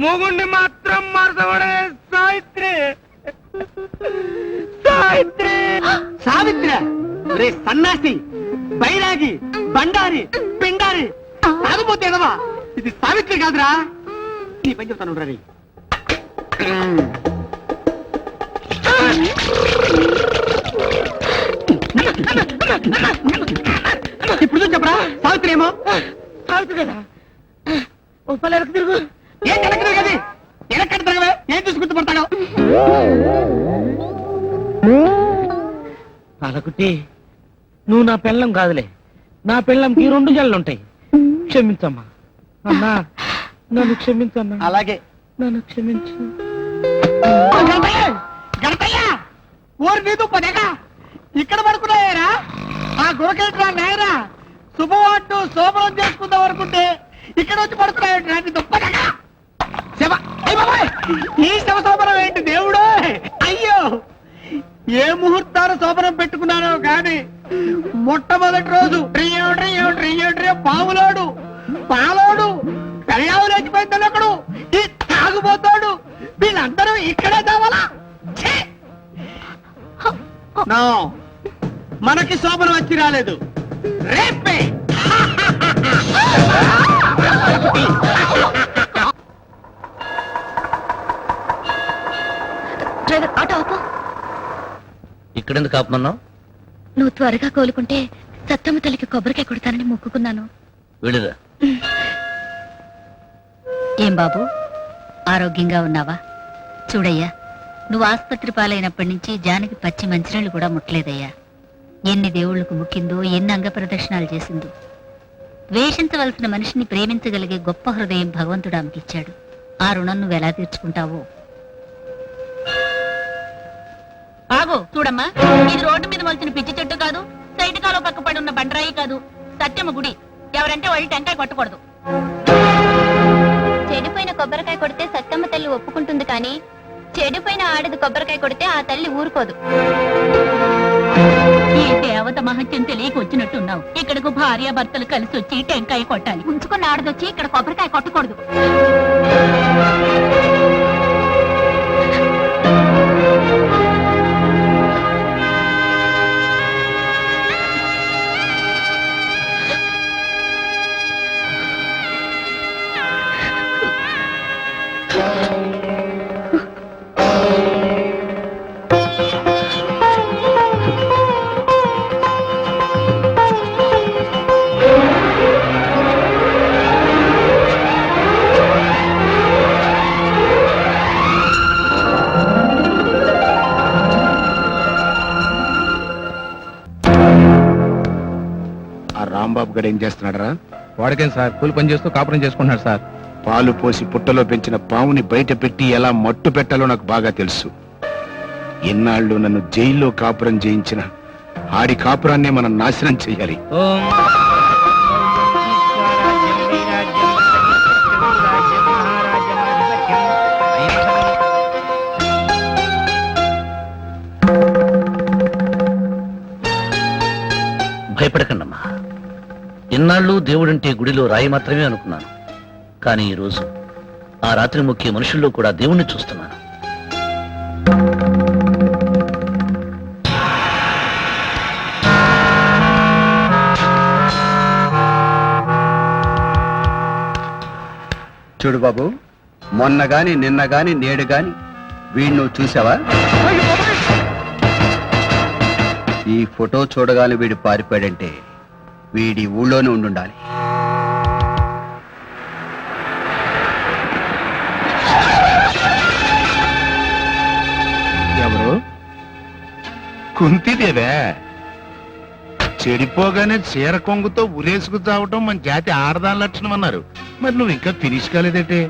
మొగుణ్ణి మాత్రం మార్చబడే సావిత్రి. సావిత్రి సావిత్రి రే సన్నాసి, బైరాగి, బండారి, పిండారి, తాగపోతే ఎదవా. ఇది సావిత్రి కాదురా. నీ పని చెప్తాను రీ. ఇప్పుడు చెప్పరా సావిత్రి ఏమో. సావిత్రి కదా ఓ పల్లెలకు తిరుగు. ఏం కలెక్టర్ గది ఎలక్కడ తిరగవే? ఏం చూసి గుర్తుపడతాడు? పాలకుట్టి, నువ్వు నా పెళ్ళం కాదులే. నా పెళ్ళంకి 2 జల్లుంటాయి. క్షమించమ్మా అన్నా, నన్ను క్షమించమ్మా. అలాగే నన్ను క్షమించు. ఊరు నీదు పదేగా ఇక్కడ పడుకున్నాయరా? ఆ గురకేట్రా నాయరా, శుభవార్డు శోభనం చేసుకుందాం అనుకుంటే ఇక్కడ వచ్చి పడుకున్నాయి. దుప్పదగా శవ. ఈ శవ శోభనం ఏంటి దేవుడు? అయ్యో, ఏ ముహూర్తాలు శోభనం పెట్టుకున్నానో కానీ మొట్టమొదటి రోజు ట్రియో ట్రియో ట్రియో ట్రియో పావులోడు పాలోడు పెళ్ళావు లేచిపోయిందని ఒకడు ఈ తాగుపోతాడు వీళ్ళందరూ ఇక్కడే చావాలా ఛీ! నో, మనకి శోభనం వచ్చి రాలేదు రేపే డ్రైవర్ ఆటో ఆపు. ఇక్కడెందుకు ఆపమన్నావు? నువ్వు త్వరగా కోలుకుంటే సత్తమ్మ తల్లికి కొబ్బరికాయ కొడతానని మొక్కుకున్నాను. వెళ్ళిరా. ఏం బాబు, ఆరోగ్యంగా ఉన్నావా? చూడయ్యా, నువ్వు ఆసుపత్రి పాలైనప్పటి నుంచి జానకి పచ్చి మంచినీళ్ళు కూడా ముట్టలేదయ్యా. ఎన్ని దేవుళ్లకు ముక్కిందో, ఎన్ని అంగ ప్రదక్షిణాలు చేసిందో. ద్వేషించవలసిన మనిషిని ప్రేమించగలిగే గొప్ప హృదయం భగవంతుడు ఆమెకిచ్చాడు. ఆ రుణం నువ్వు ఎలా తీర్చుకుంటావో. ఆగో చూడమ్మా, ఇది రోడ్డు మీద మొలిచిన పిచ్చి చెట్టు కాదు, సైడ్ కాలో పక్క పడి ఉన్న బండరాయి కాదు, సత్యమ్మ గుడి. ఎవరంటే వాళ్ళు టెంకాయ కొట్టకూడదు. చెడిపోయిన కొబ్బరికాయ కొడితే సత్తమ్మ తల్లి ఒప్పుకుంటుంది కానీ చెడిపోయిన ఆడది కొబ్బరికాయ కొడితే ఆ తల్లి ఊరుకోదు. ఈ దేవత మహత్యం తెలియక వచ్చినట్టున్నావు. ఇక్కడకు భార్య భర్తలు కలిసి వచ్చి టెంకాయ కొట్టాలి. ఉంచుకున్న ఆడదొచ్చి ఇక్కడ కొబ్బరికాయ కొట్టకూడదు. ఆ రాంబాబు గడు ఏం చేస్తున్నాడరా? వాడికేం సార్, కూలి పని చేస్తూ కాపురం చేసుకుంటున్నాడు సార్. పాలు పోసి పుట్టలో పెంచిన పావుని బయట పెట్టి ఎలా మట్టు పెట్టాలో నాకు బాగా తెలుసు. ఎన్నాళ్ళు నన్ను జైల్లో కాపురం చేయించిన ఆడి కాపురాన్నే మనం నాశనం చెయ్యాలి. ఓం భయపడకండమ్మా. ఇన్నాళ్ళు దేవుడంటే గుడిలో రాయి మాత్రమే అనుకున్నాను. కానీ ఈరోజు ఆ రాత్రి మొక్కే మనుషుల్లో కూడా దేవుణ్ణి చూస్తున్నాను. చూడు బాబు, మొన్న గాని నిన్న గాని నేడు గాని వీడు నువ్వు చూసావా? ఈ ఫోటో చూడగానే వీడు పారిపోయాడంటే వీడి ఊళ్ళోనే ఉండాలి. ఎవరు? కుంతిదేవే. చెడిపోగానే చీర కొంగుతో ఉరేసుకు చావటం మన జాతి ఆడదాని లక్షణం అన్నారు. మరి నువ్వు ఇంకా ఫినిష్ కాలేదేటే?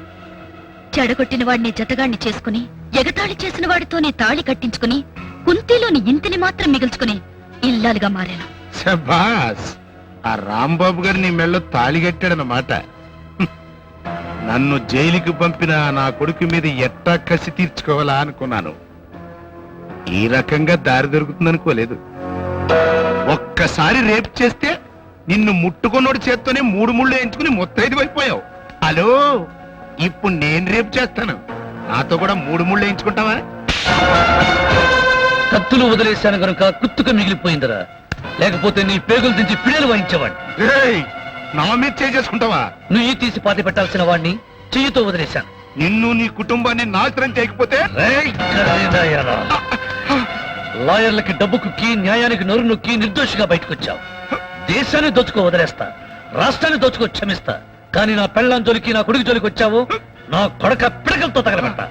చెడగొట్టిన వాడిని జతగాడిని చేసుకుని ఎగతాళి చేసిన వాడితోనే తాళి కట్టించుకుని కుంతిలోని ఇంటిని మాత్రం మిగుల్చుకుని ఇల్లాలుగా మారాను. శభాస్, ఆ రాంబాబు గారు నీ మెళ్ళో తాళి కట్టాడన్నమాట. నన్ను జైలుకి పంపిన నా కొడుకు మీద ఎట్టా కసి తీర్చుకోవాలా అనుకున్నాను. ఈ రకంగా దారి దొరుకుతుందనుకోలేదు. ఒక్కసారి రేపు చేస్తే నిన్ను ముట్టుకున్నోడి చేత్తోనే 3 ముళ్ళు ఎంచుకుని ముత్తైదు అయిపోయావు. హలో, ఇప్పుడు నేను రేపు చేస్తాను. నాతో కూడా 3 ముళ్ళు ఎంచుకుంటావా? కత్తులు వదిలేశాను గనుక కుత్తుక మిగిలిపోయిందిరా. లేకపోతే నీ పేగులు దించి పిడలు వాయించేవాడిని. ఏయ్, నా మీద చేసుకుంటావా? నువ్వు తీసి పాతి పెట్టాల్సిన వాడిని చెయ్యితో వదిలేశాను. నిన్ను నీ కుటుంబాన్ని నాశనం చేయకపోతే రేయ్, కర్రీనాయాలా. లాయర్లకి డబ్బు కుక్కి న్యాయానికి నోరు నొక్కి నిర్దోషిగా బయటకొచ్చావు. దేశాన్ని దోచుకో వదిలేస్తా, రాష్ట్రాన్ని దోచుకో క్షమిస్తా. కానీ నా పెళ్ళాం జోలికి నా కొడుకు జోలికి వచ్చావు, నా కొడక పిడకలతో తగలబెట్టా.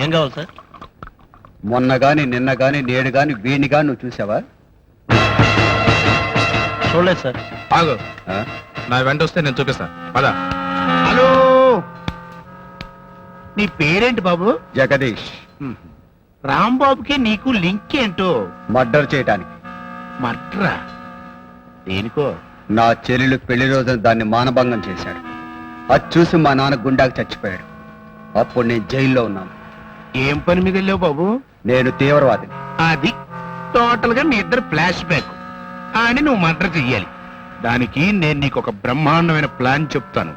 ఏం కావాలి సార్? మొన్న గాని నిన్న గాని నేడు గాని వీడిని గాని నువ్వు చూసావా? చూడలేదు సార్. ఆగు, ఆ? నా వెంట వస్తే నేను చూపిస్తా. పదా. హలో, నీ పేరేంటి బాబు? జగదీష్. రాంబాబుకి నీకు లింక్ ఏంటో? మర్డర్ చేయటానికి. మట్రా దేనికో? నా చెల్లెలు పెళ్లి రోజున దాన్ని మానభంగం చేశాడు. అది చూసి మా నాన్న గుండాకి చచ్చిపోయాడు. అప్పుడు నేను జైల్లో ఉన్నాను. ఏం పని మీద వెళ్ళావు బాబు? నేను తీవ్రవాదిని. అది టోటల్ గా మీ ఇద్దరు ఫ్లాష్ బ్యాక్ అని నువ్వు మర్డర్ చెయ్యాలి. దానికి నేను నీకు ఒక బ్రహ్మాండమైన ప్లాన్ చెప్తాను.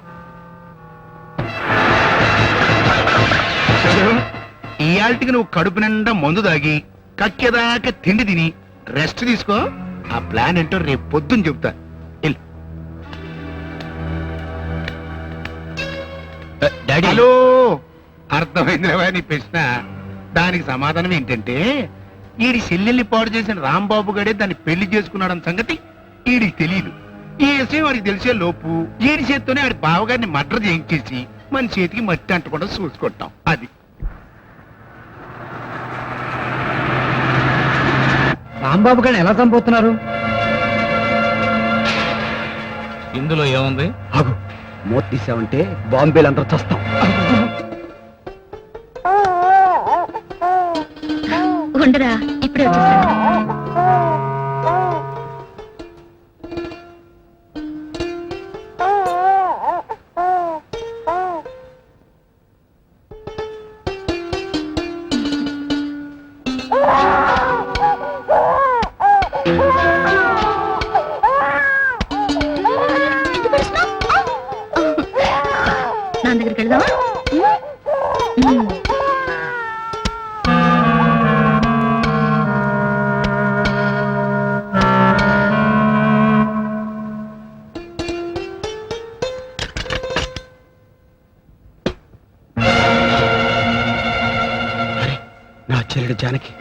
ఇయాల్టికి నువ్వు కడుపు నిండా మందు దాగి కక్కేదాకా తిండి తిని రెస్ట్ తీసుకో. ఆ ప్లాన్ ఏంటో రేపు పొద్దున్న చెప్తా. వెళ్ళు. హలో, అర్థమైందిరా నీ ప్రశ్న? దానికి సమాధానం ఏంటంటే ఈడి చెల్లెల్ని పాడు చేసిన రాంబాబు గడే దాన్ని పెళ్లి చేసుకున్నాడన్న సంగతి ఈడికి తెలియదు. ఈ విషయం వాడికి తెలిసే లోపు ఈడి చేత్తోనే ఆడి బావగారిని మర్డర్ చేయించేసి మన చేతికి మట్టి అంటకుండా చూసుకుంటాం. అది రాంబాబు గారిని ఎలా చంపుతున్నారు? ఇందులో ఏముంది? ఆగు, మోత తీసావంటే బాంబేలంతా చస్తాం. ఉండరా, ఇప్పుడే వచ్చేస్తాను. నా దగ్గరికి వెళ్దామా? నా చెల్లెడు జానకి.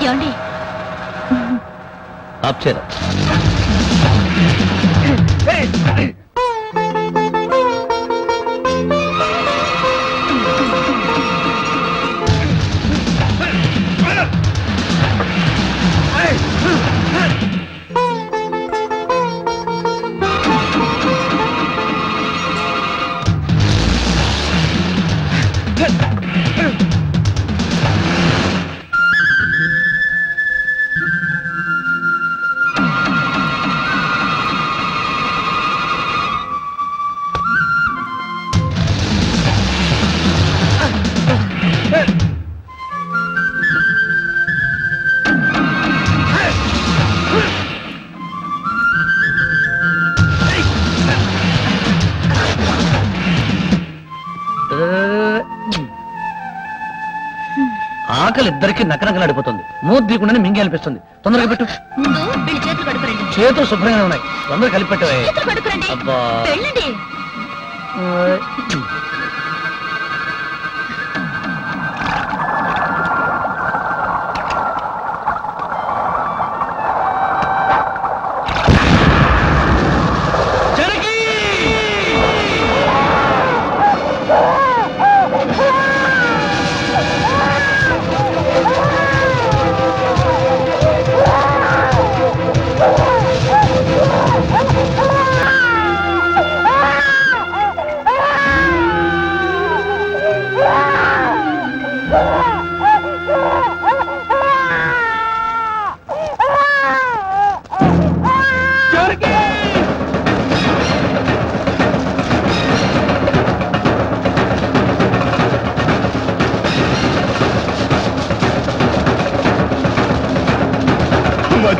ఏమండి, ఆప్ చేయరా. ఆకలి ఇద్దరికి నకనకలాడిపోతుంది. మూతి తీయకుండానే మింగి అనిపిస్తుంది. తొందరగా పెట్టు. ముందు వీళ్ళ చేతులు కడుపురండి. చేతులు శుభ్రంగా ఉన్నాయి. తొందరగా కలిపి పెట్టవే. చేతులు కడుపురండి. అబ్బా. వెళ్ళండి.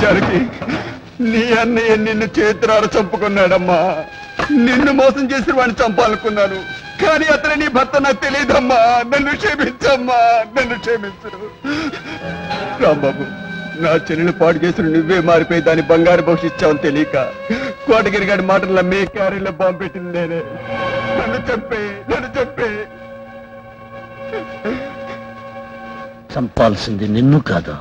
జానకి, నీ అన్నయ్య నిన్ను చేతురారు చంపుకున్నాడమ్మా. నిన్ను మోసం చేసి వాడిని చంపాలనుకున్నాను, కానీ అతను నీ భర్త నాకు తెలియదమ్మా. నన్ను క్షమించమ్మా, నన్ను క్షమించు. రాంబాబు, నా చెల్లెలు పాడు చేసిన నువ్వే మారిపోయి దాని బంగారు భవిష్యత్తుని తెలియక కోటగిరి గారి మాటలు నమ్మి క్యారీలో బాంబు పెట్టింది నేనే. నన్ను చెప్పే, నన్ను చెప్పే. చంపాల్సింది నిన్ను కాదు,